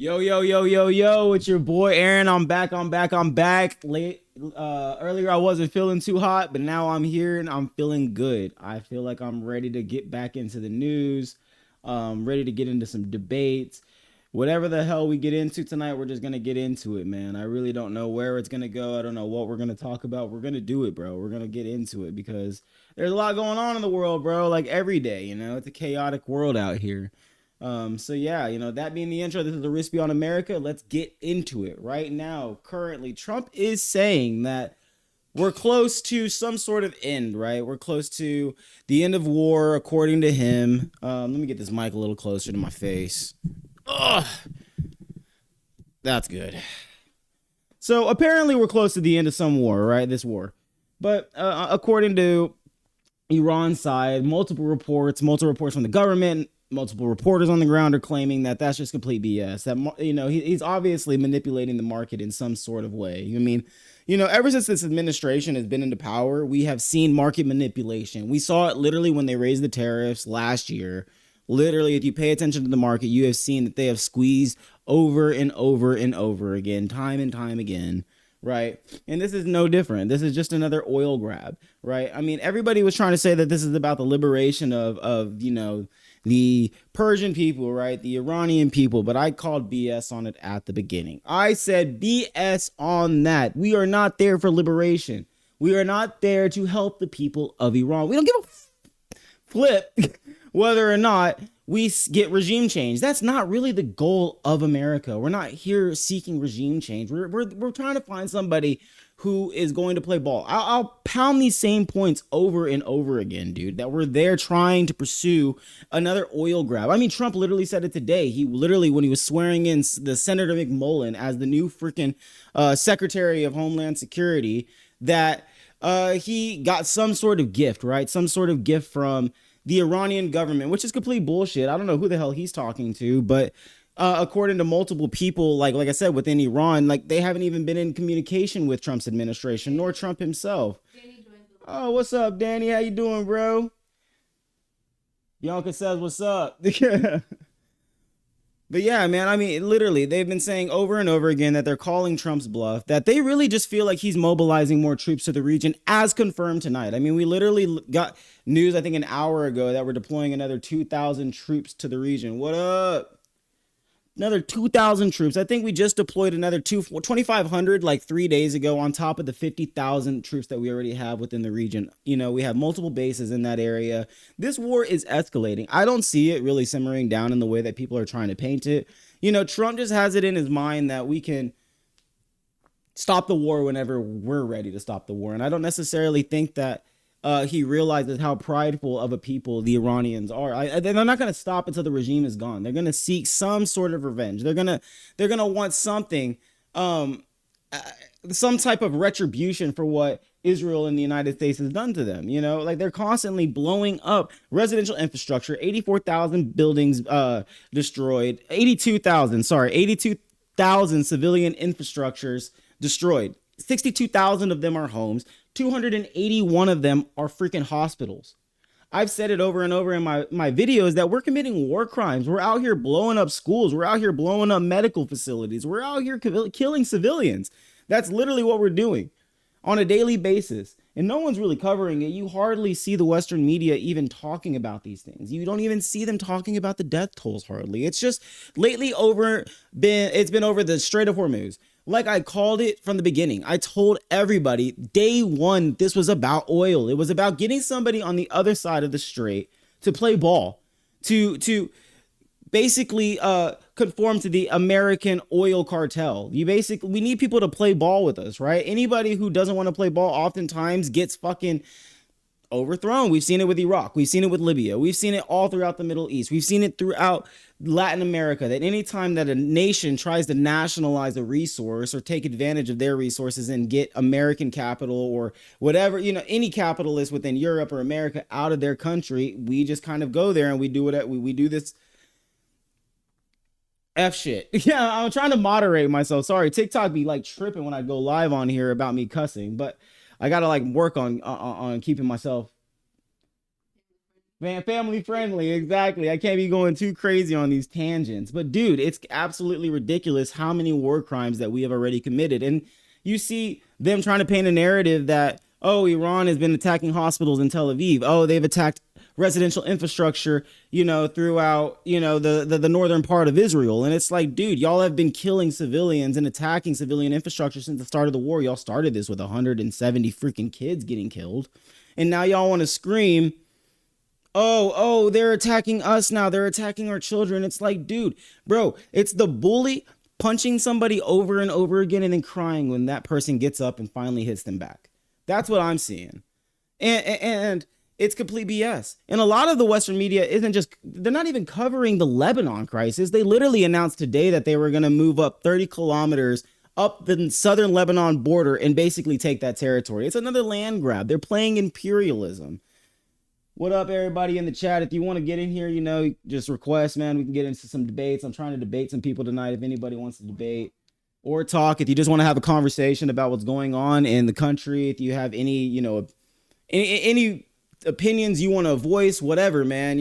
Yo, yo, yo, yo, yo, it's your boy Aaron. I'm back. Earlier I wasn't feeling too hot, but now I'm here and I'm feeling good. I feel like I'm ready to get back into the news, ready to get into some debates. Whatever the hell we get into tonight, we're just gonna get into it, man. I really don't know where it's gonna go. I don't know what we're gonna talk about. We're gonna do it, bro. We're gonna get into it because there's a lot going on in the world, bro. Like every day, it's a chaotic world out here. So yeah, that being the intro, this is the Risk Beyond America. Let's get into it right now. Currently, Trump is saying that we're close to some sort of end, right? We're close to the end of war, according to him. Let me get this mic a little closer to my face. Ugh, that's good. So apparently, we're close to the end of some war, right? This war, but according to Iran's side, multiple reports from the government, multiple reporters on the ground are claiming that that's just complete BS. That he's obviously manipulating the market in some sort of way. Ever since this administration has been into power, we have seen market manipulation. We saw it literally when they raised the tariffs last year. Literally, if you pay attention to the market, you have seen that they have squeezed over and over and over again, time and time again. Right. And this is no different. This is just another oil grab. Right. I mean, everybody was trying to say that this is about the liberation of the Persian people, right? The Iranian people. But I called BS on it at the beginning. I said BS on that. We are not there for liberation. We are not there to help the people of Iran. We don't give a flip whether or not we get regime change. That's not really the goal of America. We're not here seeking regime change. We're trying to find somebody who is going to play ball. I'll pound these same points over and over again, dude, that we're there trying to pursue another oil grab. I mean, Trump literally said it today. He literally, when he was swearing in the Senator McMullen as the new freaking Secretary of Homeland Security, that he got some sort of gift, right? Some sort of gift from the Iranian government, which is complete bullshit. I don't know who the hell he's talking to, but according to multiple people, like I said, within Iran, like they haven't even been in communication with Trump's administration, nor Trump himself. Oh, what's up, Danny? How you doing, bro? Bianca says, what's up? But yeah, man, I mean, literally, they've been saying over and over again that they're calling Trump's bluff, that they really just feel like he's mobilizing more troops to the region, as confirmed tonight. I mean, we literally got news, I think, an hour ago that we're deploying another 2,000 troops to the region. What up? Another 2,000 troops. I think we just deployed another 2,500 like 3 days ago on top of the 50,000 troops that we already have within the region. We have multiple bases in that area. This war is escalating. I don't see it really simmering down in the way that people are trying to paint it. Trump just has it in his mind that we can stop the war whenever we're ready to stop the war. And I don't necessarily think that he realizes how prideful of a people the Iranians are. They're not going to stop until the regime is gone. They're going to seek some sort of revenge. They're gonna want something, some type of retribution for what Israel and the United States has done to them. Like they're constantly blowing up residential infrastructure. 84,000 buildings destroyed. 82,000 civilian infrastructures destroyed. 62,000 of them are homes. 281 of them are freaking hospitals. I've said it over and over in my videos that we're committing war crimes. We're out here blowing up schools. We're out here blowing up medical facilities. We're out here killing civilians. That's literally what we're doing on a daily basis. And no one's really covering it. You hardly see the Western media even talking about these things. You don't even see them talking about the death tolls hardly. It's just lately it's been over the Strait of Hormuz. Like I called it from the beginning. I told everybody day one, this was about oil. It was about getting somebody on the other side of the strait to play ball, to basically conform to the American oil cartel. We need people to play ball with us, right? Anybody who doesn't want to play ball oftentimes gets fucking overthrown. We've seen it with Iraq. We've seen it with Libya. We've seen it all throughout the Middle East. We've seen it throughout Latin America, that anytime that a nation tries to nationalize a resource or take advantage of their resources and get American capital or whatever, any capitalist within Europe or America out of their country, we just kind of go there and we do it. We do this F shit. Yeah, I'm trying to moderate myself. Sorry, TikTok be like tripping when I go live on here about me cussing, but I gotta like work on keeping myself. Family friendly, exactly. I can't be going too crazy on these tangents. But dude, it's absolutely ridiculous how many war crimes that we have already committed. And you see them trying to paint a narrative that, oh, Iran has been attacking hospitals in Tel Aviv. Oh, they've attacked residential infrastructure, throughout, the northern part of Israel. And it's like, dude, y'all have been killing civilians and attacking civilian infrastructure since the start of the war. Y'all started this with 170 freaking kids getting killed. And now y'all want to scream, oh, they're attacking us now. They're attacking our children. It's like, dude, bro, it's the bully punching somebody over and over again and then crying when that person gets up and finally hits them back. That's what I'm seeing. And it's complete BS. And a lot of the Western media they're not even covering the Lebanon crisis. They literally announced today that they were going to move up 30 kilometers up the southern Lebanon border and basically take that territory. It's another land grab. They're playing imperialism. What up, everybody in the chat? If you want to get in here, just request, man. We can get into some debates. I'm trying to debate some people tonight. If anybody wants to debate or talk, if you just want to have a conversation about what's going on in the country, if you have any, any opinions you want to voice, whatever, man,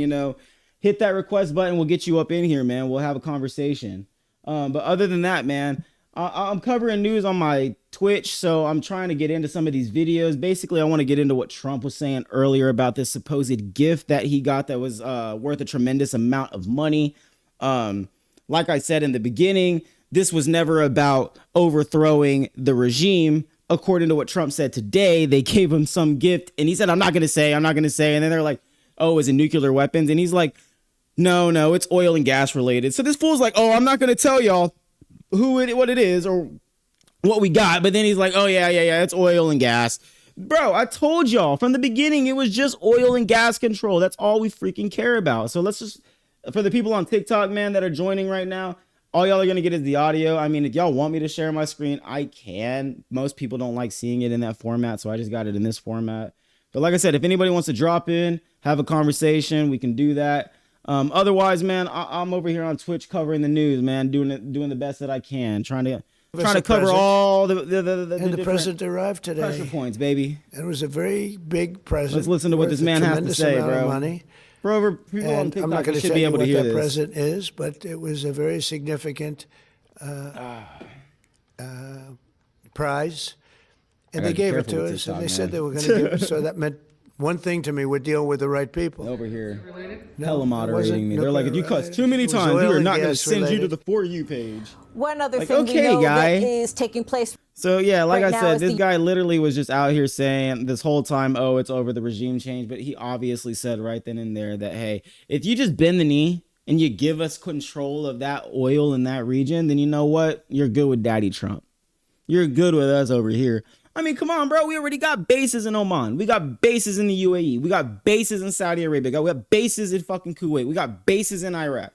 hit that request button. We'll get you up in here, man. We'll have a conversation. But other than that, man, I'm covering news on my Twitch, so I'm trying to get into some of these videos. Basically, I want to get into what Trump was saying earlier about this supposed gift that he got that was worth a tremendous amount of money. Like I said in the beginning, this was never about overthrowing the regime. According to what Trump said today, they gave him some gift, and he said, I'm not going to say. And then they're like, oh, is it nuclear weapons? And he's like, no, it's oil and gas related. So this fool's like, oh, I'm not going to tell y'all what it is or what we got. But then he's like, oh, yeah, it's oil and gas. Bro, I told y'all from the beginning, it was just oil and gas control. That's all we freaking care about. So let's just, for the people on TikTok, man, that are joining right now, all y'all are going to get is the audio. I mean, if y'all want me to share my screen, I can. Most people don't like seeing it in that format, so I just got it in this format. But like I said, if anybody wants to drop in, have a conversation, we can do that. Otherwise, man, I'm over here on Twitch covering the news, man, doing the best that I can, trying to cover all the president arrived today. Pressure points, baby. It was a very big present. Let's listen to what this man has to say, bro. Money. For people on TikTok, I'm not going to should tell be you able what to hear that this. present is, but it was a very significant prize, and they gave it to us, and they said they were going to give it. So that meant one thing to me: we're dealing with the right people. Over here, No, hella it moderating wasn't me. They're like, if you cuss too many It was times, we oil are and not going to gas send you to related. the For You page. One other Like, thing okay, we know guy. that is taking place. So yeah, like Right I now said, is this the- guy literally was just out here saying this whole time, oh, it's over the regime change. But he obviously said right then and there that, hey, if you just bend the knee and you give us control of that oil in that region, then you know what? You're good with Daddy Trump. You're good with us over here. I mean, come on, bro. We already got bases in Oman. We got bases in the UAE. We got bases in Saudi Arabia. We got bases in fucking Kuwait. We got bases in Iraq.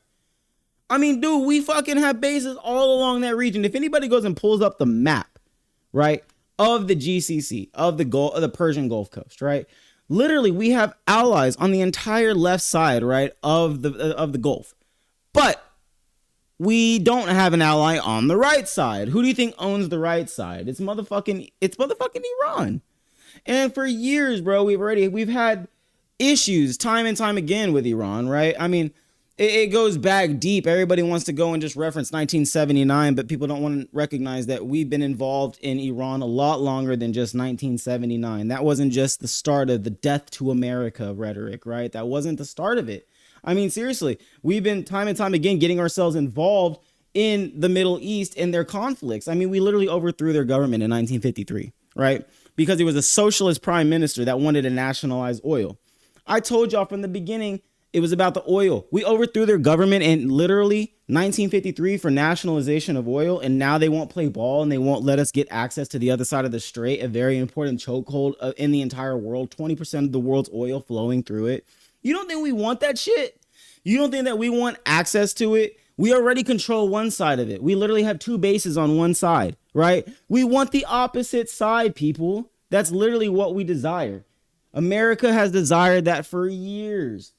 I mean, dude, we fucking have bases all along that region. If anybody goes and pulls up the map, right, of the GCC, of the Persian Gulf Coast, right, literally we have allies on the entire left side, right, of the Gulf. But we don't have an ally on the right side. Who do you think owns the right side? It's motherfucking Iran. And for years, bro, we've had issues time and time again with Iran, right? I mean, it goes back deep. Everybody wants to go and just reference 1979, but people don't want to recognize that we've been involved in Iran a lot longer than just 1979. That wasn't just the start of the death to America rhetoric, right? That wasn't the start of it. I mean, seriously, we've been time and time again getting ourselves involved in the Middle East and their conflicts. I mean, we literally overthrew their government in 1953, right? Because it was a socialist prime minister that wanted to nationalize oil. I told y'all from the beginning, it was about the oil. We overthrew their government in literally 1953 for nationalization of oil, and now they won't play ball and they won't let us get access to the other side of the strait, a very important chokehold in the entire world, 20% of the world's oil flowing through it. You don't think we want that shit? You don't think that we want access to it? We already control one side of it. We literally have two bases on one side, right? We want the opposite side, people. That's literally what we desire. America has desired that for years.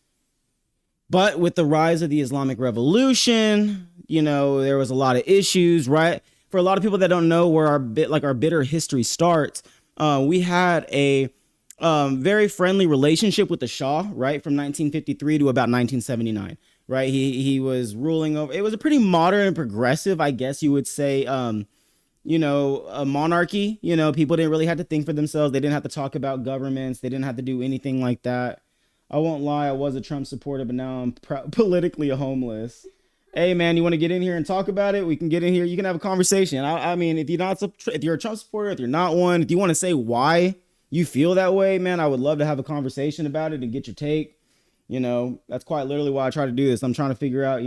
But with the rise of the Islamic Revolution, there was a lot of issues, right? For a lot of people that don't know where our bitter history starts, we had a very friendly relationship with the Shah, right, from 1953 to about 1979, right? He was ruling over. It was a pretty modern and progressive, I guess you would say, a monarchy. People didn't really have to think for themselves. They didn't have to talk about governments. They didn't have to do anything like that. I won't lie, I was a Trump supporter, but now I'm politically homeless. Hey man, you want to get in here and talk about it? We can get in here. You can have a conversation. I mean, if you're a Trump supporter, if you're not one, if you want to say why you feel that way, man, I would love to have a conversation about it and get your take. That's quite literally why I try to do this. I'm trying to figure out,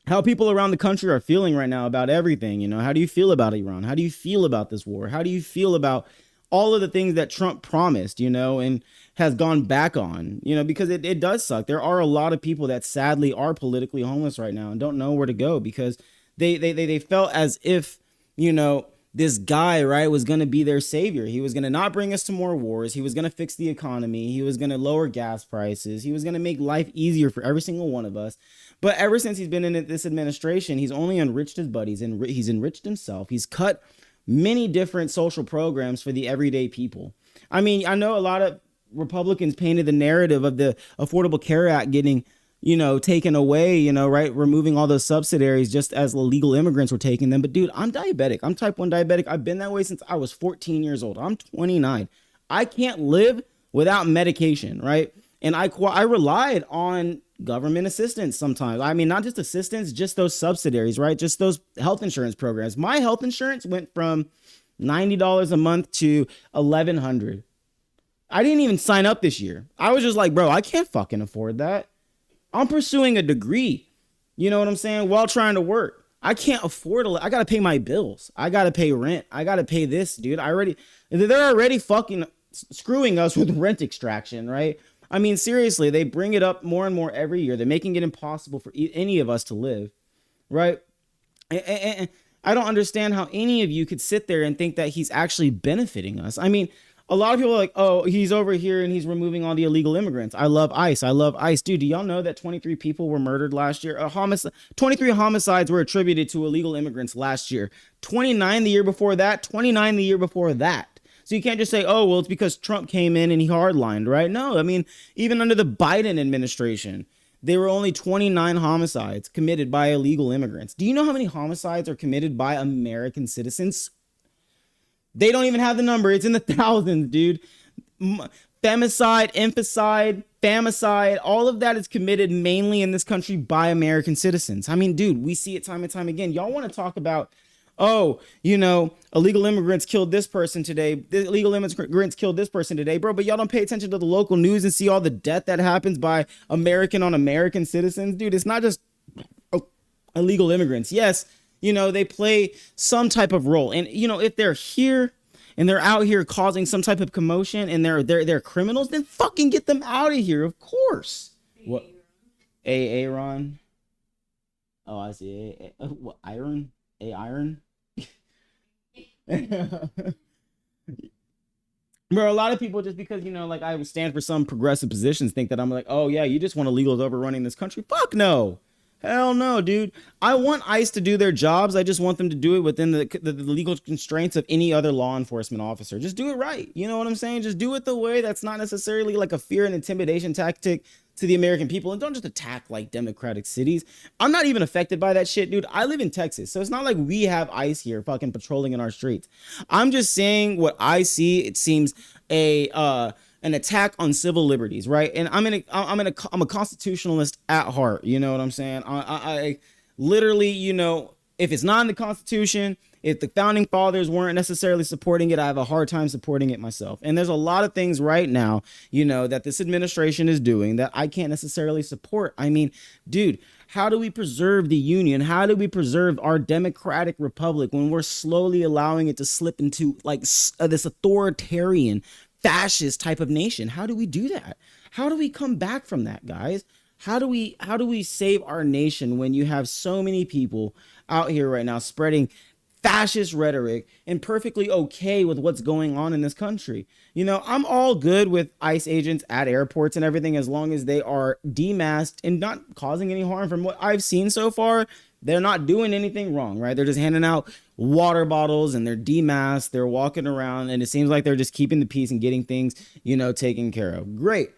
how people around the country are feeling right now about everything. How do you feel about Iran? How do you feel about this war? How do you feel about all of the things that Trump promised, and has gone back on, because it does suck. There are a lot of people that sadly are politically homeless right now and don't know where to go because they felt as if, this guy, right, was going to be their savior. He was going to not bring us to more wars. He was going to fix the economy. He was going to lower gas prices. He was going to make life easier for every single one of us. But ever since he's been in this administration, he's only enriched his buddies and he's enriched himself. He's cut many different social programs for the everyday people. I mean, I know a lot of Republicans painted the narrative of the Affordable Care Act getting, taken away, right? Removing all those subsidies just as illegal immigrants were taking them. But dude, I'm diabetic. I'm type 1 diabetic. I've been that way since I was 14 years old. I'm 29. I can't live without medication, right? And I relied on government assistance sometimes. I mean, not just assistance, just those subsidies, right? Just those health insurance programs. My health insurance went from $90 a month to $1,100. I didn't even sign up this year. I was just like, bro, I can't fucking afford that. I'm pursuing a degree, you know what I'm saying, while trying to work. I can't afford I got to pay my bills. I got to pay rent. I got to pay this, dude. They're already fucking screwing us with rent extraction, right? I mean, seriously, they bring it up more and more every year. They're making it impossible for any of us to live, right? And I don't understand how any of you could sit there and think that he's actually benefiting us. I mean, a lot of people are like, oh, he's over here and he's removing all the illegal immigrants. I love ICE. I love ICE. Dude, do y'all know that 23 people were murdered last year? 23 homicides were attributed to illegal immigrants last year. 29 the year before that. 29 the year before that. So you can't just say, oh, well, it's because Trump came in and he hardlined, right? No, I mean, even under the Biden administration, there were only 29 homicides committed by illegal immigrants. Do you know how many homicides are committed by American citizens? They don't even have the number. It's in the thousands, dude. Femicide, infanticide, famicide, all of that is committed mainly in this country by American citizens. I mean, dude, we see it time and time again. Y'all want to talk about, oh, illegal immigrants killed this person today. Illegal immigrants killed this person today, bro. But y'all don't pay attention to the local news and see all the death that happens by American on American citizens. Dude, it's not just illegal immigrants. Yes, they play some type of role. And, if they're here and they're out here causing some type of commotion and they're criminals, then fucking get them out of here, of course. What? Aaron? Oh, I see. What? Iron? Iron? Bro, a lot of people, just because, I stand for some progressive positions, think that I'm like, oh, yeah, you just want illegals overrunning this country. Fuck no. Hell no, dude. I want ICE to do their jobs. I just want them to do it within the legal constraints of any other law enforcement officer. Just do it right. You know what I'm saying? Just do it the way that's not necessarily like a fear and intimidation tactic to the American people. And don't just attack like democratic cities. I'm not even affected by that shit, dude. I live in Texas, so it's not like we have ICE here fucking patrolling in our streets. I'm just saying what I see. It seems an attack on civil liberties, right? And I'm a constitutionalist at heart. You know what I'm saying? I literally, if it's not in the Constitution, if the founding fathers weren't necessarily supporting it, I have a hard time supporting it myself. And there's a lot of things right now, that this administration is doing that I can't necessarily support. I mean, dude, how do we preserve the union? How do we preserve our democratic republic when we're slowly allowing it to slip into like this authoritarian fascist type of nation? How do we do that? How do we come back from that, guys? How do we save our nation when you have so many people out here right now spreading fascist rhetoric and perfectly okay with what's going on in this country? I'm all good with ICE agents at airports and everything as long as they are demasked and not causing any harm. From what I've seen so far, they're not doing anything wrong, right? They're just handing out water bottles and they're demasked. They're walking around and it seems like they're just keeping the peace and getting things, taken care of. Great.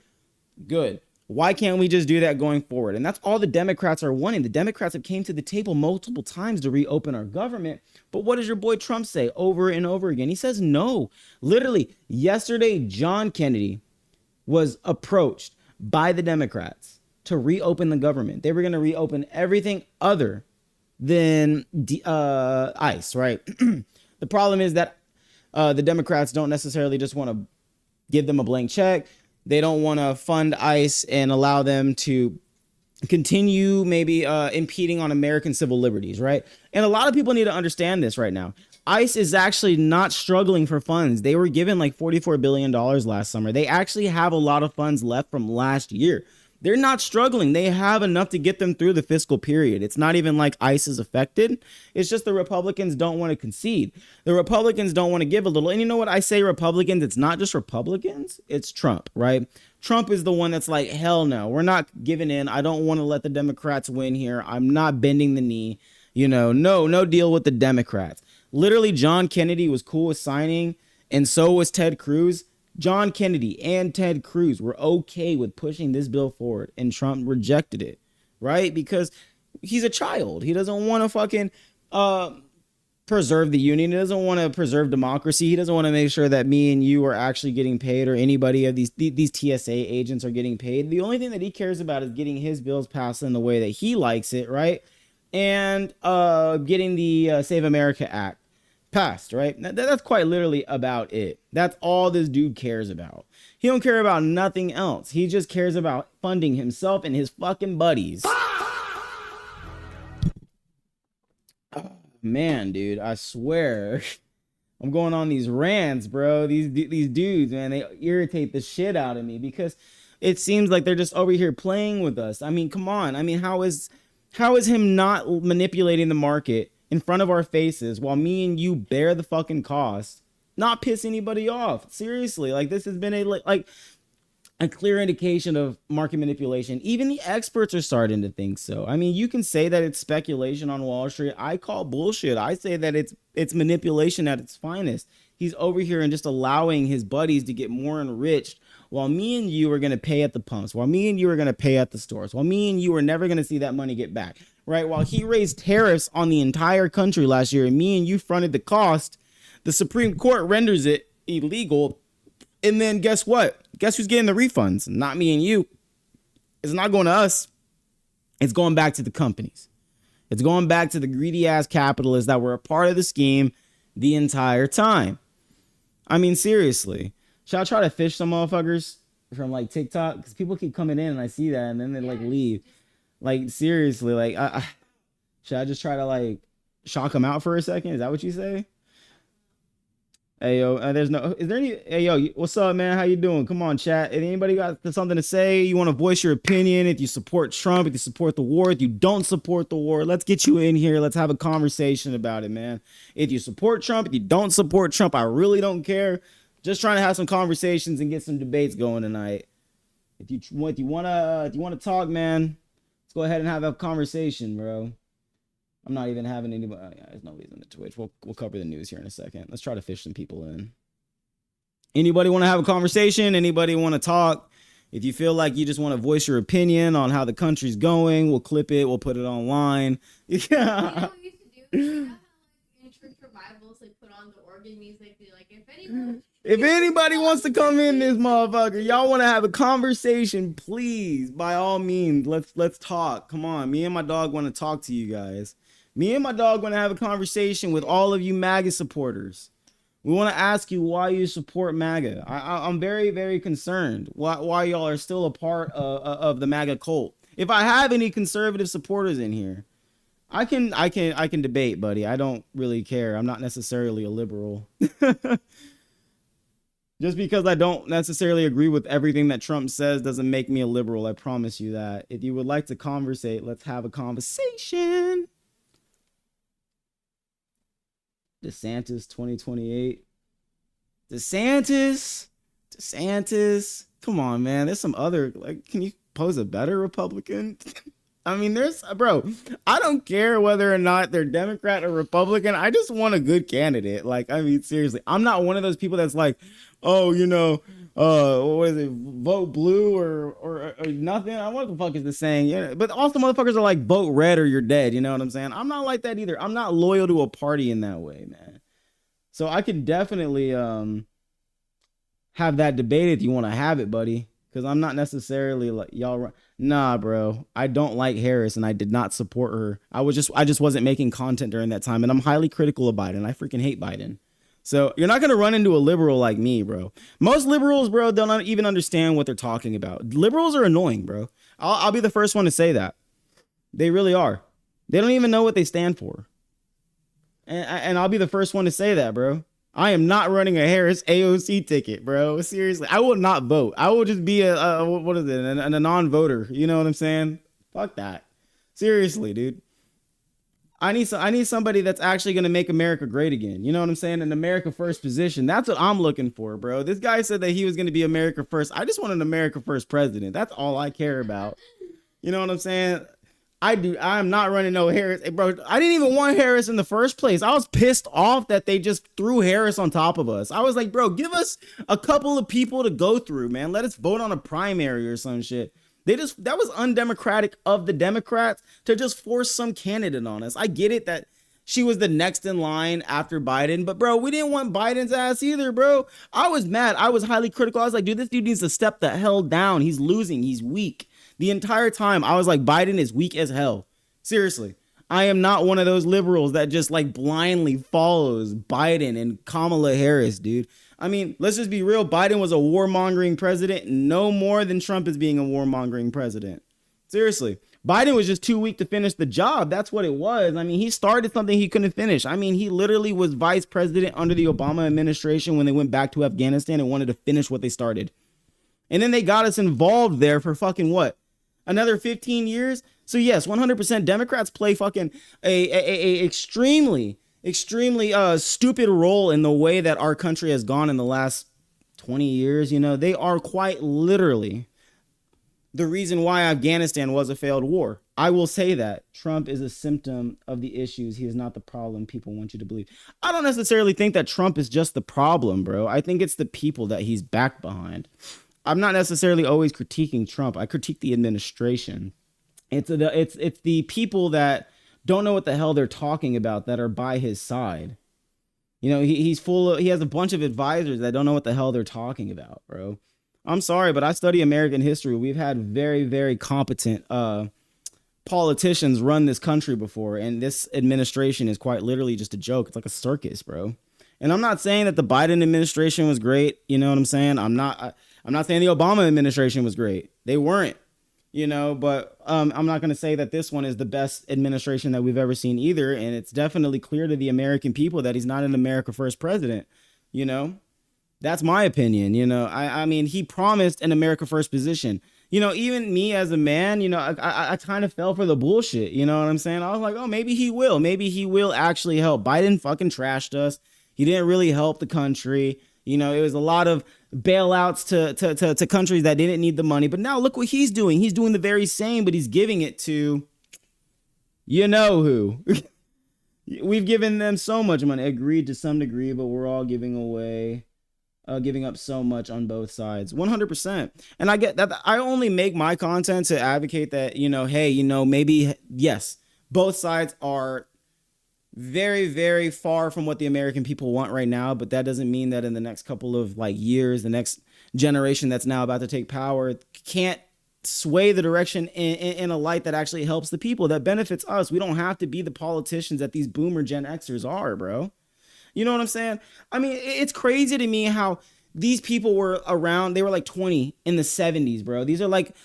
Good. Why can't we just do that going forward? And that's all the Democrats are wanting. The Democrats have came to the table multiple times to reopen our government. But what does your boy Trump say over and over again? He says no. Literally, yesterday, John Kennedy was approached by the Democrats to reopen the government. They were going to reopen everything other than ICE, right? The problem is that the Democrats don't necessarily just want to give them a blank check. They don't want to fund ICE and allow them to continue maybe impeding on American civil liberties, right? And a lot of people need to understand this right now. ICE is actually not struggling for funds. They were given like $44 billion last summer. They actually have a lot of funds left from last year. They're not struggling. They have enough to get them through the fiscal period. It's not even like ICE is affected. It's just the Republicans don't want to concede. The Republicans don't want to give a little. And you know what? I say Republicans. It's not just Republicans. It's Trump, right? Trump is the one that's like, hell no, we're not giving in. I don't want to let the Democrats win here. I'm not bending the knee. No deal with the Democrats. Literally, John Kennedy was cool with signing, and so was Ted Cruz. John Kennedy and Ted Cruz were okay with pushing this bill forward, and Trump rejected it, right? Because he's a child. He doesn't want to fucking preserve the union. He doesn't want to preserve democracy. He doesn't want to make sure that me and you are actually getting paid, or anybody of these TSA agents are getting paid. The only thing that he cares about is getting his bills passed in the way that he likes it, right? And getting the Save America Act passed, right? That's quite literally about it. That's all this dude cares about. He don't care about nothing else. He just cares about funding himself and his fucking buddies. Oh, man, dude, I swear. I'm going on these rants, bro. These dudes, man, they irritate the shit out of me because it seems like they're just over here playing with us. I mean, come on. I mean, how is him not manipulating the market in front of our faces while me and you bear the fucking cost, not piss anybody off? Seriously, like this has been a clear indication of market manipulation. Even the experts are starting to think so. I mean, you can say that it's speculation on Wall Street. I call bullshit. I say that it's manipulation at its finest. He's over here and just allowing his buddies to get more enriched while me and you are going to pay at the pumps, while me and you are going to pay at the stores, while me and you are never going to see that money get back, right? While he raised tariffs on the entire country last year and me and you fronted the cost, the Supreme Court renders it illegal. And then guess what? Guess who's getting the refunds? Not me and you. It's not going to us. It's going back to the companies. It's going back to the greedy ass capitalists that were a part of the scheme the entire time. I mean, seriously. Should I try to fish some motherfuckers from like TikTok? Because people keep coming in and I see that and then they like leave. Like, seriously, like, should I just try to like shock them out for a second? Is that what you say? Hey, yo, hey, yo, what's up, man? How you doing? Come on, chat. If anybody got something to say, you want to voice your opinion, if you support Trump, if you support the war, if you don't support the war, let's get you in here. Let's have a conversation about it, man. If you support Trump, if you don't support Trump, I really don't care. Just trying to have some conversations and get some debates going tonight. If you want to talk, man, let's go ahead and have a conversation, bro. I'm not even having anybody. There's nobody's on the Twitch. We'll cover the news here in a second. Let's try to fish some people in. Anybody want to have a conversation? Anybody want to talk? If you feel like you just want to voice your opinion on how the country's going, we'll clip it. We'll put it online. Yeah. You know what we used to do? You know how in church revivals they put on the organ music? They're like, if anybody wants to come in this motherfucker, y'all want to have a conversation, please, by all means, let's talk. Come on, me and my dog want to talk to you guys. Me and my dog want to have a conversation with all of you MAGA supporters. We want to ask you why you support MAGA. I'm very, very concerned why y'all are still a part of the MAGA cult. If I have any conservative supporters in here, I can debate, buddy. I don't really care. I'm not necessarily a liberal. Just because I don't necessarily agree with everything that Trump says doesn't make me a liberal. I promise you that. If you would like to conversate, let's have a conversation. DeSantis 2028. DeSantis. Come on, man. There's some other, like, can you pose a better Republican? I mean, bro, I don't care whether or not they're Democrat or Republican. I just want a good candidate. Like, I mean, seriously, I'm not one of those people that's like, oh, what is it, vote blue or nothing. What the fuck is the saying? Yeah, but also motherfuckers are like, vote red or you're dead. You know what I'm saying? I'm not like that either. I'm not loyal to a party in that way, man. So I can definitely have that debate if you want to have it, buddy. Because I'm not necessarily like y'all. Nah, bro. I don't like Harris, and I did not support her. I just wasn't making content during that time, and I'm highly critical of Biden. I freaking hate Biden. So you're not gonna run into a liberal like me, bro. Most liberals, bro, don't even understand what they're talking about. Liberals are annoying, bro. I'll be the first one to say that. They really are. They don't even know what they stand for. And I'll be the first one to say that, bro. I am not running a Harris AOC ticket, bro. Seriously, I will not vote. I will just be a non-voter. You know what I'm saying? Fuck that. Seriously, dude. I need somebody that's actually gonna make America great again. You know what I'm saying? An America first position. That's what I'm looking for, bro. This guy said that he was gonna be America first. I just want an America first president. That's all I care about. You know what I'm saying? I'm not running no Harris. Hey, bro, I didn't even want Harris in the first place. I was pissed off that they just threw Harris on top of us. I was like, bro, give us a couple of people to go through, man. Let us vote on a primary or some shit. That was undemocratic of the Democrats to just force some candidate on us. I get it that she was the next in line after Biden, but bro, we didn't want Biden's ass either, bro. I was mad. I was highly critical. I was like, dude, this dude needs to step the hell down. He's losing. He's weak. The entire time, I was like, Biden is weak as hell. Seriously. I am not one of those liberals that just like blindly follows Biden and Kamala Harris, dude. I mean, let's just be real. Biden was a warmongering president, no more than Trump is being a warmongering president. Seriously. Biden was just too weak to finish the job. That's what it was. I mean, he started something he couldn't finish. I mean, he literally was vice president under the Obama administration when they went back to Afghanistan and wanted to finish what they started. And then they got us involved there for fucking what? Another 15 years. So yes, 100% Democrats play fucking a extremely stupid role in the way that our country has gone in the last 20 years. You know, they are quite literally the reason why Afghanistan was a failed war. I will say that Trump is a symptom of the issues. He is not the problem people want you to believe. I don't necessarily think that Trump is just the problem, bro. I think it's the people that he's back behind. I'm not necessarily always critiquing Trump. I critique the administration. It's the people that don't know what the hell they're talking about that are by his side. You know, he has a bunch of advisors that don't know what the hell they're talking about, bro. I'm sorry, but I study American history. We've had very, very competent politicians run this country before, and this administration is quite literally just a joke. It's like a circus, bro. And I'm not saying that the Biden administration was great. You know what I'm saying? I'm not saying the Obama administration was great. They weren't, you know, but I'm not going to say that this one is the best administration that we've ever seen either. And it's definitely clear to the American people that he's not an America first president. You know, that's my opinion. You know, I mean, he promised an America first position. You know, even me as a man, you know, I kind of fell for the bullshit. You know what I'm saying? I was like, oh, maybe he will. Maybe he will actually help. Biden fucking trashed us. He didn't really help the country. You know, it was a lot of bailouts to countries that didn't need the money. But now look what he's doing. He's doing the very same, but he's giving it to, you know who. We've given them so much money. Agreed to some degree, but we're all giving up so much on both sides. 100%. And I get that. I only make my content to advocate that, you know, hey, you know, maybe, yes, both sides are very, very far from what the American people want right now, but that doesn't mean that in the next couple of like years, the next generation that's now about to take power can't sway the direction in a light that actually helps the people, that benefits us. We don't have to be the politicians that these boomer Gen Xers are, bro. You know what I'm saying? I mean, it's crazy to me how these people were around. They were like 20 in the 70s, bro. These are like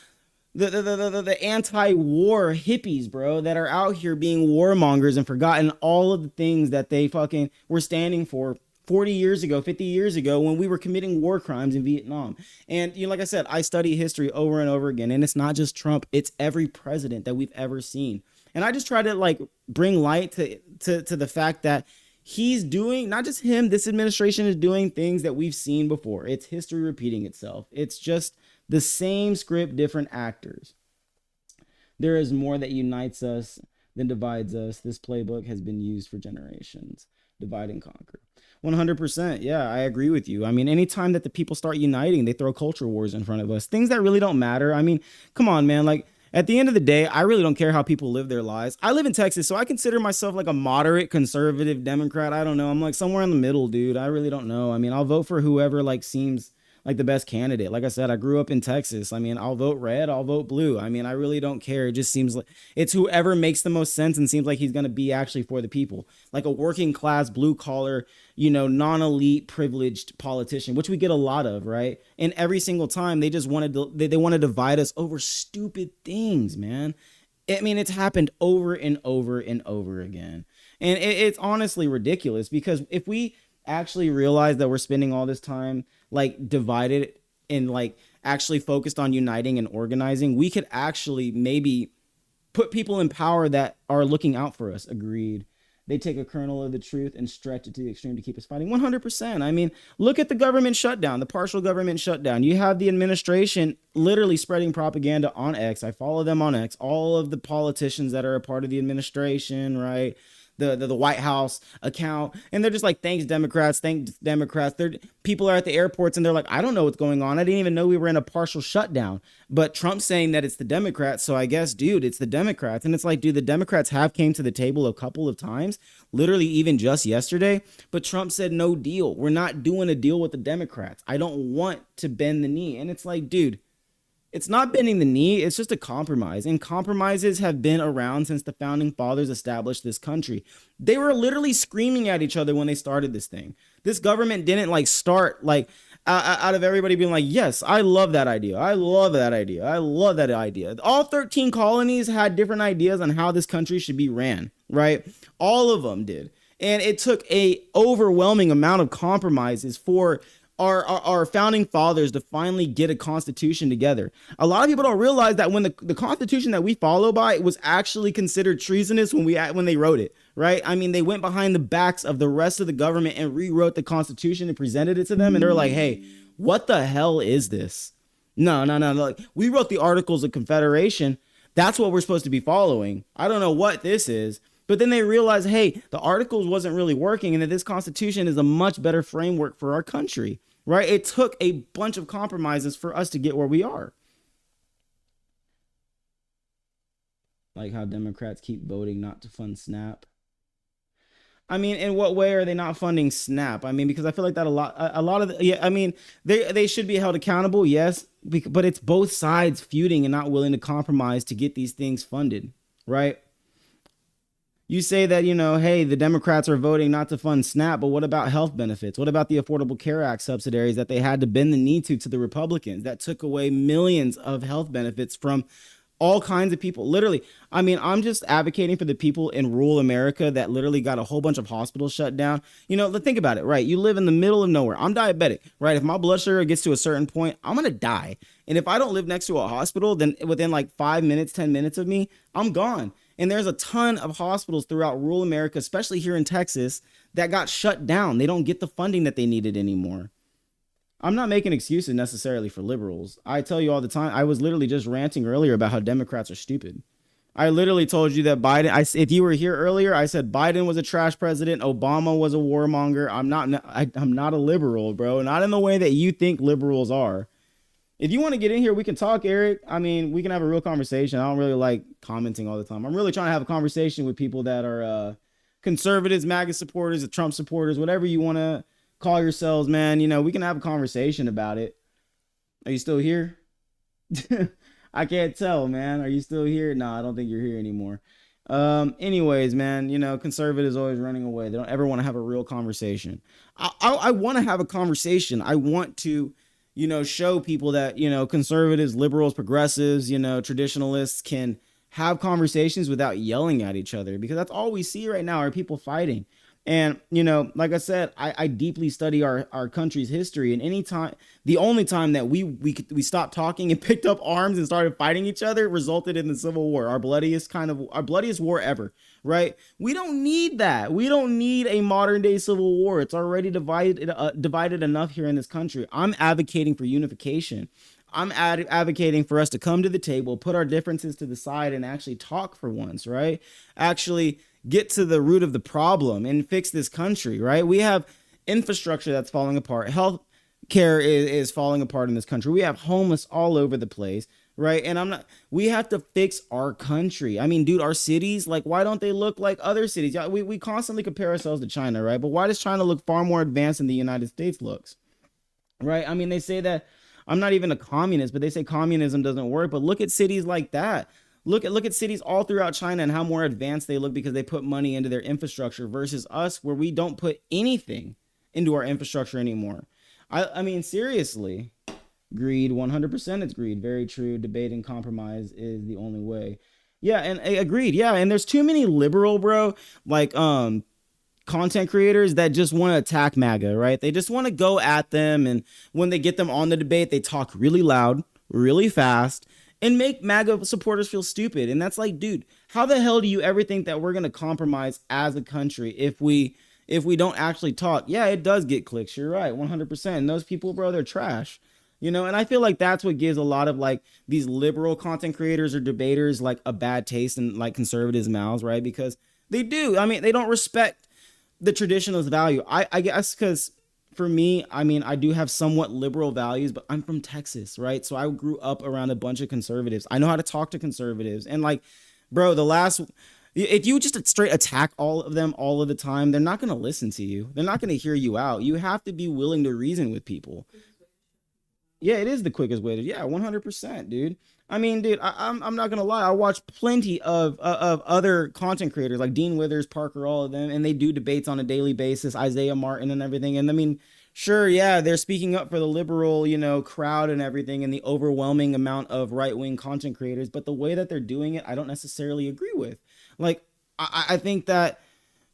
the anti-war hippies, bro, that are out here being warmongers and forgotten all of the things that they fucking were standing for 40 years ago, 50 years ago, when we were committing war crimes in Vietnam. And, you know, like I said, I study history over and over again, and it's not just Trump, it's every president that we've ever seen. And I just try to like bring light to the fact that he's doing, not just him, this administration is doing things that we've seen before. It's history repeating itself. It's just the same script, different actors. There is more that unites us than divides us. This playbook has been used for generations. Divide and conquer. 100%. Yeah, I agree with you. I mean, anytime that the people start uniting, they throw culture wars in front of us. Things that really don't matter. I mean, come on, man. Like, at the end of the day, I really don't care how people live their lives. I live in Texas, so I consider myself like a moderate conservative Democrat. I don't know. I'm like somewhere in the middle, dude. I really don't know. I mean, I'll vote for whoever like seems like the best candidate. Like I said, I grew up in Texas. I mean, I'll vote red, I'll vote blue. I mean, I really don't care. It just seems like it's whoever makes the most sense and seems like he's going to be actually for the people. Like a working class, blue collar, non-elite privileged politician, which we get a lot of, right? And every single time they just wanted to, they want to divide us over stupid things, man. I mean, it's happened over and over and over again. And it's honestly ridiculous, because if we actually realize that we're spending all this time like divided and like actually focused on uniting and organizing, we could actually maybe put people in power that are looking out for us. Agreed. They take a kernel of the truth and stretch it to the extreme to keep us fighting. 100%. I mean, look at the government shutdown, the partial government shutdown. You have the administration literally spreading propaganda on X. I follow them on X. All of the politicians that are a part of the administration, right? The White House account, and they're just like, thanks Democrats. People are at the airports and they're like, I don't know what's going on. I didn't even know we were in a partial shutdown. But Trump's saying that it's the Democrats, so I guess, dude, it's the Democrats. And it's like, dude, the Democrats have came to the table a couple of times, literally even just yesterday. But Trump said no deal. We're not doing a deal with the Democrats. I don't want to bend the knee. And it's like, dude, it's not bending the knee. It's just a compromise. And compromises have been around since the founding fathers established this country. They were literally screaming at each other when they started this thing. This government didn't like start like out of everybody being like, yes, I love that idea. I love that idea. I love that idea. All 13 colonies had different ideas on how this country should be ran, right? All of them did. And it took a overwhelming amount of compromises for our founding fathers to finally get a constitution together. A lot of people don't realize that when the constitution that we follow by was actually considered treasonous when they wrote it, right? I mean, they went behind the backs of the rest of the government and rewrote the constitution and presented it to them, and they're like, hey, what the hell is this? No. Like, we wrote the Articles of Confederation. That's what we're supposed to be following. I don't know what this is. But then they realized, hey, the Articles wasn't really working, and that this Constitution is a much better framework for our country, right? It took a bunch of compromises for us to get where we are. Like how Democrats keep voting not to fund SNAP. I mean, in what way are they not funding SNAP? I mean, because I feel like that a lot of I mean, they should be held accountable, yes, but it's both sides feuding and not willing to compromise to get these things funded, right? You say that, hey, the Democrats are voting not to fund SNAP, but what about health benefits? What about the Affordable Care Act subsidiaries that they had to bend the knee to the Republicans that took away millions of health benefits from all kinds of people? Literally, I mean, I'm just advocating for the people in rural America that literally got a whole bunch of hospitals shut down. Think about it, right? You live in the middle of nowhere. I'm diabetic, right? If my blood sugar gets to a certain point, I'm going to die. And if I don't live next to a hospital, then within like 5 minutes, 10 minutes of me, I'm gone. And there's a ton of hospitals throughout rural America, especially here in Texas, that got shut down. They don't get the funding that they needed anymore. I'm not making excuses necessarily for liberals. I tell you all the time, I was literally just ranting earlier about how Democrats are stupid. I literally told you that Biden, if you were here earlier, I said Biden was a trash president. Obama was a warmonger. I'm not a liberal, bro. Not in the way that you think liberals are. If you want to get in here, we can talk, Eric. I mean, we can have a real conversation. I don't really like commenting all the time. I'm really trying to have a conversation with people that are conservatives, MAGA supporters, Trump supporters, whatever you want to call yourselves, man. We can have a conversation about it. Are you still here? I can't tell, man. Are you still here? No, I don't think you're here anymore. Anyways, man, conservatives always running away. They don't ever want to have a real conversation. I want to have a conversation. I want to show people that, conservatives, liberals, progressives, traditionalists can have conversations without yelling at each other, because that's all we see right now are people fighting. And, like I said, I deeply study our country's history, and the only time that we stopped talking and picked up arms and started fighting each other resulted in the Civil War, our bloodiest war ever, right? We don't need that. We don't need a modern day Civil War. It's already divided enough here in this country. I'm advocating for unification. I'm advocating for us to come to the table, put our differences to the side, and actually talk for once, right? Actually get to the root of the problem and fix this country, right? We have infrastructure that's falling apart. Health care is falling apart in this country. We have homeless all over the place, right? And we have to fix our country. I mean, dude, our cities, like, why don't they look like other cities? Yeah, we constantly compare ourselves to China, right? But why does China look far more advanced than the United States looks, right? I mean, they say that I'm not even a communist, but they say communism doesn't work. But look at cities like that. Look at cities all throughout China and how more advanced they look because they put money into their infrastructure versus us, where we don't put anything into our infrastructure anymore. I mean, seriously, greed, 100% it's greed. Very true. Debate and compromise is the only way. Yeah, and agreed. Yeah, and there's too many liberal, bro, like content creators that just want to attack MAGA, right? They just want to go at them, and when they get them on the debate, they talk really loud, really fast, and make MAGA supporters feel stupid. And that's like, dude, how the hell do you ever think that we're going to compromise as a country if we don't actually talk? Yeah, it does get clicks. You're right, 100%. And those people, bro, they're trash. You know, and I feel like that's what gives a lot of like these liberal content creators or debaters like a bad taste in like conservatives' mouths, right? Because they do. I mean, they don't respect the traditionalist value. I guess because for me, I mean, I do have somewhat liberal values, but I'm from Texas, right? So I grew up around a bunch of conservatives. I know how to talk to conservatives. And like, bro, if you just straight attack all of them all of the time, they're not going to listen to you. They're not going to hear you out. You have to be willing to reason with people. Yeah, it is the quickest way to, yeah, 100%, dude. I mean, dude, I'm not gonna lie. I watch plenty of other content creators like Dean Withers, Parker, all of them, and they do debates on a daily basis. Isaiah Martin and everything. And I mean, sure, yeah, they're speaking up for the liberal, crowd and everything, and the overwhelming amount of right wing content creators. But the way that they're doing it, I don't necessarily agree with. Like, I think that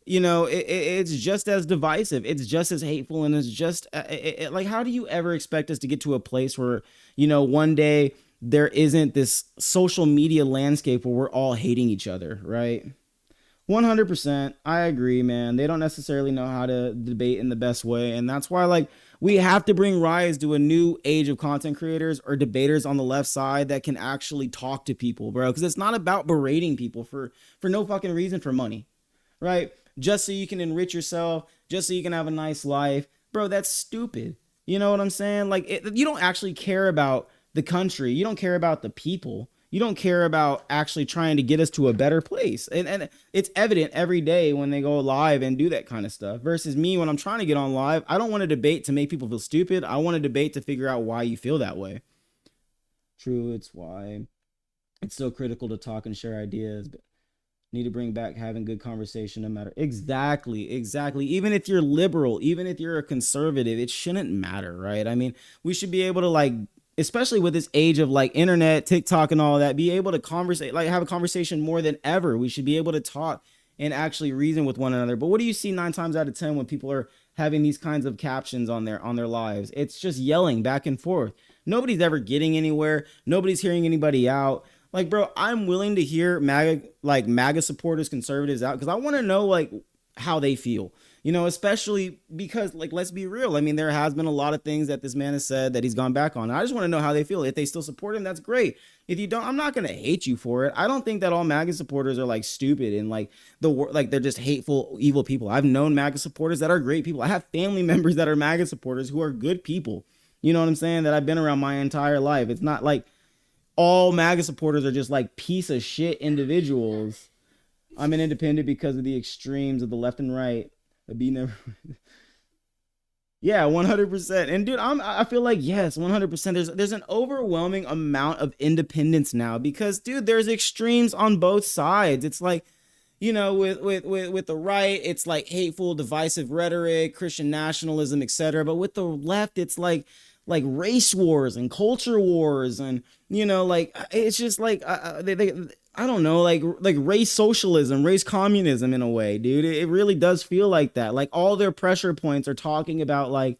it's just as divisive. It's just as hateful, and it's just like, how do you ever expect us to get to a place where one day there isn't this social media landscape where we're all hating each other, right? 100%. I agree, man. They don't necessarily know how to debate in the best way. And that's why, like, we have to bring rise to a new age of content creators or debaters on the left side that can actually talk to people, bro. Because it's not about berating people for no fucking reason, for money, right? Just so you can enrich yourself, just so you can have a nice life. Bro, that's stupid. You know what I'm saying? Like, you don't actually care about the country. You don't care about the people. You don't care about actually trying to get us to a better place. And it's evident every day when they go live and do that kind of stuff. Versus me, when I'm trying to get on live, I don't want to debate to make people feel stupid. I want to debate to figure out why you feel that way. True, it's why it's so critical to talk and share ideas. But need to bring back having good conversation no matter. Exactly. Even if you're liberal, even if you're a conservative, it shouldn't matter, right? I mean, we should be able to, like, especially with this age of like internet, TikTok and all that, be able to conversate, like have a conversation more than ever. We should be able to talk and actually reason with one another. But what do you see 9 times out of 10 when people are having these kinds of captions on their lives? It's just yelling back and forth. Nobody's ever getting anywhere. Nobody's hearing anybody out. Like, bro, I'm willing to hear MAGA supporters, conservatives out, because I want to know like how they feel, especially because, like, let's be real. I mean, there has been a lot of things that this man has said that he's gone back on. I just want to know how they feel. If they still support him, that's great. If you don't, I'm not going to hate you for it. I don't think that all MAGA supporters are like stupid and like they're just hateful, evil people. I've known MAGA supporters that are great people. I have family members that are MAGA supporters who are good people. You know what I'm saying? That I've been around my entire life. It's not like all MAGA supporters are just like piece of shit individuals. I'm an independent because of the extremes of the left and right. Yeah, 100%. And dude, I feel like, yes, 100%. There's an overwhelming amount of independence now because, dude, there's extremes on both sides. It's like, with the right, it's like hateful, divisive rhetoric, Christian nationalism, etc. But with the left, it's like race wars and culture wars, and like it's just like I don't know, like race socialism, race communism in a way, dude. It really does feel like that. Like all their pressure points are talking about like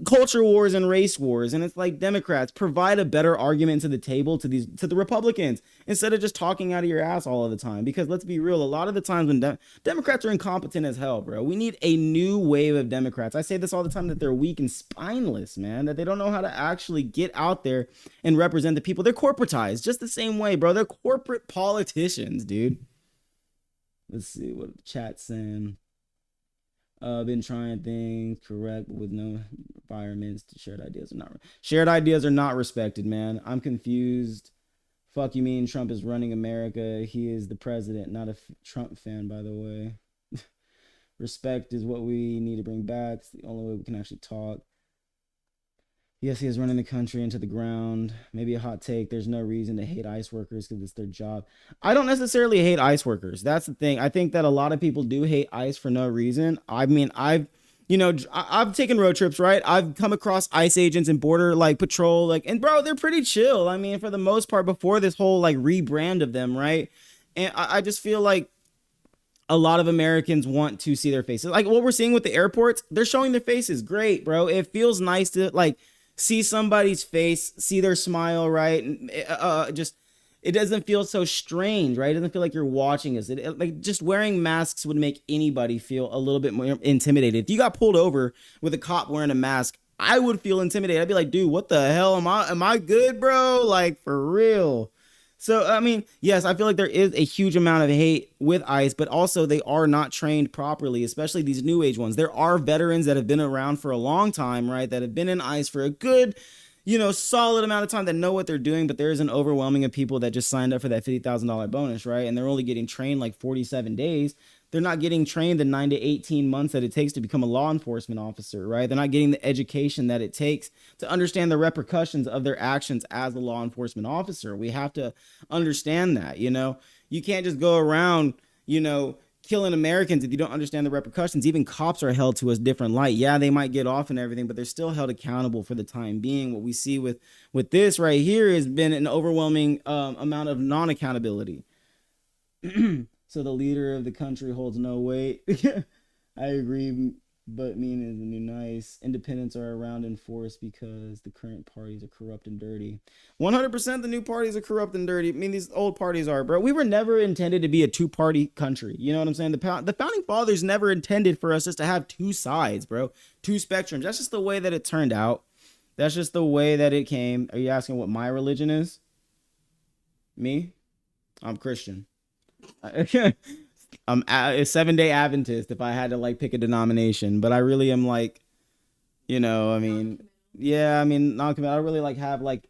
culture wars and race wars. And it's like, Democrats, provide a better argument to the table to the Republicans instead of just talking out of your ass all of the time. Because let's be real, a lot of the times when Democrats are incompetent as hell, bro. We need a new wave of Democrats. I say this all the time, that they're weak and spineless, man, that they don't know how to actually get out there and represent the people. They're corporatized just the same way, bro. They're corporate politicians, dude. Let's see what the chat's saying. Been trying things correct with no environments. Shared ideas are not respected, man. I'm confused. Fuck you mean Trump is running America? He is the president, not a Trump fan, by the way. Respect is what we need to bring back. It's the only way we can actually talk. Yes, he is running the country into the ground. Maybe a hot take. There's no reason to hate ICE workers because it's their job. I don't necessarily hate ICE workers. That's the thing. I think that a lot of people do hate ICE for no reason. I mean, I've taken road trips, right? I've come across ICE agents and border like patrol, like, and bro, they're pretty chill. I mean, for the most part, before this whole like rebrand of them, right? And I just feel like a lot of Americans want to see their faces. Like what we're seeing with the airports, they're showing their faces. Great, bro. It feels nice to like see somebody's face, see their smile, right? Just it doesn't feel so strange, right? It doesn't feel like you're watching us. Like just wearing masks would make anybody feel a little bit more intimidated. If you got pulled over with a cop wearing a mask, I would feel intimidated. I'd be like, dude, what the hell? Am I good, bro? Like for real. So, I mean, yes, I feel like there is a huge amount of hate with ICE, but also they are not trained properly, especially these new age ones. There are veterans that have been around for a long time, right? That have been in ICE for a good, solid amount of time that know what they're doing, but there is an overwhelming of people that just signed up for that $50,000 bonus, right? And they're only getting trained like 47 days. They're not getting trained the 9 to 18 months that it takes to become a law enforcement officer, right? They're not getting the education that it takes to understand the repercussions of their actions as a law enforcement officer. We have to understand that, You can't just go around, killing Americans if you don't understand the repercussions. Even cops are held to a different light. Yeah, they might get off and everything, but they're still held accountable for the time being. What we see with this right here has been an overwhelming amount of non-accountability. So the leader of the country holds no weight. I agree, but mean is the new nice. Independents are around in force because the current parties are corrupt and dirty. 100% the new parties are corrupt and dirty. I mean, these old parties are, bro. We were never intended to be a two-party country. You know what I'm saying? The founding fathers never intended for us just to have two sides, bro. Two spectrums. That's just the way that it turned out. That's just the way that it came. Are you asking what my religion is? Me? I'm Christian. I'm a 7-day Adventist if I had to like pick a denomination, but I really am like, I mean, yeah, I mean, non-committal. I don't really like have like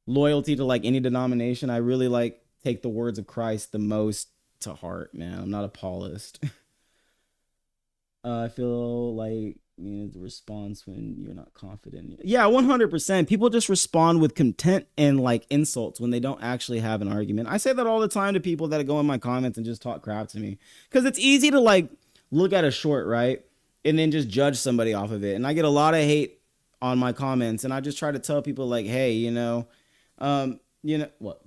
loyalty to like any denomination. I really like take the words of Christ the most to heart, man. I'm not a Paulist. I feel like the response when you're not confident. Yeah, 100%. People just respond with contempt and like insults when they don't actually have an argument. I say that all the time to people that go in my comments and just talk crap to me because it's easy to like look at a short, right, and then just judge somebody off of it. And I get a lot of hate on my comments, and I just try to tell people like, hey, what?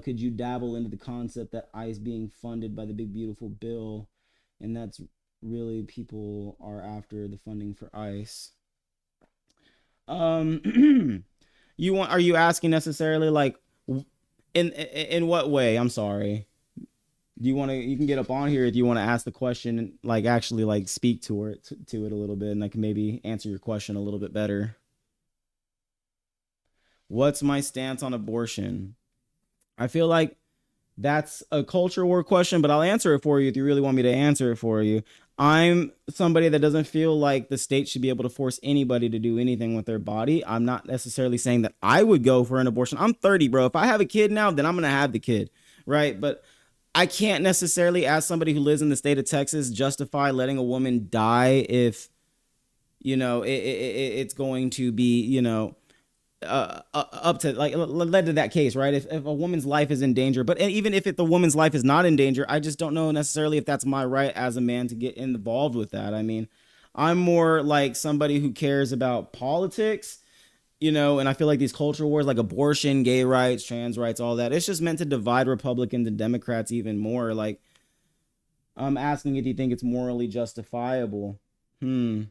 Could you dabble into the concept that ICE being funded by the big beautiful bill, and that's really people are after the funding for ICE? Are you asking necessarily like in what way? I'm sorry. Do you want to? You can get up on here if you want to ask the question and like actually like speak to it a little bit, and I can maybe answer your question a little bit better. What's my stance on abortion? I feel like that's a culture war question, but I'll answer it for you if you really want me to answer it for you. I'm somebody that doesn't feel like the state should be able to force anybody to do anything with their body. I'm not necessarily saying that I would go for an abortion. I'm 30, bro. If I have a kid now, then I'm going to have the kid, right? But I can't necessarily, as somebody who lives in the state of Texas, justify letting a woman die if, it's going to be, up to like led to that case, right? If a woman's life is in danger, but even if the woman's life is not in danger, I just don't know necessarily if that's my right as a man to get involved with that. I mean, I'm more like somebody who cares about politics, and I feel like these culture wars like abortion, gay rights, trans rights, all that, it's just meant to divide Republicans and Democrats even more. Like, I'm asking if you think it's morally justifiable. Hmm.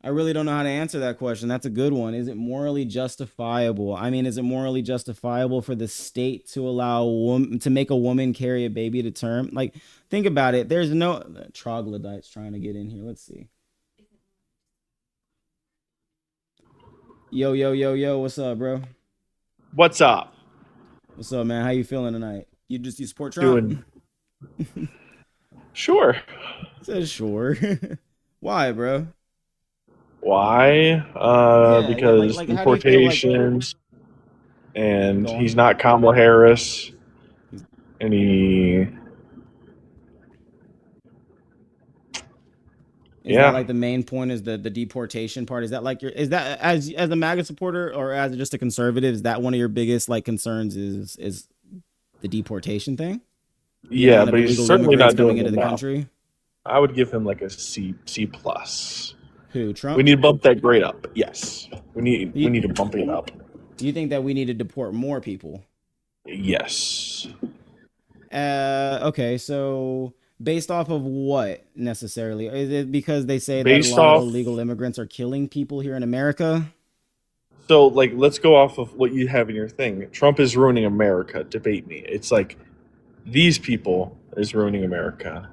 I really don't know how to answer that question. That's a good one. Is it morally justifiable? I mean, is it morally justifiable for the state to allow to make a woman carry a baby to term? Like, think about it. There's no troglodytes trying to get in here. Let's see. Yo, yo, yo, yo. What's up, bro? What's up? What's up, man? How you feeling tonight? You support Trump? Doing sure. Says sure. Why, bro? Why? Yeah, yeah. Because How do you feel? Like, deportations, and go he's on. not Kamala Harris, He's- and he, Is that yeah, like the main point? Is the deportation part? Is that like is that as a MAGA supporter or as just a conservative? Is that one of your biggest like concerns? Is the deportation thing? The yeah, amount of but he's illegal certainly immigrants not coming doing into the enough. country. I would give him like a C plus. Who, We Trump? need to bump that grade up. Yes, we You, need to bump it up. you think that we need to deport more people? Yes, Okay, so based off of what necessarily? Is it because they say that a based lot of off. illegal immigrants are killing people here in America? So like, let's go off of what you have in your thing. Trump is ruining America. Debate me. It's like these people is ruining America.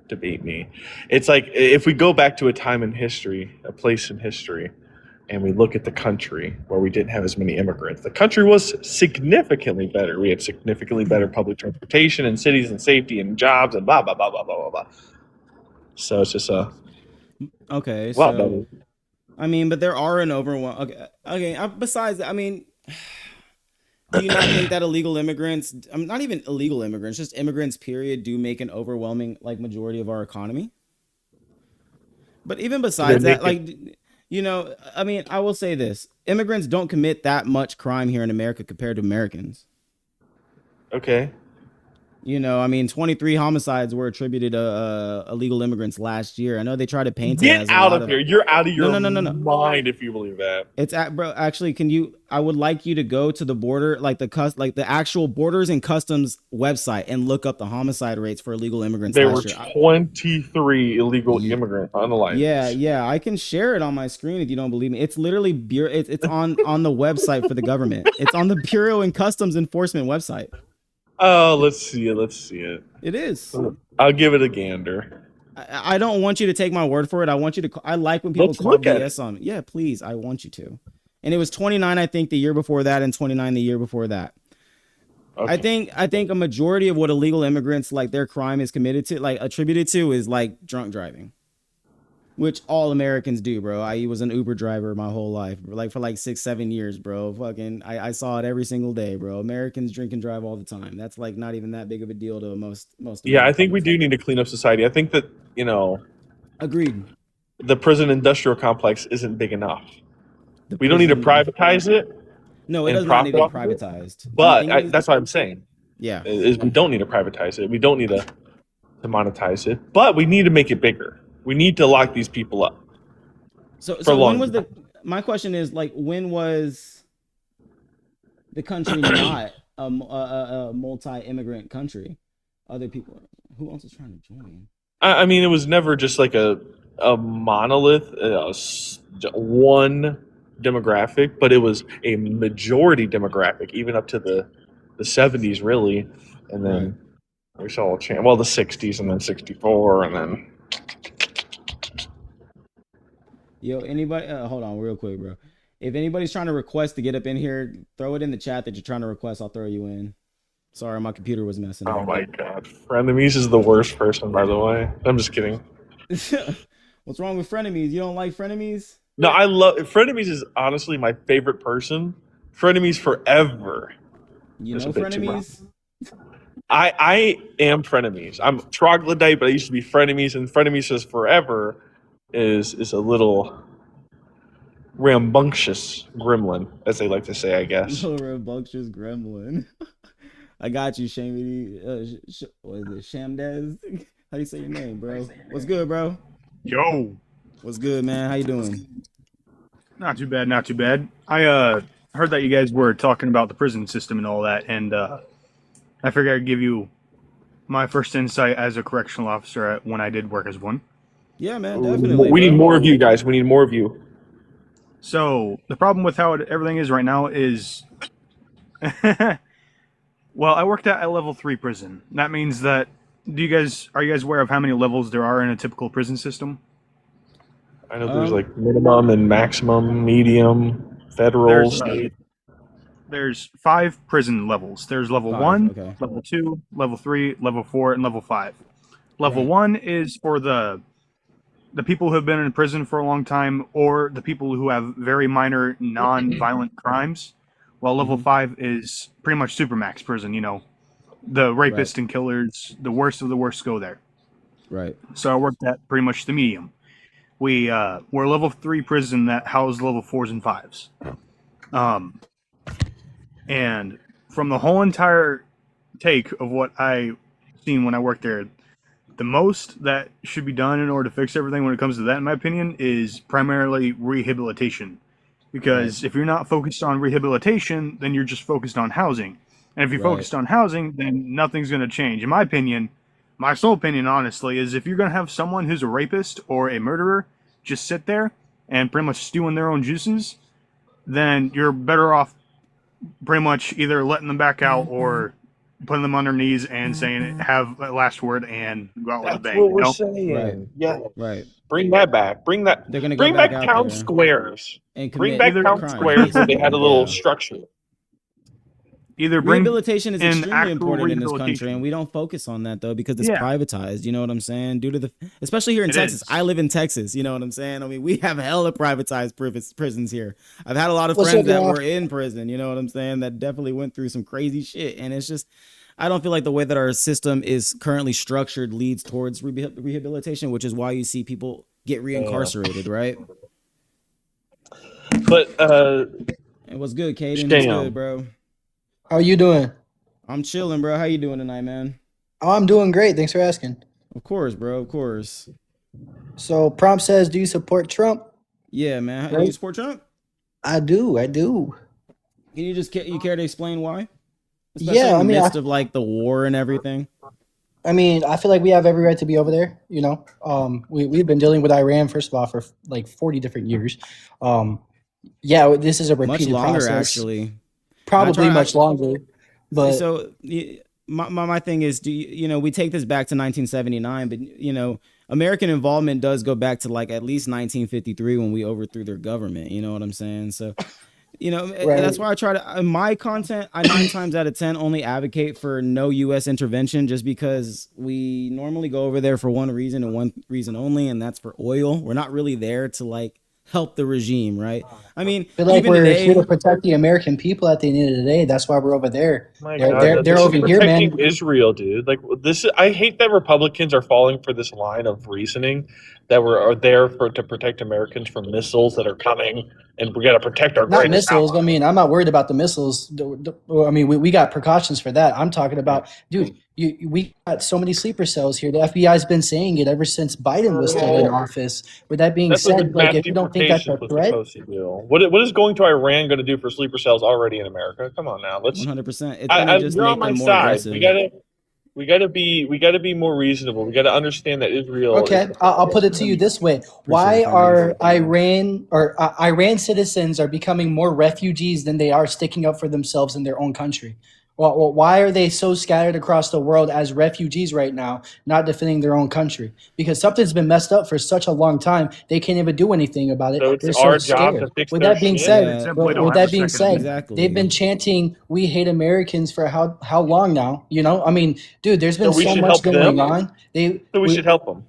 Debate me. It's like if we go back to a time in history, a place in history, and we look at the country where we didn't have as many immigrants, the country was significantly better. We had significantly better public transportation and cities and safety and jobs and blah blah blah blah blah blah blah. So it's just a Okay, lot so better. I mean, but there are an overwhelm. Okay, okay. Besides, I mean, do you not think that illegal immigrants, not even illegal immigrants, just immigrants, period, do make an overwhelming like majority of our economy? But even Do they besides that, make it like, I mean, I will say this: immigrants don't commit that much crime here in America compared to Americans. okay? I mean, 23 homicides were attributed to illegal immigrants last year. I know they try to paint it Get as a out lot of of. here! You're out of No, your no, no, no, no. mind if you believe that. It's at bro. Actually, can you? I would like you to go to the border, like like the actual borders and customs website, and look up the homicide rates for illegal immigrants There were last year. 23 illegal Ye- immigrants on the line. yeah, yeah. I can share it on my screen if you don't believe me. It's literally it's on the website for the government. It's on the Bureau and Customs Enforcement website. Oh, let's see it. Let's see it. It is. I'll give it a gander. I don't want you to take my word for it. I want you to. I like when people Let's call look at it. BS on me. Yeah, please. I want you to. And it was 29, I think, the year before that, and 29 the year before that. Okay. I think a majority of what illegal immigrants like their crime is committed to, like attributed to, is like drunk driving, which all Americans do, bro. I was an Uber driver my whole life, like for like 6, 7 years, bro. Fucking, I saw it every single day, bro. Americans drink and drive all the time. That's like not even that big of a deal to most Yeah, I think we Americans. do need to clean up society. I think that, Agreed. the prison industrial complex isn't big enough. The We don't need to prison. privatize it No, it and does not need profit to be off of it. privatized. But It needs. that's what I'm saying. Yeah. Is we don't need to privatize it. We don't need to monetize it. But we need to make it bigger. We need to lock these people up for So when was longer. my question is like, when was the country not a multi-immigrant country? Other people, who else is trying to join? I mean, it was never just like a monolith, one demographic, but it was a majority demographic, even up to the 70s, really. And Right. then we saw a change. Well, the 60s, and then 64, and then. Yo, anybody? Hold on, real quick, bro. If anybody's trying to request to get up in here, throw it in the chat that you're trying to request. I'll throw you in. Sorry, my computer was messing Oh up. my God. Frenemies is the worst person, by the way. I'm just kidding. What's wrong with frenemies? You don't like frenemies? No, I love. Frenemies is honestly my favorite person. Frenemies forever. You Just know a bit too much. frenemies? I am frenemies. I'm troglodyte, but I used to be frenemies, and frenemies says forever is a little rambunctious gremlin, as they like to say, I guess. Little rambunctious gremlin. I got you, Shamedy. What is it, Shamdez? How do you say your name, bro? What's good, bro? Yo, What's good, man? How you doing? not too bad, not too bad. I heard that you guys were talking about the prison system and all that, and I figured I'd give you my first insight as a correctional officer when I did work as one. Yeah, man, definitely. We need bro. more of you guys. We need more of you. So the problem with how everything is right now is, well, I worked at a level 3 prison. That means that are you guys aware of how many levels there are in a typical prison system? I know there's like minimum and maximum, medium, federal, There's state. there's 5 prison levels. There's level 5, 1, okay. level 2, level 3, level 4, and level 5. Level Right. 1 is for the people who have been in prison for a long time, or the people who have very minor non-violent crimes, while level 5 is pretty much supermax prison. You know, the rapists and killers, the worst of the worst go there. Right. So I worked at pretty much the medium. We're a level 3 prison that housed level 4s and 5s. And from the whole entire take of what I seen when I worked there, the most that should be done in order to fix everything when it comes to that, in my opinion, is primarily rehabilitation. Because if you're not focused on rehabilitation, then you're just focused on housing. And if you're focused on housing, then nothing's going to change. In my opinion, my sole opinion, honestly, is if you're going to have someone who's a rapist or a murderer just sit there and pretty much stew in their own juices, then you're better off pretty much either letting them back out or putting them on their knees and saying have a last word and go out with a That's bang. what we're You know? saying. Right. Yeah. Right. Bring that back. Bring that. They're gonna go Bring back back out town there squares. and Bring commit back town crimes, squares where they had a basically, little yeah. structure. Either bring Rehabilitation is in extremely actual important in this country, rehabilitation. and we don't focus on that though because it's Yeah. privatized. You know what I'm saying? Due to the, especially here in It Texas. is. I live in Texas. You know what I'm saying? I mean, we have hella privatized prisons here. I've had a lot of What's friends up, that y'all? were in prison. You know what I'm saying? That definitely went through some crazy shit, and it's just, I don't feel like the way that our system is currently structured leads towards rehabilitation, which is why you see people get reincarcerated, right? But And what's good, Caden? What's Damn. good, bro? How are you doing? I'm chilling, bro. How you doing tonight, man? Oh, I'm doing great. Thanks for asking. Of course, bro. Of course. So, Prompt says, do you support Trump? Yeah, man. Do Right. you support Trump? I do. I do. Can you just you care to explain why? Especially Yeah, in the I mean, midst of like the war and everything. I feel like we have every right to be over there. You know, we've been dealing with Iran first of all for like 40 different years. Yeah, this is a Much repeated longer, process. actually. Probably much longer. But So my thing is, we take this back to 1979, but American involvement does go back to like at least 1953 when we overthrew their government. You know what I'm saying? So, Right. that's why I try to, in my content, I 9 times out of 10 only advocate for no U.S. intervention, just because we normally go over there for one reason and one reason only, and that's for oil. We're not really there to like help the regime, right? I mean, I feel like even we're today, here to protect the American people at the end of the day. That's why we're over there. my They're, God, they're, they're this is over here, man. protecting Israel, dude. Like this, I hate that Republicans are falling for this line of reasoning that are there to protect Americans from missiles that are coming, and we got to protect our Not greatest missiles. ally. I mean, I'm not worried about the missiles. I mean, we got precautions for that. I'm talking about, dude, we got so many sleeper cells here. The FBI's been saying it ever since Biden was still in office. With that being That's what said, like, if you don't think that's a deportation was threat, supposed to do. What is going to Iran going to do for sleeper cells already in America? Come on now, let's. 100%. It's gonna just You're make on my them more side. aggressive. We gotta be more reasonable. We gotta understand that Israel. okay, I'll put it to you this way: why are Iran citizens are becoming more refugees than they are sticking up for themselves in their own country? Well, why are they so scattered across the world as refugees right now, not defending their own country? Because something's been messed up for such a long time, they can't even do anything about it. So it's They're our so job scared. to fix With their that being shit? said, Yeah. Simply don't with have that a being second said, Exactly. they've been chanting "We hate Americans" for how long now? You know, I mean, dude, there's been So we so should much help going them? on. So we should help them.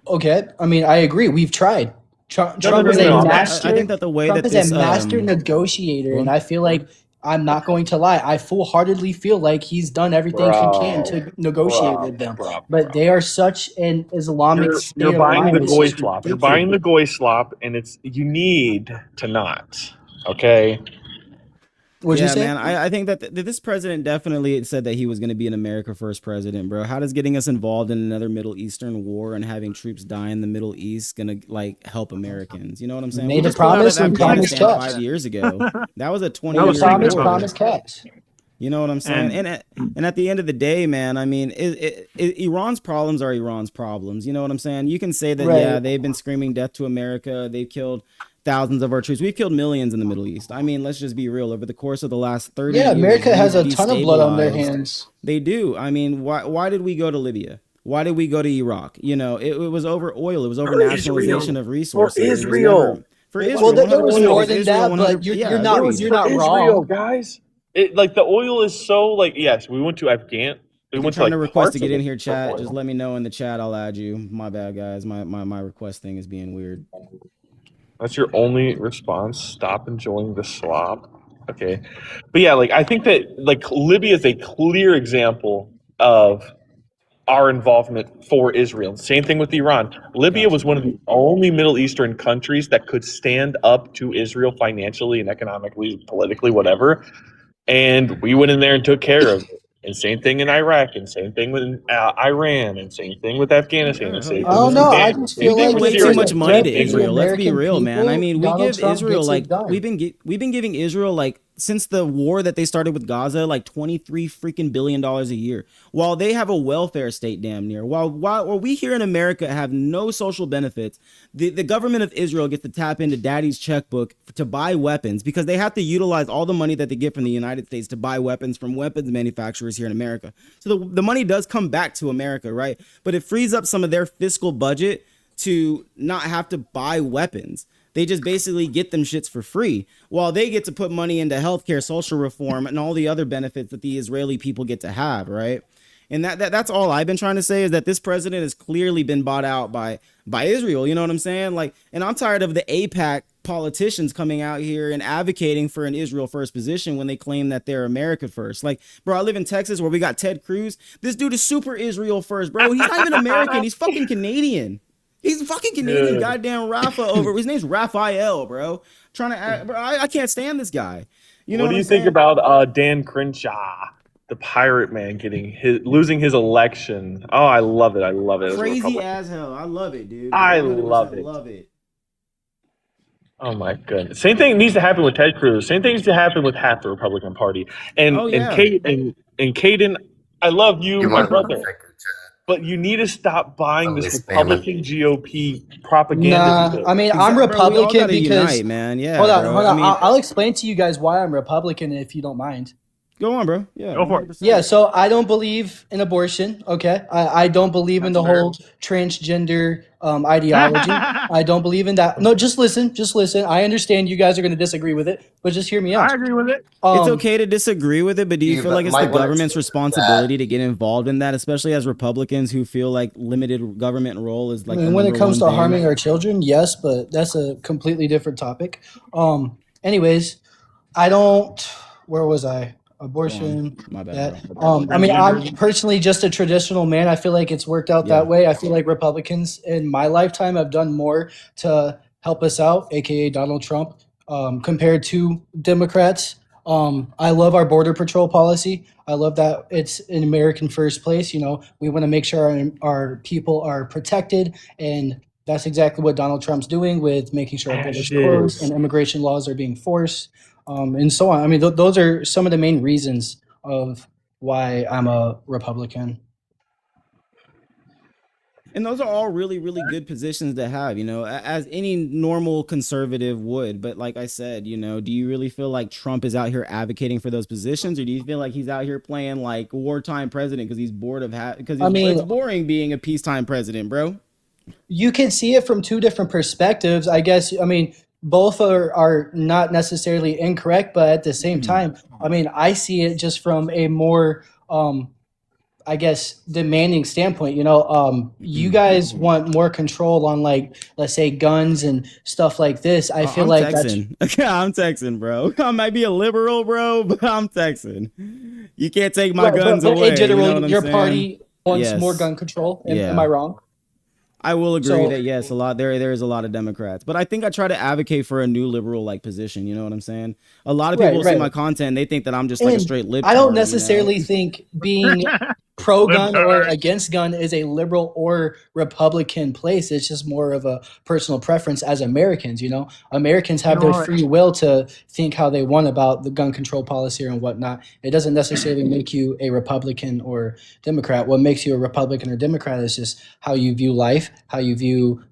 Okay, I mean, I agree. We've tried. Trump No, is a no. master. I think that the way Trump that is this a master negotiator, go and on. I feel like I'm not going to lie. I full-heartedly feel like he's done everything he can to negotiate with them. But they are such an Islamic You're state of buying the mind. It's goy just slop. You're ridiculous. buying the goy slop, and you need to not. Okay. What'd you say? Man, I think that this president definitely said that he was going to be an America First president, bro. How does getting us involved in another Middle Eastern war and having troops die in the Middle East going to like help Americans? You know what I'm saying? Made We a just pulled out promise of and promised Afghanistan cash. 5 years ago. That was a Made a 20-year promise, war. promise, cash. You know what I'm saying? And at the end of the day, man, I mean, Iran's problems are Iran's problems. You know what I'm saying? You can say that, Right. yeah, they've been screaming death to America. They've killed thousands of our troops. We've killed millions in the Middle East. I mean, let's just be real. Over the course of the last 30 Yeah, years, America has a we've ton of blood on their destabilized. hands. They do. I mean, why did we go to Libya? Why did we go to Iraq? You know, it was over oil. It was over For nationalization Israel. of resources. For It was Israel. never for Well, Israel. Well, there was 100%. more For than Israel, that, 100. but you're Yeah, you're not agreed. you're For not Israel, wrong. guys. Like the oil is so like yes, we went to Afghan. We If you're went to trying to like request to parts get of in it here, for chat, just oil. let me know in the chat. I'll add you. My bad, guys. My request thing is being weird. That's your only response. Stop enjoying the slop. Okay, but yeah, like I think that like Libya is a clear example of our involvement for Israel. Same thing with Iran. Libya was Gotcha. one of the only Middle Eastern countries that could stand up to Israel financially and economically, politically, whatever. And we went in there and took care of it. And same thing in Iraq, and same thing with Iran, and same thing with Afghanistan, Yeah, and hell same yeah. I thing with don't We know. I Sudan, just we feel same thing give like with way if too there's Syria, a much and money threat to same to thing the with Israel. Let's be American real, man. I people, mean, we Donald give Trump Israel gets like it done. we've been giving Israel like since the war that they started with Gaza like 23 freaking billion dollars a year. While they have a welfare state damn near. While we here in America have no social benefits, the government of Israel gets to tap into daddy's checkbook to buy weapons because they have to utilize all the money that they get from the United States to buy weapons from weapons manufacturers here in America. So the money does come back to America, right? But it frees up some of their fiscal budget to not have to buy weapons. They just basically get them shits for free while they get to put money into healthcare, social reform, and all the other benefits that the Israeli people get to have, right? And that's all I've been trying to say is that this president has clearly been bought out by Israel. You know what I'm saying? Like, and I'm tired of the AIPAC politicians coming out here and advocating for an Israel first position when they claim that they're America first. Like, bro, I live in Texas where we got Ted Cruz. This dude is super Israel first, bro. He's not even American. He's fucking Canadian. He's fucking Canadian, Dude. goddamn Rafa over. His name's Raphael, bro. Trying to, bro, I can't stand this guy. You know What what do I'm you think saying? about Dan Crenshaw, the pirate man, losing his election? Oh, I love it. I love it as a Crazy Republican. as hell. I love it, dude. I love 100% it. love it. Oh my goodness. Same thing needs to happen with Ted Cruz. Same thing needs to happen with half the Republican Party. Oh And yeah. Kate and Caden, I love you, You my might want to brother. check your chat. But you need to stop buying Probably this spamming. Republican GOP propaganda. Nah, I mean I'm Exactly, bro. We all Republican gotta because unite, man. hold Yeah, on, bro. hold I on. mean, I'll explain to you guys why I'm Republican if you don't mind. go on, bro. Yeah, Go for it. 100%. Yeah, so I don't believe in abortion. Okay, I don't believe in That's the fair. whole transgender ideology. I don't believe in that. No, just listen, just listen. I understand you guys are going to disagree with it, but just hear me out. I agree with it. It's Um, okay to disagree with it, but do you You feel like it's the might want to government's check your responsibility chat. to get involved in that, especially as Republicans who feel like limited government role is I like the mean, when it number comes one to thing? harming our children, yes, but that's a completely different topic. Anyways, I don't. Where was I? Go on. Abortion. My bad, That. bro. I mean, I'm Transgenderism. personally just a traditional man. I feel like it's worked out Yeah. that way. I feel like Republicans in my lifetime have done more to help us out, aka Donald Trump, compared to Democrats. I love our border patrol policy. I love that it's in American first place. You know, we want to make sure our people are protected, and that's exactly what Donald Trump's doing with making sure our borders are closed Ashes. and immigration laws are being forced, and so on. I mean, those are some of the main reasons of why I'm a Republican. And those are all really, really good positions to have, you know, as any normal conservative would. But like I said, you know, do you really feel like Trump is out here advocating for those positions, or do you feel like he's out here playing like wartime president because he's bored of because I mean, it's boring being a peacetime president, bro? you can see it from two different perspectives, I guess. I mean, both are not necessarily incorrect, but at the same time, I mean, I see it just from a more I guess demanding standpoint. You know, you guys want more control on, like, let's say guns and stuff like this. I feel I'm like that's Texan. I'm Texan, bro. I might be a liberal, bro, but I'm Texan. You can't take my right, guns but away. in general, You know what I'm your saying? party wants more Yes. gun control. Am Yeah. I wrong? I will agree So that yes, there is a lot of Democrats, but I think I try to advocate for a new liberal like position. You know what I'm saying? A lot of people right, see right. my content, and they think that I'm just like a And straight libtard. I don't You know? necessarily think being pro-gun or against gun is a liberal or Republican place. It's just more of a personal preference as Americans. Americans have their free will to think how they want about the gun control policy and whatnot. It doesn't necessarily make you a Republican or Democrat. What makes you a Republican or Democrat is just how you view life, how you view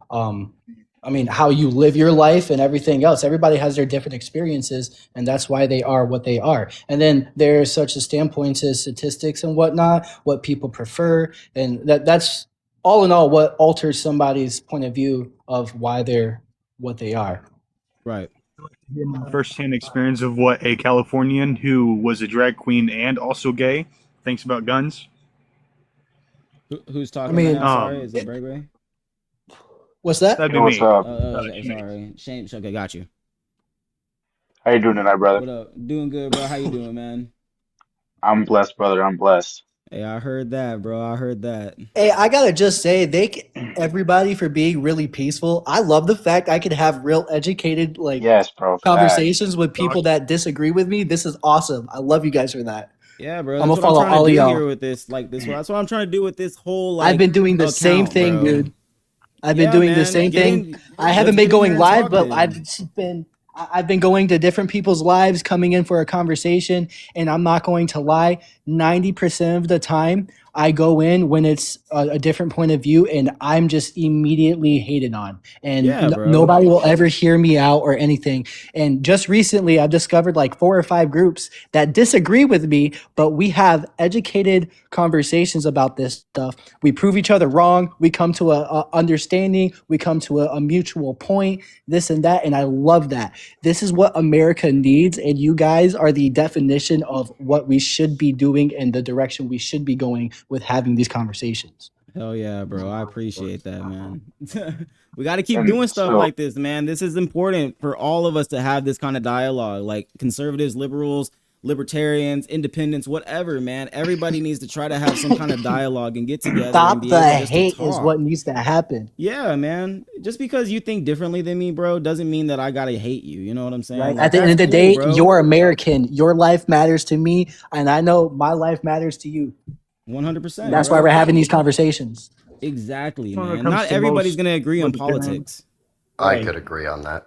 how you live your life and everything else. Everybody has their different experiences, and that's why they are what they are. And then there's such a standpoint as statistics and whatnot, what people prefer, and that's all in all what alters somebody's point of view of why they're what they are. Right. First-hand experience of what a Californian who was a drag queen and also gay thinks about guns. Who's talking right now? Sorry, is it Bray? What's that? That'd be what's me. up? Sorry. Shane, okay, got you. How you doing tonight, brother? What up? Doing good, bro. How you doing, man? I'm blessed, brother. I'm blessed. Hey, I heard that, bro. I heard that. Hey, I gotta just say, everybody for being really peaceful. I love the fact I could have real educated Yes, bro. conversations with people that disagree with me. This is awesome. I love you guys for that. Yeah, bro. I'm That's gonna what follow I'm all trying of to do y'all. here with this. That's what I'm trying to do with this whole. I've been doing the same account, thing, bro. dude. I've been doing the same thing. I haven't been going live, but I've been going to different people's lives, coming in for a conversation, and I'm not going to lie. 90% of the time, I go in when it's a different point of view, and I'm just immediately hated on, and nobody will ever hear me out or anything. And just recently, I've discovered 4 or 5 groups that disagree with me, but we have educated conversations about this stuff. We prove each other wrong. We come to a understanding. We come to a mutual point, this and that, and I love that. This is what America needs, and you guys are the definition of what we should be doing and the direction we should be going with having these conversations. Hell yeah, bro. I appreciate that, man. We got to keep doing stuff like this, man. This is important for all of us to have this kind of dialogue, like conservatives, liberals, libertarians, independents, whatever, man. Everybody needs to try to have some kind of dialogue and get together. Stop and be the able just hate to talk. is what needs to happen. Yeah, man. Just because you think differently than me, bro, doesn't mean that I gotta hate you. You know what I'm saying? Right. At the end of the day, you're American. Your life matters to me, and I know my life matters to you. 100%. That's why we're having these conversations. Exactly, man. Not everybody's gonna agree on politics. I could agree on that.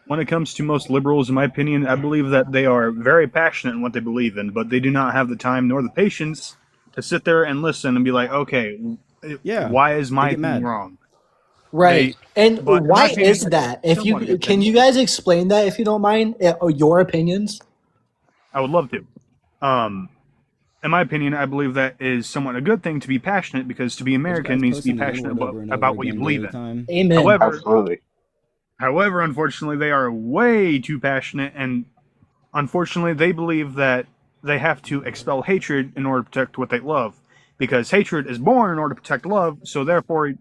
When it comes to most liberals, in my opinion, I believe that they are very passionate in what they believe in, but they do not have the time nor the patience to sit there and listen and be like, okay, why is my thing wrong? Right. And why is that? Can you guys explain that if you don't mind? Your opinions? I would love to. In my opinion, I believe that is somewhat a good thing to be passionate, because to be American means to be passionate about what you believe in. Amen. However, unfortunately, they are way too passionate, and unfortunately, they believe that they have to expel hatred in order to protect what they love, because hatred is born in order to protect love. So therefore,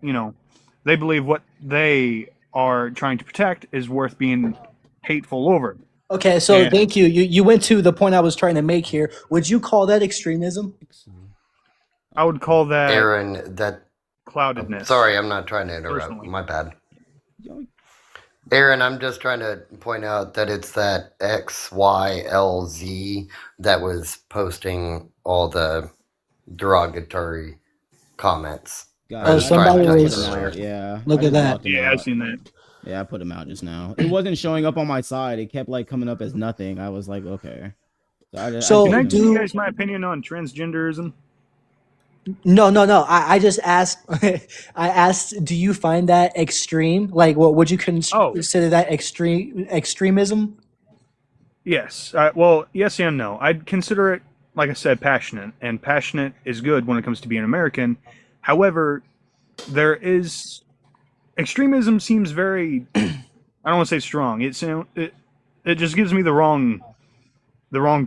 they believe what they are trying to protect is worth being hateful over. Okay, so thank you. You went to the point I was trying to make here. Would you call that extremism? I would call that Aaron, that cloudedness. Sorry, I'm not trying to interrupt. Personally. My bad. Aaron, I'm just trying to point out that it's that XYLZ that was posting all the derogatory comments. Somebody was. Yeah. Look at that. Yeah, I've seen that. Yeah, I put him out just now. It wasn't showing up on my side. It kept coming up as nothing. I was like, okay. So can I give you guys my opinion on transgenderism? No. I just asked. I asked, do you find that extreme? What would you consider that extremism? Yes. Well, yes and no. I'd consider it, like I said, passionate, and passionate is good when it comes to being American. However, there is extremism seems very. I don't want to say strong. It just gives me the wrong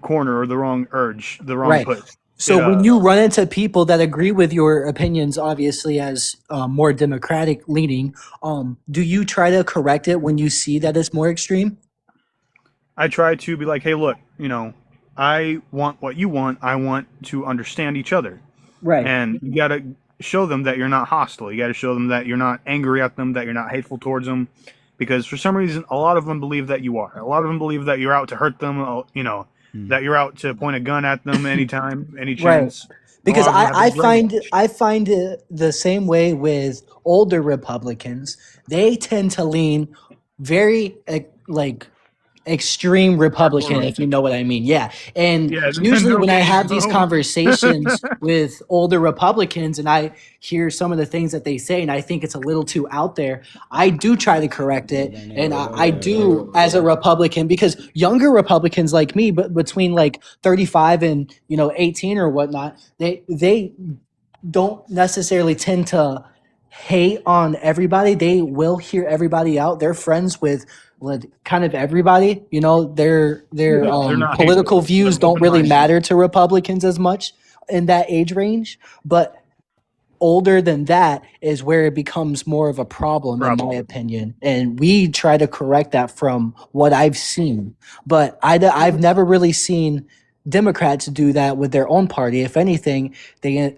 corner or the wrong urge, the wrong push. So when you run into people that agree with your opinions, obviously as more democratic leaning, do you try to correct it when you see that it's more extreme? I try to be like, hey, look, I want what you want. I want to understand each other. Right. And you got to show them that you're not hostile. You got to show them that you're not angry at them, that you're not hateful towards them. Because for some reason, a lot of them believe that you are. A lot of them believe that you're out to hurt them, that you're out to point a gun at them anytime, any chance. Right. Because I find it the same way with older Republicans. They tend to lean very like extreme Republican, if you know what I mean. Yeah. And usually when I have these conversations with older Republicans and I hear some of the things that they say and I think it's a little too out there, I do try to correct it. And I do as a Republican, because younger Republicans like me, but between like 35 and 18 or whatnot, they don't necessarily tend to hate on everybody. They will hear everybody out. They're friends with kind of everybody. Their political views don't really matter to Republicans as much in that age range. But older than that is where it becomes more of a problem, in my opinion. And we try to correct that from what I've seen. But I've never really seen Democrats do that with their own party. If anything, they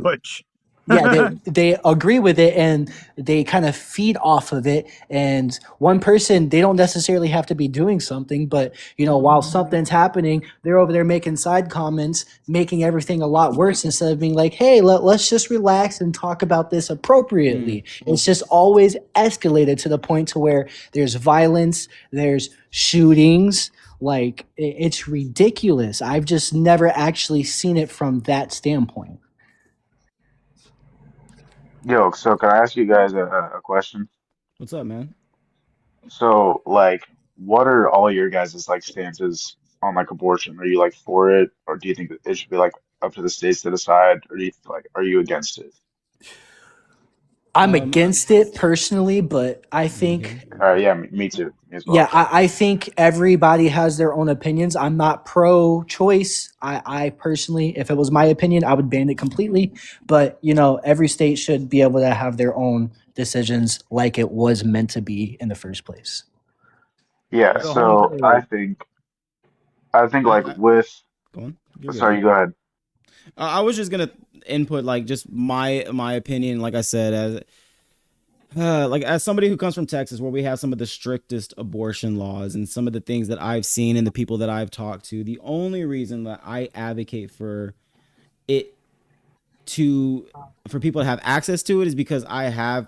push. they agree with it and they kind of feed off of it. And one person, they don't necessarily have to be doing something, but while something's happening, they're over there making side comments, making everything a lot worse instead of being like, hey, let's just relax and talk about this appropriately. It's just always escalated to the point to where there's violence, there's shootings. Like, it's ridiculous. I've just never actually seen it from that standpoint. Yo, so can I ask you guys a question? What's up, man? So, like, what are all your guys' like stances on like abortion? Are you like for it, or do you think that it should be like up to the states to decide, or do you like are you against it? I'm against it personally, but I think Yeah, me too. Me as well. yeah, I think everybody has their own opinions. I'm not pro-choice. I personally, if it was my opinion, I would ban it completely. But every state should be able to have their own decisions, like it was meant to be in the first place. Yeah, so I think like with Go on. sorry, you go ahead. I was just gonna input like just my opinion, like I said, as somebody who comes from Texas, where we have some of the strictest abortion laws, and some of the things that I've seen and the people that I've talked to, the only reason that I advocate for it for people to have access to it is because I have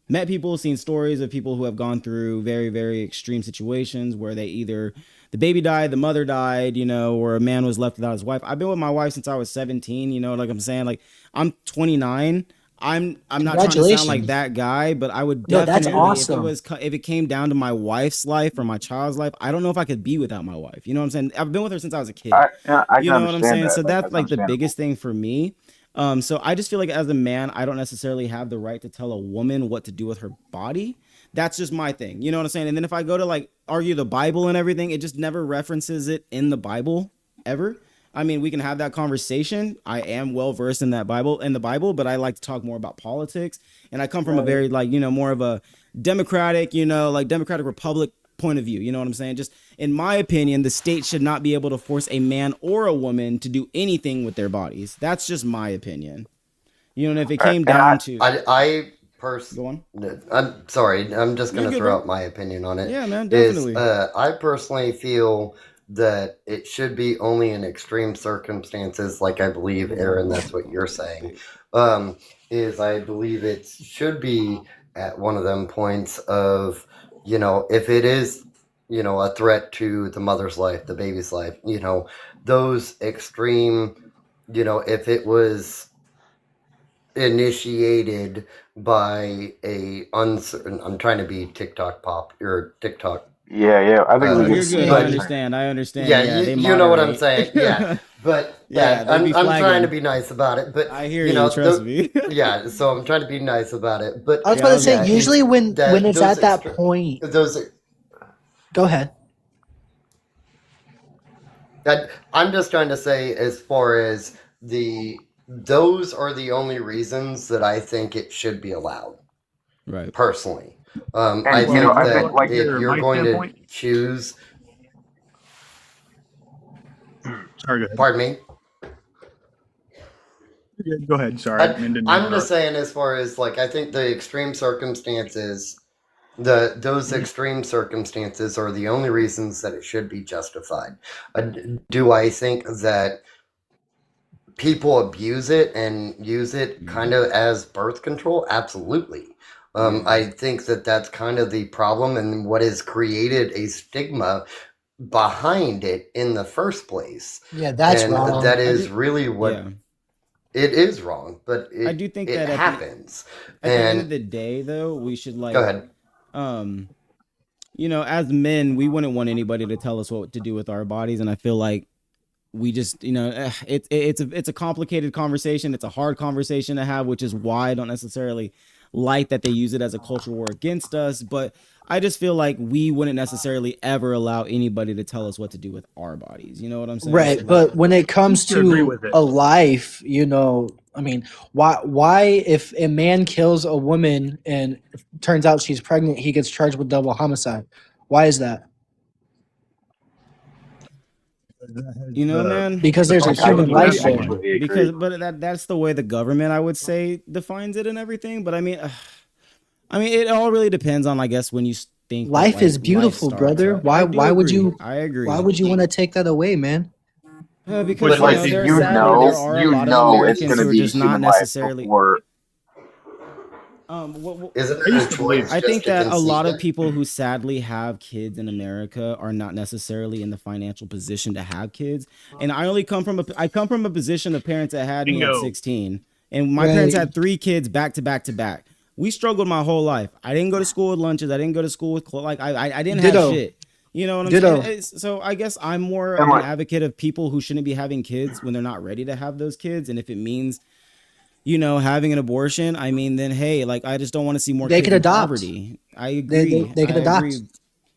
met people, seen stories of people who have gone through very, very extreme situations where they either the baby died, the mother died, or a man was left without his wife. I've been with my wife since I was 17, like I'm saying, like I'm 29. I'm not trying to sound like that guy, but I would definitely, that's awesome. if it came down to my wife's life or my child's life, I don't know if I could be without my wife. You know what I'm saying? I've been with her since I was a kid. I can you know what I'm saying? that. So that's like the biggest thing for me. So I just feel like as a man, I don't necessarily have the right to tell a woman what to do with her body. That's just my thing. You know what I'm saying? And then if I go to like argue the Bible and everything, it just never references it in the Bible ever. I mean, we can have that conversation. I am well versed in the Bible, but I like to talk more about politics. And I come from a very more of a democratic, democratic republic point of view. You know what I'm saying? Just in my opinion, the state should not be able to force a man or a woman to do anything with their bodies. That's just my opinion. And if it came down to, go on. I'm sorry. I'm just going to throw out my opinion on it. Yeah, man, definitely. I personally feel that it should be only in extreme circumstances, like I believe, Aaron, that's what you're saying. I believe it should be at one of them points of, if it is, a threat to the mother's life, the baby's life, those extreme, if it was initiated by a uncertain, I'm trying to be TikTok pop or TikTok. Yeah. I think you're good. I understand. Yeah, you know what I'm saying. Yeah, but I'm trying to be nice about it. But I hear you. Trust me. Yeah, so I'm trying to be nice about it. But I was about to say, usually when it's at that point, go ahead. I'm just trying to say, as far as those are the only reasons that I think it should be allowed. Right. Personally. I think that like, if you're going to choose. Sorry, go ahead. Pardon me? Go ahead. Sorry. I'm just saying, as far as I think the extreme circumstances, those extreme circumstances are the only reasons that it should be justified. Do I think that people abuse it and use it kind of as birth control? Absolutely. I think that that's kind of the problem and what has created a stigma behind it in the first place. Yeah, that's and wrong. that is really what it is wrong, but I do think it that happens. At the end of the day, though, we should like go ahead. You know, as men, we wouldn't want anybody to tell us what to do with our bodies, and I feel like we just, you know, it's a complicated conversation. It's a hard conversation to have, which is why I don't necessarily like that they use it as a culture war against us. But I just feel like we wouldn't necessarily ever allow anybody to tell us what to do with our bodies. You know what I'm saying? Right, but when it comes to a life, you know, I mean, why if a man kills a woman and turns out she's pregnant, he gets charged with double homicide? Why is that? You know, man, because there's a human life there. Because, but that's the way the government, I would say, defines it and everything. But I mean, it all really depends on, I guess, when you think life is beautiful, brother. Why would you? I agree. Why would you want to take that away, man? Because but, like, there are a lot of Americans who are just not necessarily. Isn't it a choice? I think that a lot of people who sadly have kids in America are not necessarily in the financial position to have kids. And I come from a position of parents that had me at 16, and my parents had 3 kids back to back to back. We struggled my whole life. I didn't go to school with lunches. I didn't go to school with I didn't have shit. You know what I'm saying? So I guess I'm more of an advocate of people who shouldn't be having kids when they're not ready to have those kids. And if it means, you know, having an abortion, I mean, then hey, like, I just don't want to see more kids in poverty. I agree. They could adopt.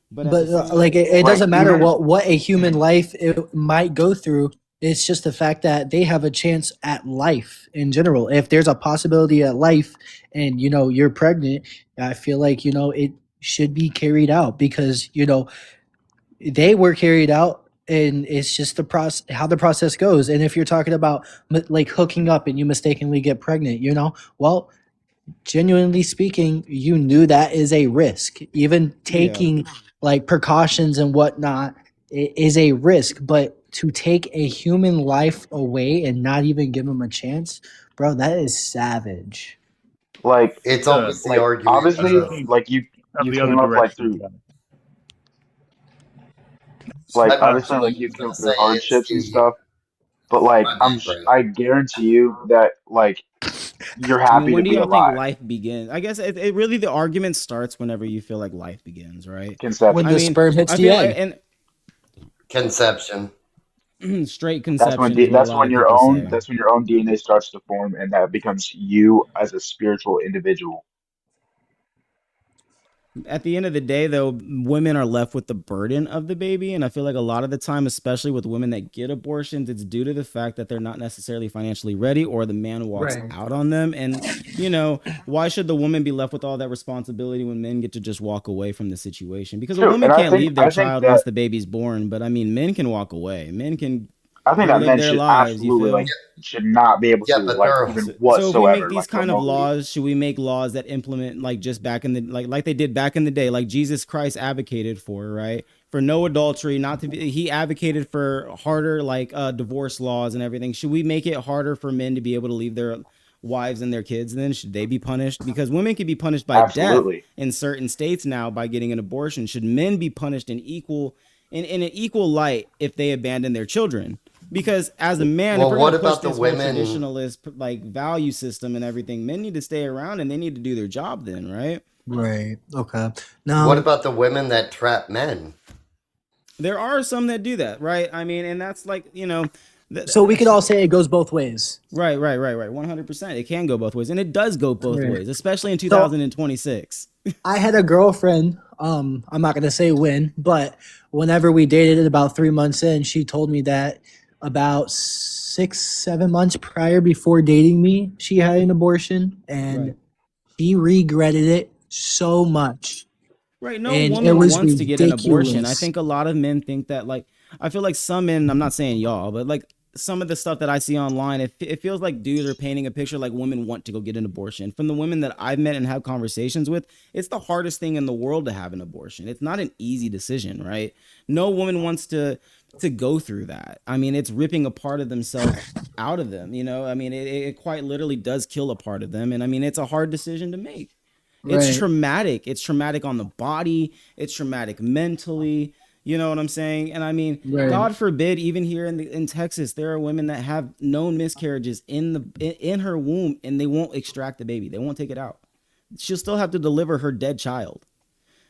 But like it doesn't matter what a human life it might go through. It's just the fact that they have a chance at life in general. If there's a possibility at life and, you know, you're pregnant, I feel like, you know, it should be carried out because, you know, they were carried out, and it's just the process, how the process goes. And if you're talking about like hooking up and you mistakenly get pregnant, you know, well, genuinely speaking, you knew that is a risk. Even taking like precautions and whatnot is a risk, but to take a human life away and not even give them a chance, bro, that is savage. Like, it's almost like, the argument. Obviously, like you came up like through. Like, obviously, like you came through hardships and stuff, but like I guarantee you that like you're happy when to do be y'all alive. think life begins? I guess it really, the argument starts whenever you feel like life begins, right? Conception. When the sperm hits the egg. And conception. Straight conception. That's when your own DNA starts to form, and that becomes you as a spiritual individual. At the end of the day, though, women are left with the burden of the baby. And I feel like a lot of the time, especially with women that get abortions, it's due to the fact that they're not necessarily financially ready, or the man walks out on them. And, you know, why should the woman be left with all that responsibility when men get to just walk away from the situation? Because a woman can't leave their child once the baby's born. But I mean, men can walk away. Men can. I think that men should absolutely should not be able to even whatsoever. So if we make these kind of laws, should we make laws that implement like just back in the like they did back in the day, like Jesus Christ advocated for, right? For no adultery, not to be. He advocated for harder divorce laws and everything. Should we make it harder for men to be able to leave their wives and their kids? Then should they be punished? Because women can be punished by death in certain states now by getting an abortion. Should men be punished in an equal light if they abandon their children? Because as a man, if we're going to push this whole traditionalist like value system and everything, men need to stay around and they need to do their job then, right? Right. Okay. Now, what about the women that trap men? There are some that do that, right? I mean, and that's like, you know. So we could all say it goes both ways. Right. 100%. It can go both ways. And it does go both ways, especially in 2026. I had a girlfriend, I'm not going to say when, but whenever we dated about 3 months in, she told me that about 6-7 months prior, before dating me, she had an abortion, and she regretted it so much. Right. No woman wants to get an abortion. I think a lot of men think that, like, I feel like some men, I'm not saying y'all, but like some of the stuff that I see online, it feels like dudes are painting a picture like women want to go get an abortion. From the women that I've met and have conversations with, it's the hardest thing in the world to have an abortion. It's not an easy decision, right? No woman wants to go through that. I mean, it's ripping a part of themselves out of them, you know? I mean, it quite literally does kill a part of them. And I mean, it's a hard decision to make. It's Right. traumatic. It's traumatic on the body. It's traumatic mentally. You know what I'm saying? And I mean, Right. God forbid, even here in Texas, there are women that have known miscarriages in her womb, and they won't extract the baby. They won't take it out. She'll still have to deliver her dead child.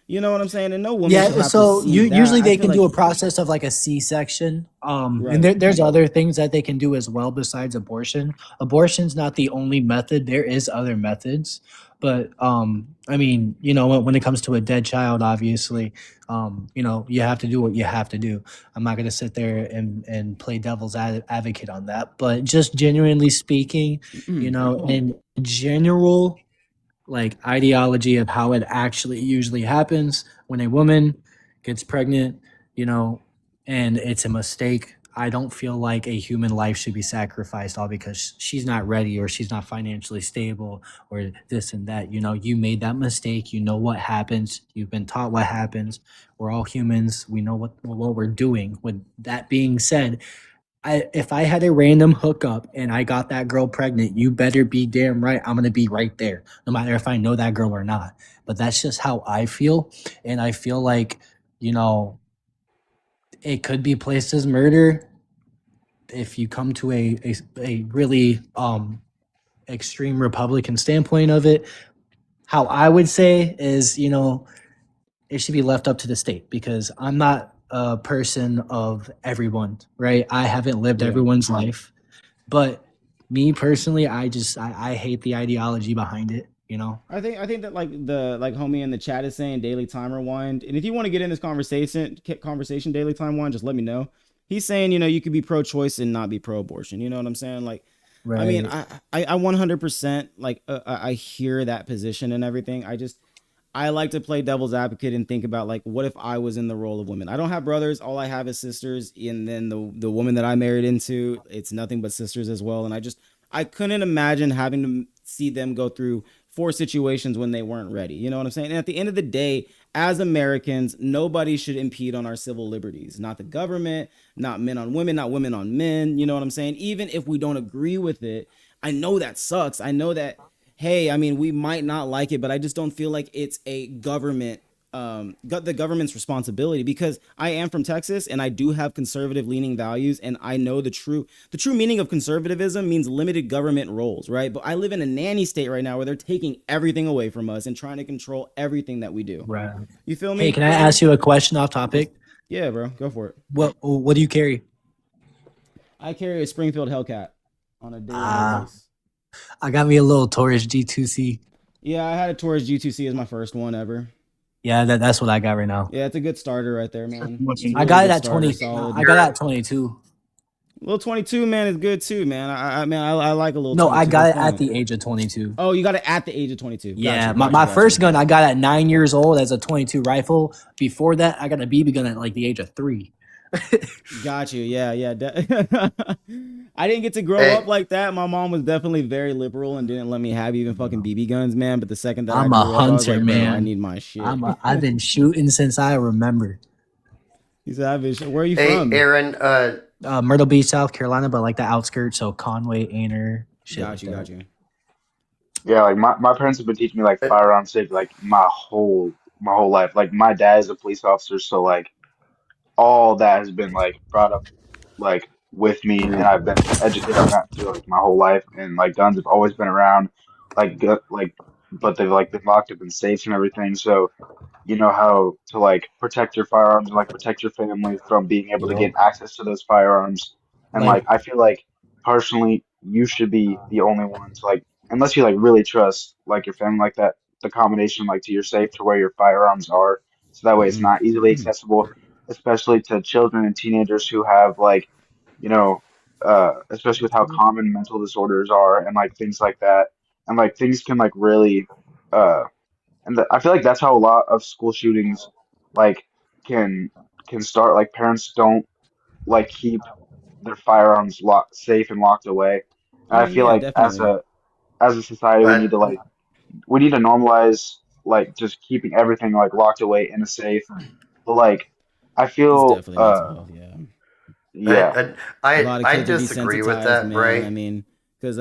You know what I'm saying? And no woman should Yeah, have to so see that. usually I they feel can do like a process of like a C-section. And right. there's other things that they can do as well besides abortion. Abortion's not the only method. There is other methods. But I mean, when it comes to a dead child, obviously, you have to do what you have to do. I'm not gonna sit there and play devil's advocate on that. But just genuinely speaking, in general, like ideology of how it actually usually happens when a woman gets pregnant, you know, and it's a mistake. I don't feel like a human life should be sacrificed all because she's not ready or she's not financially stable or this and that. You made that mistake. You know what happens. You've been taught what happens. We're all humans. We know what we're doing. With that being said, if I had a random hookup and I got that girl pregnant, you better be damn right I'm gonna be right there, no matter if I know that girl or not. But that's just how I feel, and I feel like you know it could be placed as murder if you come to a really extreme Republican standpoint of it. How I would say is, it should be left up to the state because I'm not a person of everyone, right? I haven't lived Yeah. everyone's life. But me personally, I hate the ideology behind it. I think that like homie in the chat is saying daily time rewind. And if you want to get in this conversation daily time rewind, just let me know. He's saying, you could be pro-choice and not be pro-abortion. You know what I'm saying? Like, I mean, Right. I 100% like I hear that position and everything. I like to play devil's advocate and think about like what if I was in the role of women. I don't have brothers, all I have is sisters, and then the woman that I married into, it's nothing but sisters as well. And I couldn't imagine having to see them go through four situations when they weren't ready. You know what I'm saying? And at the end of the day, as Americans, nobody should impede on our civil liberties. Not the government, not men on women, not women on men. You know what I'm saying? Even if we don't agree with it, I know that sucks. I know that, hey, I mean, we might not like it, but I just don't feel like it's a government got the government's responsibility because I am from Texas and I do have conservative leaning values and I know the true meaning of conservatism means limited government roles, right? But I live in a nanny state right now where they're taking everything away from us and trying to control everything that we do. Right. You feel Hey, me? can I ask you a question off topic? Yeah, bro, go for it. What do you carry? I carry a Springfield Hellcat on a daily Ah, basis. I got me a little Taurus G2C. Yeah, I had a Taurus G2C as my first one ever. Yeah, that's what I got right now. Yeah, it's a good starter right there, man. It's a I really got it good at starter, 20. solid. I got it at 22. Little 22 man is good too, man. I like a little No, 22. I got It's it at fun. the age of 22. Oh, you got it at the age of 22. Yeah, Got my you. first gun I got at 9 years old as a 22 rifle. Before that, I got a BB gun at like the age of 3. Got you. Yeah. I didn't get to grow Hey, up like that. My mom was definitely very liberal and didn't let me have even fucking BB guns, man. But the second that I I'm a grew up, I was hunter, like, bro, I man. need my shit. I've been shooting since I remember. He's savage. Where are you hey, from? Aaron. Myrtle Beach, South Carolina, but like the outskirts, so Conway, Aner, shit like that. Got you. Yeah, like my parents have been teaching me like uh, firearm safety like my whole life. Like my dad is a police officer, so like all that has been like brought up like with me, and I've been educated on that through like my whole life. And like guns have always been around, like, but they've like been locked up in safes and everything. So you know how to like protect your firearms and like protect your family from being able to Yup. get access to those firearms. And Like like I feel like personally you should be the only one to like unless you like really trust like your family like that, the combination like to your safe to where your firearms are. So that way it's not easily accessible, especially to children and teenagers who have like, you know, especially with how common mental disorders are and like things like that. And like things can like really uh I feel like that's how a lot of school shootings like can can start. Like parents don't like keep their firearms safe and locked away. And I feel Yeah, like definitely. as a society, But we need to normalize like just keeping everything like locked away in a safe. But like, I It's feel, definitely mental health. Yeah. yeah, A lot of I kids are disagree with desensitized, that, man. I Bray. mean, because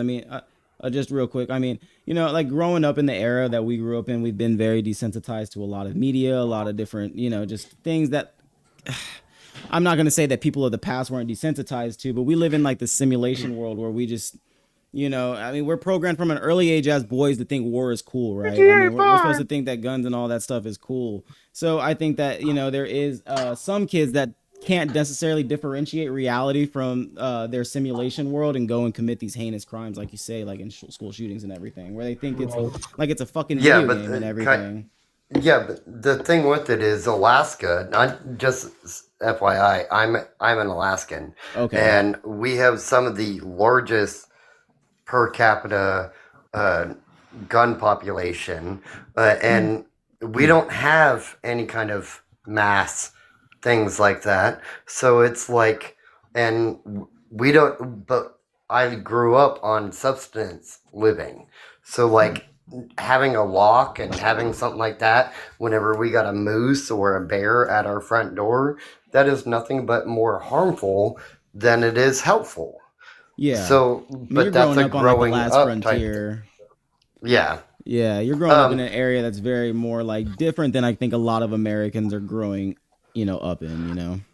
just real quick, I mean, like growing up in the era that we grew up in, we've been very desensitized to a lot of media, a lot of different, just things that I'm not going to say that people of the past weren't desensitized to, but we live in like the simulation world where we just, I mean, we're programmed from an early age as boys to think war is cool, right? I mean, we're supposed to think that guns and all that stuff is cool. So I think that, there is some kids that can't necessarily differentiate reality from their simulation world and go and commit these heinous crimes, like you say, like in school shootings and everything, where they think it's like it's a fucking Yeah, video but game and everything. yeah, but the thing with it is Alaska. Not just FYI, I'm an Alaskan, Okay. and we have some of the largest per capita uh, gun population, and we don't have any kind of mass things like that. So it's like, and we don't, but I grew up on substance living. So, like, having a lock and having something like that whenever we got a moose or a bear at our front door, that is nothing but more harmful than it is helpful. Yeah. So, I mean, you're but that's growing a up on like the growing last up type thing. frontier. Yeah. Yeah, you're growing up in Um, an area that's very more like different than I think a lot of Americans are growing, up in.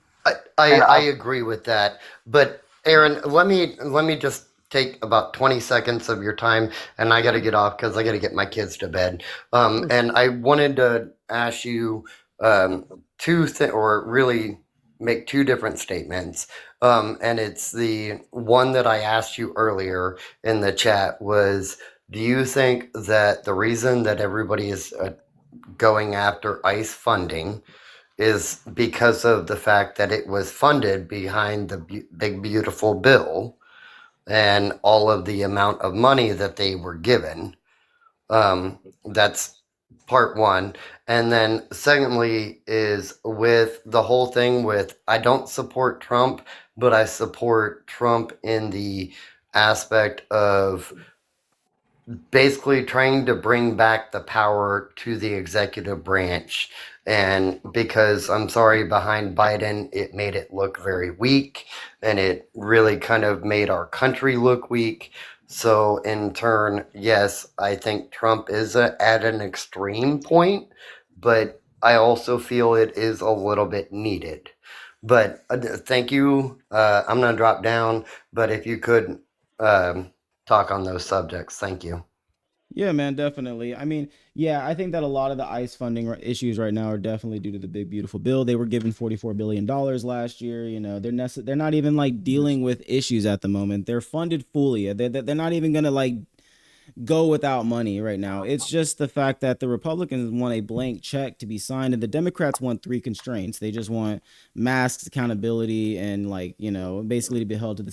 and I agree with that. But Aaron, let me just take about 20 seconds of your time, and I got to get off because I got to get my kids to bed. Of course. And I wanted to ask you or really make two different statements. And it's the one that I asked you earlier in the chat was, do you think that the reason that everybody is going after ICE funding is because of the fact that it was funded behind the big beautiful bill and all of the amount of money that they were given? That's part one. And then secondly is with the whole thing with, I don't support Trump, but I support Trump in the aspect of basically trying to bring back the power to the executive branch. And because I'm sorry, behind Biden, it made it look very weak and it really kind of made our country look weak. So, in turn, yes, I think Trump is at an extreme point, but I also feel it is a little bit needed. But thank you. I'm going to drop down, but if you could talk on those subjects, thank you. Yeah, man, definitely. I mean, yeah, I think that a lot of the ICE funding issues right now are definitely due to the big beautiful bill. They were given $44 billion last year. They're not even like dealing with issues at the moment. They're funded fully. They're not even gonna like go without money right now. It's just the fact that the Republicans want a blank check to be signed, and the Democrats want three constraints. They just want masks, accountability, and like basically to be held to the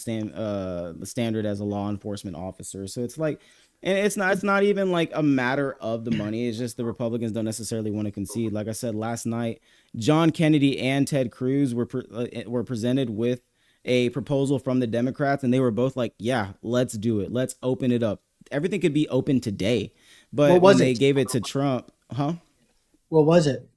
standard as a law enforcement officer. So it's like, and it's not even like a matter of the money. It's just the Republicans don't necessarily want to concede. Like I said last night, John Kennedy and Ted Cruz were presented with a proposal from the Democrats, and they were both like, "Yeah, let's do it. Let's open it up. Everything could be open today." What But when was they it? gave it to Trump, What was it?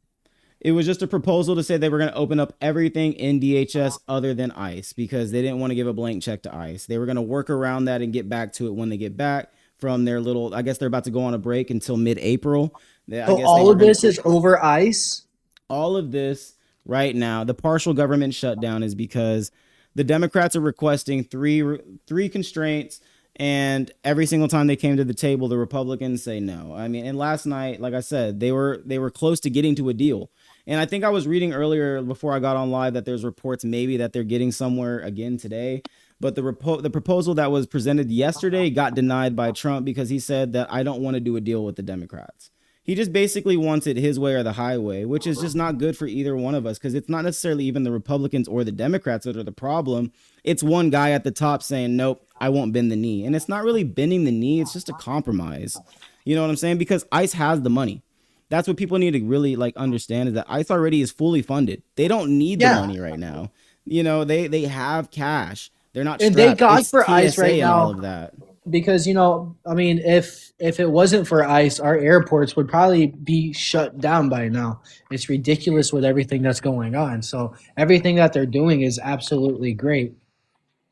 it was just a proposal to say they were going to open up everything in DHS other than ICE because they didn't want to give a blank check to ICE. They were going to work around that and get back to it when they get back from their little. I guess they're about to go on a break until mid-April. I So guess they all were of going this to is over ice. all of this right now. The partial government shutdown is because the Democrats are requesting three constraints, and every single time they came to the table, the Republicans say no. I mean, and last night, like I said, they were close to getting to a deal. And I think I was reading earlier before I got on live that there's reports maybe that they're getting somewhere again today. But the proposal that was presented yesterday got denied by Trump because he said that I don't want to do a deal with the Democrats. He just basically wants it his way or the highway, which is just not good for either one of us because it's not necessarily even the Republicans or the Democrats that are the problem. It's one guy at the top saying, nope, I won't bend the knee. And it's not really bending the knee. It's just a compromise. You know what I'm saying? Because ICE has the money. That's what people need to really like understand is that ICE already is fully funded. They don't need the Yeah. money right now. They have cash. They're not And strapped. thank God It's for TSA ICE right and all now. of that. Because I mean, if it wasn't for ICE, our airports would probably be shut down by now. It's ridiculous with everything that's going on. So everything that they're doing is absolutely great.